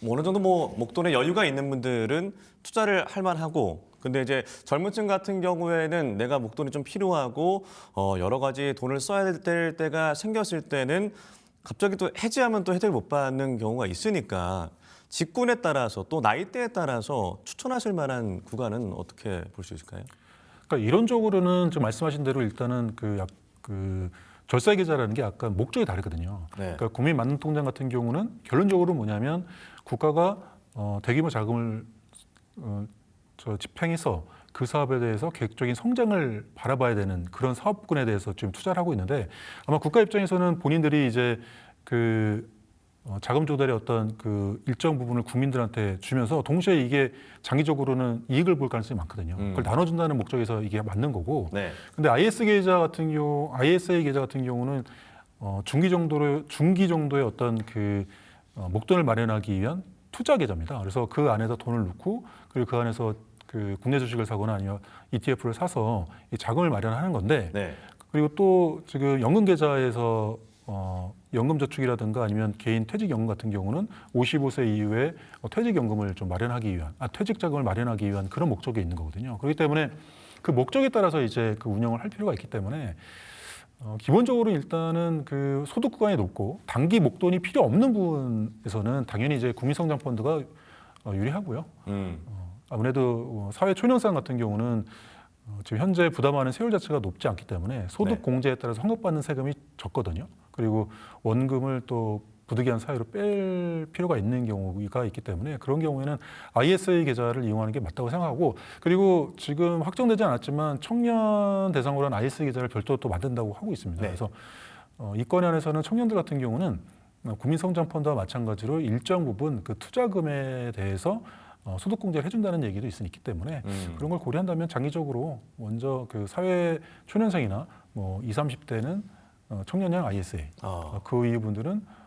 어느 정도 뭐 목돈에 여유가 있는 분들은 투자를 할 만하고 근데 이제 젊은층 같은 경우에는 내가 목돈이 좀 필요하고 여러 가지 돈을 써야 될 때가 생겼을 때는 갑자기 또 해지하면 또 혜택을 못 받는 경우가 있으니까 직군에 따라서 또 나이대에 따라서 추천하실 만한 구간은 어떻게 볼 수 있을까요? 그러니까 이론적으로는 지금 말씀하신 대로 일단은 그 절세 계좌라는 게 약간 목적이 다르거든요. 네. 그러니까 국민 만능 통장 같은 경우는 결론적으로 뭐냐면 국가가 대규모 자금을 집행해서 그 사업에 대해서 계획적인 성장을 바라봐야 되는 그런 사업군에 대해서 지금 투자를 하고 있는데 아마 국가 입장에서는 본인들이 이제 그 자금 조달의 어떤 그 일정 부분을 국민들한테 주면서 동시에 이게 장기적으로는 이익을 볼 가능성이 많거든요. 그걸 나눠준다는 목적에서 이게 맞는 거고. 네. 근데 ISA 계좌 같은 경우는 중기 정도의 어떤 그 목돈을 마련하기 위한 투자 계좌입니다. 그래서 그 안에서 돈을 넣고 그리고 그 안에서 그 국내 주식을 사거나 아니면 ETF를 사서 이 자금을 마련하는 건데 네. 그리고 또 지금 연금 계좌에서 연금저축이라든가 아니면 개인 퇴직연금 같은 경우는 55세 이후에 퇴직연금을 좀 마련하기 위한, 퇴직자금을 마련하기 위한 그런 목적이 있는 거거든요. 그렇기 때문에 그 목적에 따라서 이제 그 운영을 할 필요가 있기 때문에 기본적으로 일단은 그 소득 구간이 높고 단기 목돈이 필요 없는 부분에서는 당연히 이제 국민성장펀드가 유리하고요. 아무래도 사회 초년생 같은 경우는 지금 현재 부담하는 세율 자체가 높지 않기 때문에 소득 공제에 따라서 환급받는 세금이 적거든요. 그리고 원금을 또 부득이한 사유로 뺄 필요가 있는 경우가 있기 때문에 그런 경우에는 ISA 계좌를 이용하는 게 맞다고 생각하고 그리고 지금 확정되지 않았지만 청년 대상으로 한 ISA 계좌를 별도로 또 만든다고 하고 있습니다. 네. 그래서 이 건에 한해서는 청년들 같은 경우는 국민성장펀드와 마찬가지로 일정 부분 그 투자금에 대해서 소득공제를 해준다는 얘기도 있기 때문에 그런 걸 고려한다면 장기적으로 먼저 그 사회 초년생이나 뭐 20, 30대는 청년형 ISA, 그 이분들은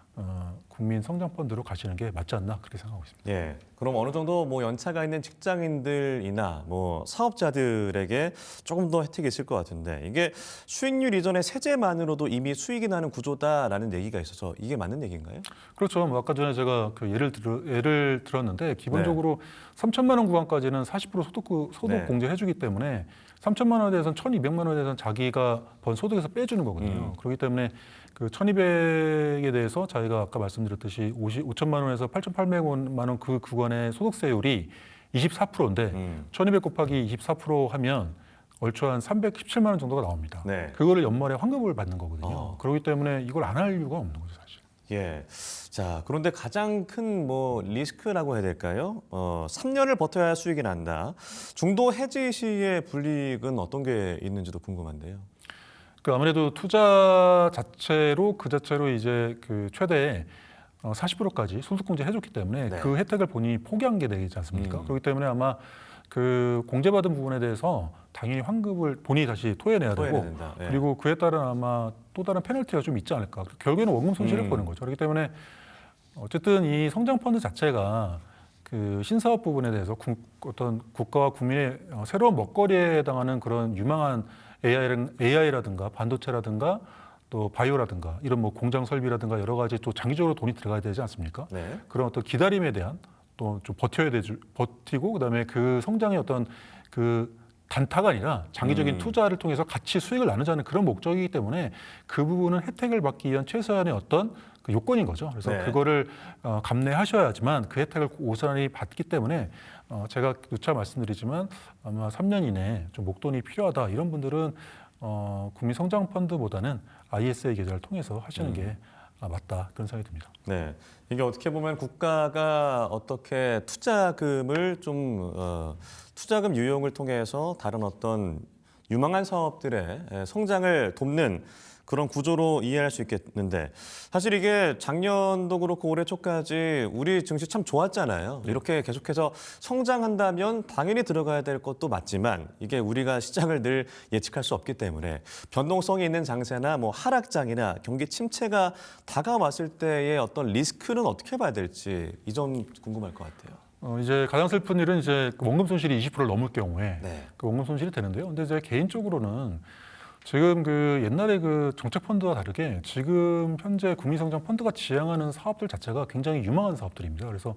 국민성장펀드로 가시는 게 맞지 않나 그렇게 생각하고 있습니다. 예. 그럼 어느 정도 뭐 연차가 있는 직장인들이나 뭐 사업자들에게 조금 더 혜택이 있을 것 같은데 이게 수익률 이전의 세제만으로도 이미 수익이 나는 구조다라는 얘기가 있어서 이게 맞는 얘기인가요? 그렇죠. 뭐 아까 전에 제가 그 예를 들었는데 기본적으로 3천만 원 구간까지는 40% 소득 네. 공제해 주기 때문에 3천만 원에 대해서는 1,200만 원에 대해서는 자기가 번 소득에서 빼주는 거거든요. 그렇기 때문에 그 1,200에 대해서 자기가 아까 말씀드렸듯이 5천만 원에서 8,800만 원 그 구간의 소득세율이 24%인데 1,200 곱하기 24% 하면 얼추 한 317만 원 정도가 나옵니다. 네. 그거를 연말에 환급을 받는 거거든요. 그렇기 때문에 이걸 안 할 이유가 없는 거죠, 사실. 예. 자, 그런데 가장 큰 뭐 리스크라고 해야 될까요? 3년을 버텨야 수익이 난다. 중도 해지 시의 불이익은 어떤 게 있는지도 궁금한데요. 그 아무래도 투자 자체로 그 자체로 이제 그 최대 40%까지 소득공제 해줬기 때문에 네. 그 혜택을 본인이 포기한 게 되지 않습니까? 그렇기 때문에 아마 그 공제받은 부분에 대해서 당연히 환급을 본인이 다시 토해내야 되고 토해내야 된다. 예. 그리고 그에 따른 아마 또 다른 페널티가 좀 있지 않을까. 결국에는 원금 손실을 보는 거죠. 그렇기 때문에 어쨌든 이 성장펀드 자체가 그 신사업 부분에 대해서 어떤 국가와 국민의 새로운 먹거리에 해당하는 그런 유망한 AI라든가 반도체라든가 또 바이오라든가 이런 뭐 공장 설비라든가 여러 가지 또 장기적으로 돈이 들어가야 되지 않습니까? 네. 그런 어떤 기다림에 대한 또 좀 버티고 그다음에 그 성장의 어떤 그 단타가 아니라 장기적인 투자를 통해서 같이 수익을 나누자는 그런 목적이기 때문에 그 부분은 혜택을 받기 위한 최소한의 어떤 그 요건인 거죠. 그래서 네. 그거를 감내하셔야지만 그 혜택을 고스란히 받기 때문에 제가 누차 말씀드리지만 아마 3년 이내에 좀 목돈이 필요하다 이런 분들은 국민성장펀드보다는 ISA 계좌를 통해서 하시는 게 맞다 그런 생각이 듭니다. 네, 이게 어떻게 보면 국가가 어떻게 투자금을 좀 투자금 유용을 통해서 다른 어떤 유망한 사업들의 성장을 돕는 그런 구조로 이해할 수 있겠는데 사실 이게 작년도 그렇고 올해 초까지 우리 증시 참 좋았잖아요. 이렇게 계속해서 성장한다면 당연히 들어가야 될 것도 맞지만 이게 우리가 시장을 늘 예측할 수 없기 때문에 변동성이 있는 장세나 뭐 하락장이나 경기 침체가 다가왔을 때의 어떤 리스크는 어떻게 봐야 될지 이 점 궁금할 것 같아요. 이제 가장 슬픈 일은 이제 그 원금 손실이 20%를 넘을 경우에 네. 그 원금 손실이 되는데요. 근데 제 개인적으로는 지금 그 옛날에 그 정책펀드와 다르게 지금 현재 국민성장펀드가 지향하는 사업들 자체가 굉장히 유망한 사업들입니다. 그래서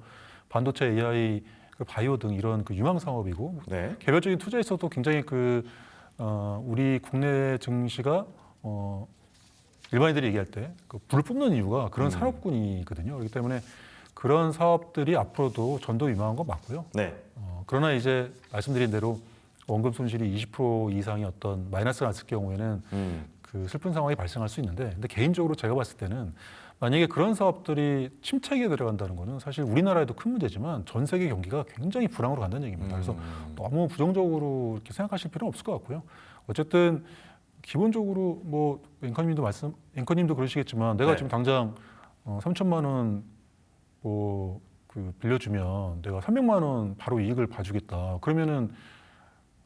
반도체, AI, 그 바이오 등 이런 그 유망 사업이고 네. 개별적인 투자에 있어도 굉장히 우리 국내 증시가 일반인들이 얘기할 때 그 불을 뿜는 이유가 그런 산업군이거든요. 그렇기 때문에 그런 사업들이 앞으로도 전도 유망한 건 맞고요. 네. 그러나 이제 말씀드린 대로 원금 손실이 20% 이상의 어떤 마이너스가 났을 경우에는 그 슬픈 상황이 발생할 수 있는데, 근데 개인적으로 제가 봤을 때는 만약에 그런 사업들이 침체기에 들어간다는 거는 사실 우리나라에도 큰 문제지만 전 세계 경기가 굉장히 불황으로 간다는 얘기입니다. 그래서 너무 부정적으로 이렇게 생각하실 필요는 없을 것 같고요. 어쨌든 기본적으로 뭐 앵커님도 그러시겠지만 내가 네. 지금 당장 3천만 원 뭐 그 빌려주면 내가 300만 원 바로 이익을 봐주겠다. 그러면은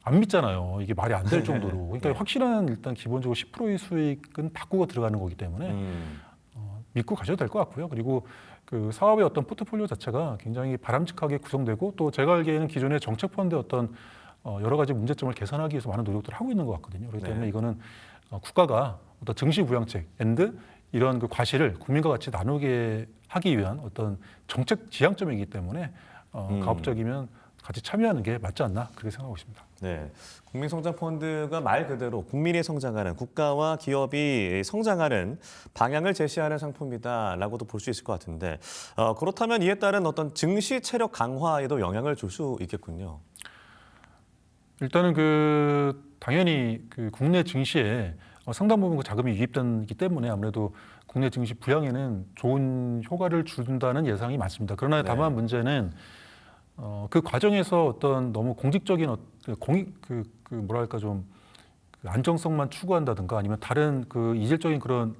안 믿잖아요. 이게 말이 안 될 정도로. 그러니까 네. 확실한 일단 기본적으로 10%의 수익은 바꾸고 들어가는 거기 때문에 믿고 가셔도 될 것 같고요. 그리고 그 사업의 어떤 포트폴리오 자체가 굉장히 바람직하게 구성되고 또 제가 알기에는 기존의 정책 펀드의 어떤 여러 가지 문제점을 개선하기 위해서 많은 노력들을 하고 있는 것 같거든요. 그렇기 때문에 네. 이거는 국가가 어떤 증시 부양책 앤드 이런 그 과실을 국민과 같이 나누게 하기 위한 어떤 정책 지향점이기 때문에 가급적이면 같이 참여하는 게 맞지 않나 그렇게 생각하고 있습니다. 네, 국민성장펀드가 말 그대로 국민이 성장하는 국가와 기업이 성장하는 방향을 제시하는 상품이다라고도 볼 수 있을 것 같은데 그렇다면 이에 따른 어떤 증시 체력 강화에도 영향을 줄 수 있겠군요. 일단은 그 당연히 그 국내 증시에 상당 부분 그 자금이 유입되기 때문에 아무래도 국내 증시 부양에는 좋은 효과를 준다는 예상이 많습니다. 그러나 다만 문제는 그 과정에서 어떤 너무 공직적인 뭐랄까 좀 그 안정성만 추구한다든가 아니면 다른 그 이질적인 그런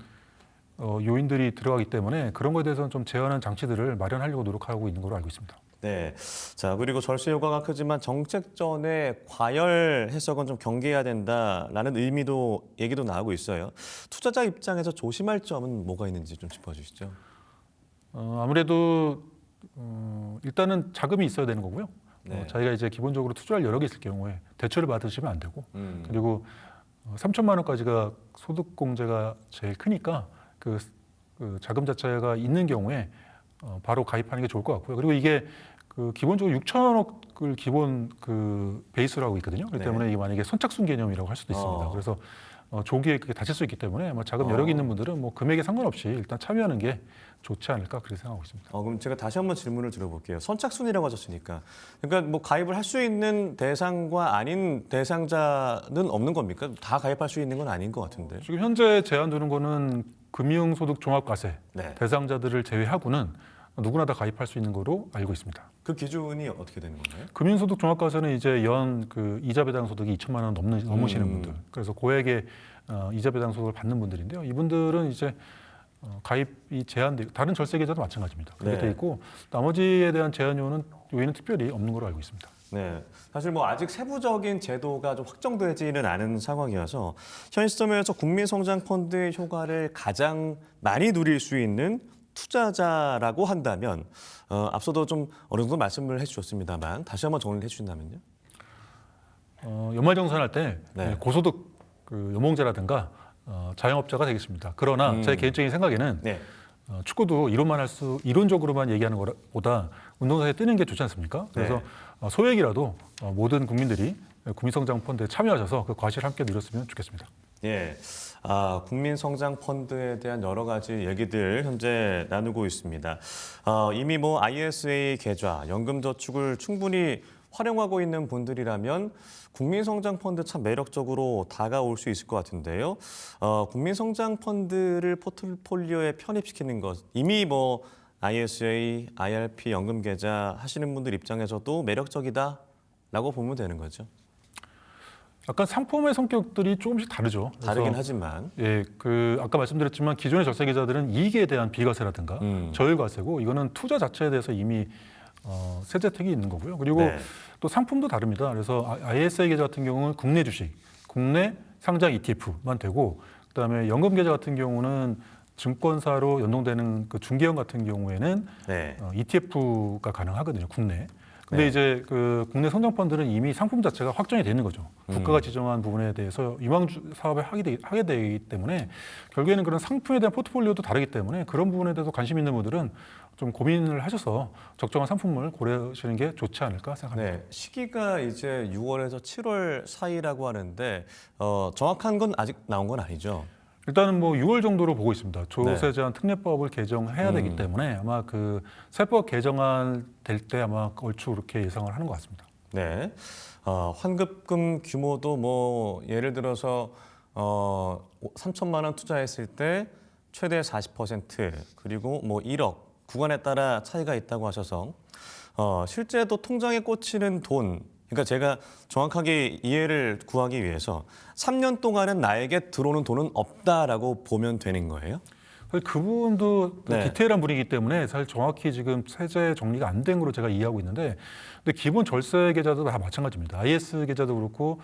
요인들이 들어가기 때문에 그런 거에 대해서는 좀 제한하는 장치들을 마련하려고 노력하고 있는 걸로 알고 있습니다. 네. 자, 그리고 절세 효과가 크지만 정책 전에 과열 해석은 좀 경계해야 된다라는 얘기도 나오고 있어요. 투자자 입장에서 조심할 점은 뭐가 있는지 좀 짚어주시죠. 아무래도 일단은 자금이 있어야 되는 거고요. 네. 자기가 이제 기본적으로 투자할 여력이 있을 경우에 대출을 받으시면 안 되고 그리고 3천만 원까지가 소득 공제가 제일 크니까 그 자금 자체가 있는 경우에 바로 가입하는 게 좋을 것 같고요. 그리고 이게 그 기본적으로 6천억을 기본 그 베이스로 하고 있거든요. 그렇기 때문에 이게 만약에 선착순 개념이라고 할 수도 있습니다. 그래서 조기에 그게 다칠 수 있기 때문에 아마 자금 여력이 있는 분들은 뭐 금액에 상관없이 일단 참여하는 게 좋지 않을까 그렇게 생각하고 있습니다. 그럼 제가 다시 한번 질문을 드려볼게요. 선착순이라고 하셨으니까, 그러니까 뭐 가입을 할 수 있는 대상과 아닌 대상자는 없는 겁니까? 다 가입할 수 있는 건 아닌 것 같은데. 지금 현재 제한 두는 거는 금융소득 종합과세 네. 대상자들을 제외하고는 누구나 다 가입할 수 있는 거로 알고 있습니다. 그 기준이 어떻게 되는 건가요? 금융소득 종합과세는 이제 연 그 이자 배당 소득이 2천만 원 넘으시는 분들, 그래서 고액의 이자 배당 소득을 받는 분들인데요. 이분들은 이제 가입이 제한되고 다른 절세 계좌도 마찬가지입니다. 그렇게 네. 돼 있고 나머지에 대한 제한 요인은 특별히 없는 걸로 알고 있습니다. 네, 사실 뭐 아직 세부적인 제도가 좀 확정되지는 않은 상황이어서 현 시점에서 국민성장펀드의 효과를 가장 많이 누릴 수 있는 투자자라고 한다면 앞서도 좀 어느 정도 말씀을 해주셨습니다만 다시 한번 정리를 해주신다면요. 연말정산할 때 네. 고소득 그 연봉자라든가 자영업자가 되겠습니다. 그러나 제 개인적인 생각에는 네. 축구도 이론적으로만 얘기하는 것보다 운동장에 뜨는 게 좋지 않습니까? 그래서 소액이라도 모든 국민들이 국민성장펀드에 참여하셔서 그 과실을 함께 누렸으면 좋겠습니다. 예, 국민성장펀드에 대한 여러 가지 얘기들 현재 나누고 있습니다. 이미 뭐 ISA 계좌, 연금저축을 충분히 활용하고 있는 분들이라면 국민성장펀드 참 매력적으로 다가올 수 있을 것 같은데요. 국민성장펀드를 포트폴리오에 편입시키는 것, 이미 뭐 ISA, IRP 연금계좌 하시는 분들 입장에서도 매력적이다라고 보면 되는 거죠. 약간 상품의 성격들이 조금씩 다르죠. 다르긴 하지만. 예, 아까 말씀드렸지만 기존의 절세 계좌들은 이익에 대한 비과세라든가 저율과세고 이거는 투자 자체에 대해서 이미 세제 혜택이 있는 거고요. 그리고 또 상품도 다릅니다. 그래서 ISA 계좌 같은 경우는 국내 주식, 국내 상장 ETF만 되고 그다음에 연금 계좌 같은 경우는 증권사로 연동되는 그 중개형 같은 경우에는 ETF가 가능하거든요. 국내. 근데 이제 그 국내 성장펀드는 이미 상품 자체가 확정이 되는 거죠. 국가가 지정한 부분에 대해서 유망주 사업을 하게 되기 때문에 결국에는 그런 상품에 대한 포트폴리오도 다르기 때문에 그런 부분에 대해서 관심 있는 분들은 좀 고민을 하셔서 적정한 상품을 고려하시는 게 좋지 않을까 생각합니다. 네, 시기가 이제 6월에서 7월 사이라고 하는데 정확한 건 아직 나온 건 아니죠? 일단은 뭐 6월 정도로 보고 있습니다. 조세 제한 특례법을 개정해야 되기 때문에 아마 그 세법 개정안 될 때 아마 얼추 그렇게 예상을 하는 것 같습니다. 네, 환급금 규모도 뭐 예를 들어서 3천만 원 투자했을 때 최대 40% 그리고 뭐 1억 구간에 따라 차이가 있다고 하셔서 실제도 통장에 꽂히는 돈, 그러니까 제가 정확하게 이해를 구하기 위해서 3년 동안은 나에게 들어오는 돈은 없다라고 보면 되는 거예요? 사실 그 부분도 디테일한 분이기 때문에 사실 정확히 지금 세제 정리가 안 된 걸로 제가 이해하고 있는데, 근데 기본 절세 계좌도 다 마찬가지입니다. IS 계좌도 그렇고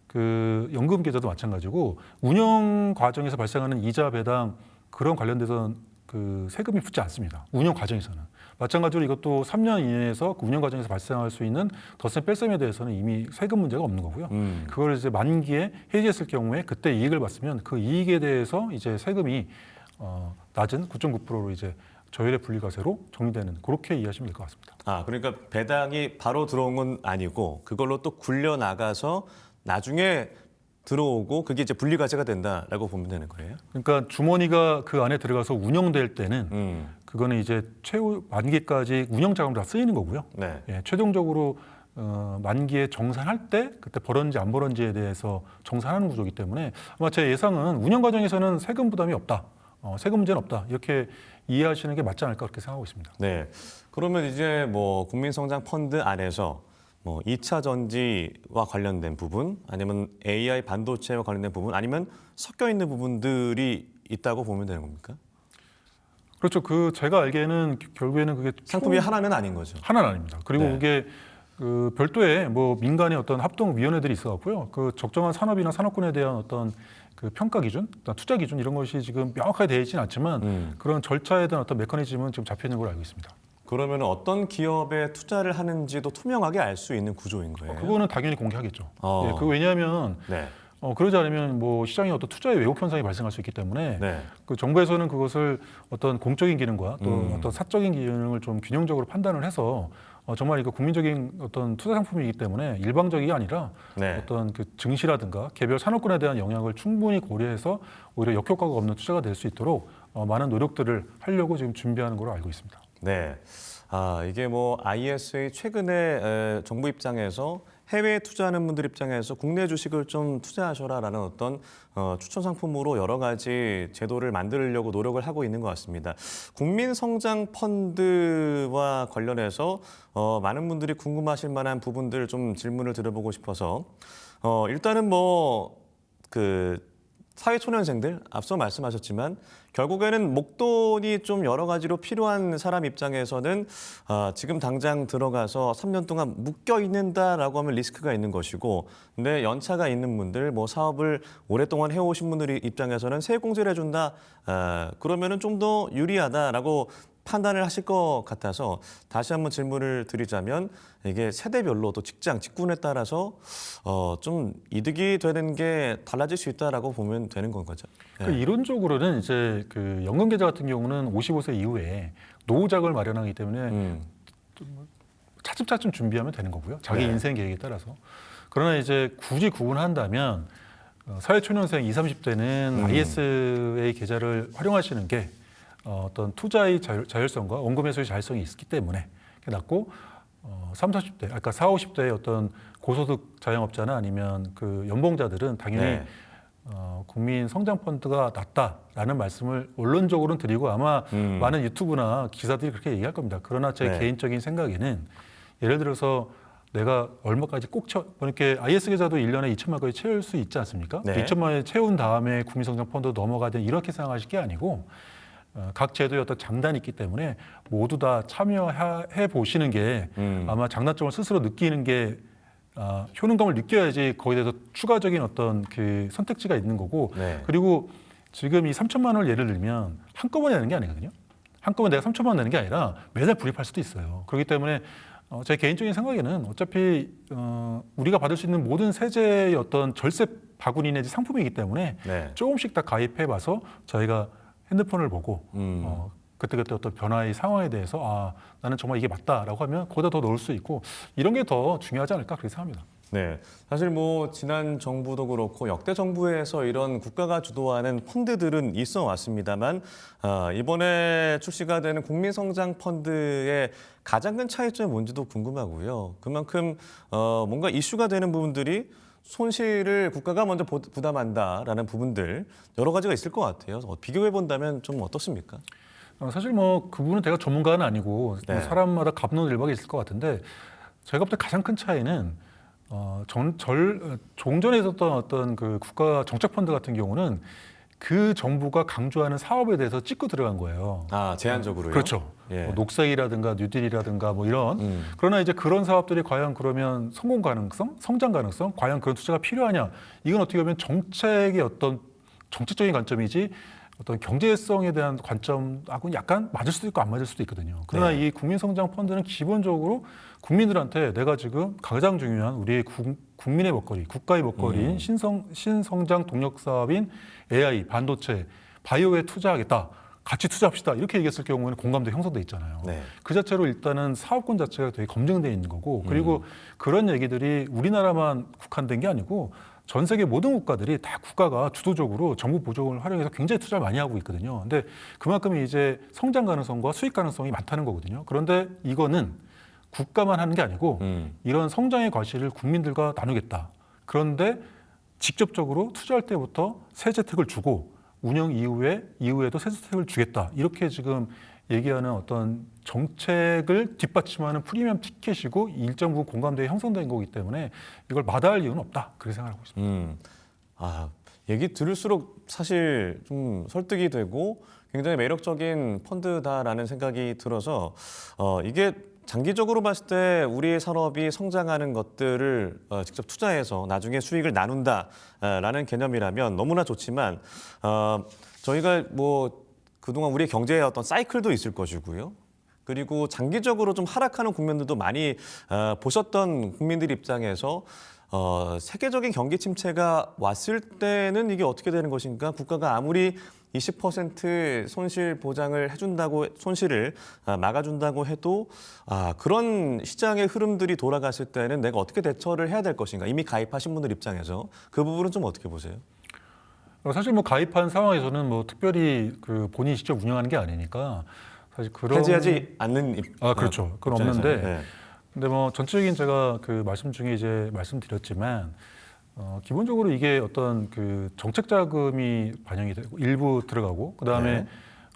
그 연금 계좌도 마찬가지고 운영 과정에서 발생하는 이자 배당 그런 관련돼서 그 세금이 붙지 않습니다. 운영 과정에서는. 마찬가지로 이것도 3년 이내에서 그 운영 과정에서 발생할 수 있는 덧셈 뺄셈에 대해서는 이미 세금 문제가 없는 거고요. 그걸 이제 만기에 해지했을 경우에 그때 이익을 봤으면 그 이익에 대해서 이제 세금이 낮은 9.9%로 이제 저율의 분리과세로 정리되는 그렇게 이해하시면 될 것 같습니다. 그러니까 배당이 바로 들어온 건 아니고 그걸로 또 굴려 나가서 나중에 들어오고 그게 이제 분리과세가 된다라고 보면 되는 거예요? 그러니까 주머니가 그 안에 들어가서 운영될 때는 그거는 이제 최후 만기까지 운영 자금으로 다 쓰이는 거고요. 네. 예, 최종적으로 만기에 정산할 때 그때 벌었는지 안 벌었는지에 대해서 정산하는 구조이기 때문에 아마 제 예상은 운영 과정에서는 세금 부담이 없다. 세금 문제는 없다. 이렇게 이해하시는 게 맞지 않을까 그렇게 생각하고 있습니다. 네. 그러면 이제 뭐 국민성장 펀드 안에서 뭐 2차 전지와 관련된 부분, 아니면 AI 반도체와 관련된 부분, 아니면 섞여 있는 부분들이 있다고 보면 되는 겁니까? 그렇죠. 제가 알기에는 결국에는 그게 상품이 하나는 아닌 거죠. 하나는 아닙니다. 그리고 네. 그게 그 별도의 뭐 민간의 어떤 합동위원회들이 있어갖고요. 그 적정한 산업이나 산업군에 대한 어떤 그 평가 기준, 투자 기준 이런 것이 지금 명확하게 되어 있지는 않지만 그런 절차에 대한 어떤 메커니즘은 지금 잡혀 있는 걸로 알고 있습니다. 그러면 어떤 기업에 투자를 하는지도 투명하게 알 수 있는 구조인 거예요? 그거는 당연히 공개하겠죠. 어. 예, 왜냐하면 네. 그러지 않으면 뭐 시장에 어떤 투자의 왜곡 현상이 발생할 수 있기 때문에 네. 그 정부에서는 그것을 어떤 공적인 기능과 또 어떤 사적인 기능을 좀 균형적으로 판단을 해서 정말 이거 국민적인 어떤 투자 상품이기 때문에 일방적이 아니라 네. 어떤 그 증시라든가 개별 산업군에 대한 영향을 충분히 고려해서 오히려 역효과가 없는 투자가 될 수 있도록 많은 노력들을 하려고 지금 준비하는 걸로 알고 있습니다. 네. 이게 뭐 IS의 최근에 정부 입장에서 해외에 투자하는 분들 입장에서 국내 주식을 좀 투자하셔라라는 어떤 추천 상품으로 여러 가지 제도를 만들려고 노력을 하고 있는 것 같습니다. 국민성장 펀드와 관련해서 많은 분들이 궁금하실 만한 부분들 좀 질문을 드려보고 싶어서 일단은 뭐 사회초년생들 앞서 말씀하셨지만 결국에는 목돈이 좀 여러 가지로 필요한 사람 입장에서는 지금 당장 들어가서 3년 동안 묶여 있는다라고 하면 리스크가 있는 것이고, 근데 연차가 있는 분들, 뭐 사업을 오랫동안 해오신 분들 입장에서는 세액공제를 해준다, 그러면은 좀 더 유리하다라고 판단을 하실 것 같아서 다시 한번 질문을 드리자면 이게 세대별로 또 직장, 직군에 따라서 좀 이득이 되는 게 달라질 수 있다라고 보면 되는 건 거죠. 네. 그 이론적으로는 이제 그 연금 계좌 같은 경우는 55세 이후에 노후 자금을 마련하기 때문에 차츰차츰 준비하면 되는 거고요. 자기 네. 인생 계획에 따라서. 그러나 이제 굳이 구분한다면 사회초년생 20, 30대는 ISA 계좌를 활용하시는 게 어떤 투자의 자율성과 원금 회수의 자율성이 있기 때문에 그게 낫고 30, 40대, 아까 40, 50대의 어떤 고소득 자영업자나 아니면 그 연봉자들은 당연히 네. 국민 성장 펀드가 낫다라는 말씀을 원론적으로는 드리고 아마 많은 유튜브나 기사들이 그렇게 얘기할 겁니다. 그러나 제 네. 개인적인 생각에는 예를 들어서 내가 얼마까지 꼭 이렇게 IS 계좌도 1년에 2천만까지 채울 수 있지 않습니까? 네. 2천만 원에 채운 다음에 국민 성장 펀드 넘어가야 돼 이렇게 생각하실 게 아니고 각 제도의 어떤 장단이 있기 때문에 모두 다 참여해 보시는 게 아마 장단점을 스스로 느끼는 게 효능감을 느껴야지 거기에 대해서 추가적인 어떤 그 선택지가 있는 거고 네. 그리고 지금 이 3천만 원을 예를 들면 한꺼번에 내는 게 아니거든요. 한꺼번에 내가 3천만 원 내는 게 아니라 매달 불입할 수도 있어요. 그렇기 때문에 제 개인적인 생각에는 어차피 우리가 받을 수 있는 모든 세제의 어떤 절세 바구니 내지 상품이기 때문에 네. 조금씩 다 가입해봐서 저희가 핸드폰을 보고 그때그때 어떤 변화의 상황에 대해서 나는 정말 이게 맞다라고 하면 거기다 더 넣을 수 있고 이런 게 더 중요하지 않을까 그렇게 생각합니다. 네, 사실 뭐 지난 정부도 그렇고 역대 정부에서 이런 국가가 주도하는 펀드들은 있어 왔습니다만 이번에 출시가 되는 국민성장 펀드의 가장 큰 차이점이 뭔지도 궁금하고요. 그만큼 뭔가 이슈가 되는 부분들이 손실을 국가가 먼저 부담한다라는 부분들 여러 가지가 있을 것 같아요. 비교해 본다면 좀 어떻습니까? 사실 뭐 그분은 제가 전문가는 아니고 네. 사람마다 갑론을박이 있을 것 같은데 제가 볼 때 가장 큰 차이는 종전에 있었던 어떤 그 국가 정책 펀드 같은 경우는 그 정부가 강조하는 사업에 대해서 찍고 들어간 거예요. 제한적으로요? 그렇죠. 예. 뭐 녹색이라든가 뉴딜이라든가 뭐 이런. 그러나 이제 그런 사업들이 과연 그러면 성공 가능성, 성장 가능성, 과연 그런 투자가 필요하냐? 이건 어떻게 보면 정책의 어떤 정책적인 관점이지 어떤 경제성에 대한 관점하고는 약간 맞을 수도 있고 안 맞을 수도 있거든요. 그러나 네. 이 국민성장 펀드는 기본적으로 국민들한테 내가 지금 가장 중요한 우리의 국민의 먹거리, 국가의 먹거리인 신성장 동력 사업인 AI, 반도체, 바이오에 투자하겠다. 같이 투자합시다. 이렇게 얘기했을 경우에는 공감대 형성돼 있잖아요. 네. 그 자체로 일단은 사업권 자체가 되게 검증돼 있는 거고 그리고 그런 얘기들이 우리나라만 국한된 게 아니고 전 세계 모든 국가들이 다 국가가 주도적으로 정부 보조금을 활용해서 굉장히 투자를 많이 하고 있거든요. 근데 그만큼 이제 성장 가능성과 수익 가능성이 많다는 거거든요. 그런데 이거는 국가만 하는 게 아니고 이런 성장의 과실을 국민들과 나누겠다. 그런데 직접적으로 투자할 때부터 세제 혜택을 주고 운영 이후에도 세제 혜택을 주겠다. 이렇게 지금 얘기하는 어떤 정책을 뒷받침하는 프리미엄 티켓이고 일정 부분 공감대가 형성된 거기 때문에 이걸 마다할 이유는 없다. 그렇게 생각하고 있습니다. 얘기 들을수록 사실 좀 설득이 되고 굉장히 매력적인 펀드다라는 생각이 들어서 이게 장기적으로 봤을 때 우리 산업이 성장하는 것들을 직접 투자해서 나중에 수익을 나눈다라는 개념이라면 너무나 좋지만 저희가 뭐 그동안 우리 경제의 어떤 사이클도 있을 것이고요. 그리고 장기적으로 좀 하락하는 국면들도 많이 보셨던 국민들 입장에서 세계적인 경기 침체가 왔을 때는 이게 어떻게 되는 것인가? 국가가 아무리 20% 손실 보장을 해준다고 손실을 막아준다고 해도 그런 시장의 흐름들이 돌아갔을 때는 내가 어떻게 대처를 해야 될 것인가? 이미 가입하신 분들 입장에서 그 부분은 좀 어떻게 보세요? 사실 뭐 가입한 상황에서는 뭐 특별히 그 본인이 직접 운영하는 게 아니니까 사실 그런 해지하지 않는 그렇죠. 그건 입장에서는. 없는데 네. 근데 뭐 전체적인 제가 그 말씀 중에 이제 말씀드렸지만 기본적으로 이게 어떤 그 정책 자금이 반영이 되고 일부 들어가고 그다음에 네.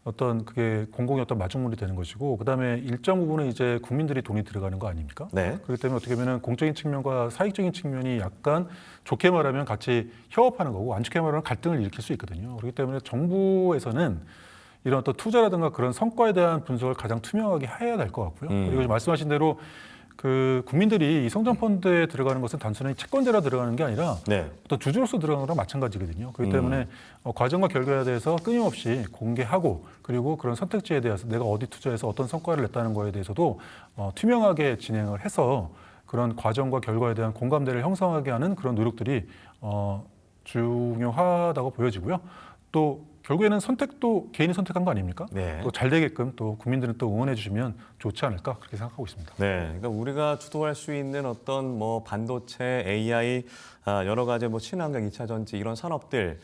어떤 그게 공공의 어떤 마중물이 되는 것이고 그다음에 일정 부분은 이제 국민들이 돈이 들어가는 거 아닙니까? 네. 그렇기 때문에 어떻게 보면 공적인 측면과 사익적인 측면이 약간 좋게 말하면 같이 협업하는 거고 안 좋게 말하면 갈등을 일으킬 수 있거든요. 그렇기 때문에 정부에서는 이런 어떤 투자라든가 그런 성과에 대한 분석을 가장 투명하게 해야 될 것 같고요. 그리고 말씀하신 대로 그 국민들이 이 성장 펀드에 들어가는 것은 단순히 채권자라 들어가는 게 아니라 네. 또 주주로서 들어가는 거랑 마찬가지거든요. 그렇기 때문에 과정과 결과에 대해서 끊임없이 공개하고 그리고 그런 선택지에 대해서 내가 어디 투자해서 어떤 성과를 냈다는 거에 대해서도 투명하게 진행을 해서 그런 과정과 결과에 대한 공감대를 형성하게 하는 그런 노력들이 중요하다고 보여지고요. 또 결국에는 선택도 개인이 선택한 거 아닙니까? 네. 또 잘 되게끔 또 국민들은 또 응원해 주시면 좋지 않을까 그렇게 생각하고 있습니다. 네, 그러니까 우리가 주도할 수 있는 어떤 뭐 반도체, AI, 여러 가지 뭐 친환경, 2차 전지 이런 산업들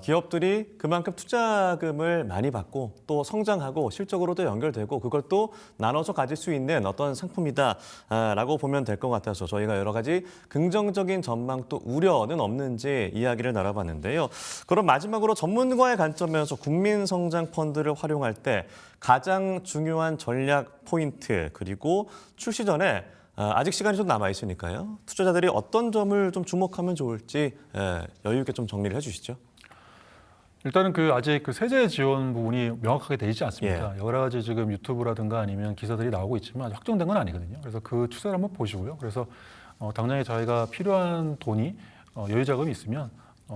기업들이 그만큼 투자금을 많이 받고 또 성장하고 실적으로도 연결되고 그걸 또 나눠서 가질 수 있는 어떤 상품이다라고 보면 될 것 같아서 저희가 여러 가지 긍정적인 전망 또 우려는 없는지 이야기를 나눠봤는데요. 그럼 마지막으로 전문가의 관점에서 국민성장펀드를 활용할 때 가장 중요한 전략 포인트 그리고 출시 전에 아직 시간이 좀 남아 있으니까요. 투자자들이 어떤 점을 좀 주목하면 좋을지 여유 있게 좀 정리를 해주시죠. 일단은 그 아직 그 세제 지원 부분이 명확하게 되지 않습니다. 예. 여러 가지 지금 유튜브라든가 아니면 기사들이 나오고 있지만 확정된 건 아니거든요. 그래서 그 추세를 한번 보시고요. 그래서 당장에 저희가 필요한 돈이 여유 자금이 있으면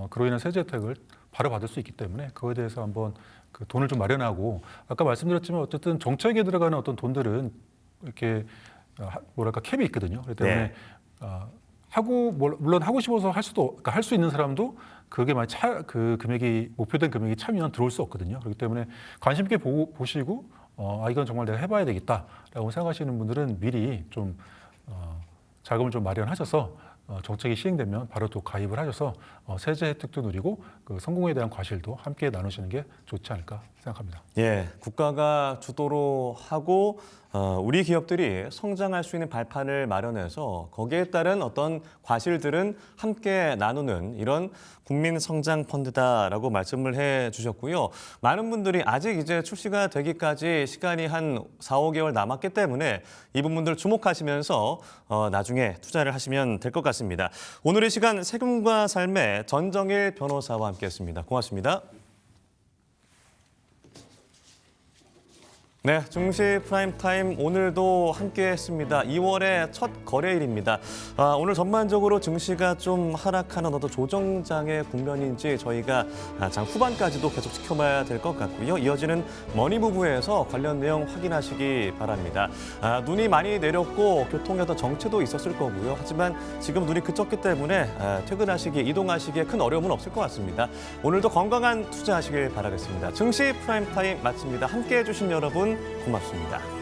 그로 인한 세제 혜택을 바로 받을 수 있기 때문에 그거에 대해서 한번 그 돈을 좀 마련하고 아까 말씀드렸지만 어쨌든 정책에 들어가는 어떤 돈들은 이렇게 뭐랄까 캡이 있거든요. 그렇기 때문에 물론 하고 싶어서 할 수도 그러니까 할 수 있는 사람도 그게 만약 그 금액이 목표된 금액이 차면 들어올 수 없거든요. 그렇기 때문에 관심 있게 보시고 이건 정말 내가 해봐야 되겠다라고 생각하시는 분들은 미리 좀 자금을 좀 마련하셔서 정책이 시행되면 바로 또 가입을 하셔서 세제 혜택도 누리고 그 성공에 대한 과실도 함께 나누시는 게 좋지 않을까 생각합니다. 예, 국가가 주도로 하고 우리 기업들이 성장할 수 있는 발판을 마련해서 거기에 따른 어떤 과실들은 함께 나누는 이런 국민성장펀드다라고 말씀을 해주셨고요. 많은 분들이 아직 이제 출시가 되기까지 시간이 한 4, 5개월 남았기 때문에 이 부분들 주목하시면서 나중에 투자를 하시면 될 것 같습니다. 오늘 이 시간 세금과 삶의 전정일 변호사와 함께했습니다. 고맙습니다. 네, 증시 프라임타임 오늘도 함께했습니다. 2월의 첫 거래일입니다. 오늘 전반적으로 증시가 좀 하락하는 어떤 조정장의 국면인지 저희가 장 후반까지도 계속 지켜봐야 될 것 같고요. 이어지는 머니무브에서 관련 내용 확인하시기 바랍니다. 눈이 많이 내렸고 교통에 어떤 정체도 있었을 거고요. 하지만 지금 눈이 그쳤기 때문에 퇴근하시기에 이동하시기에 큰 어려움은 없을 것 같습니다. 오늘도 건강한 투자하시길 바라겠습니다. 증시 프라임타임 마칩니다. 함께해 주신 여러분 고맙습니다.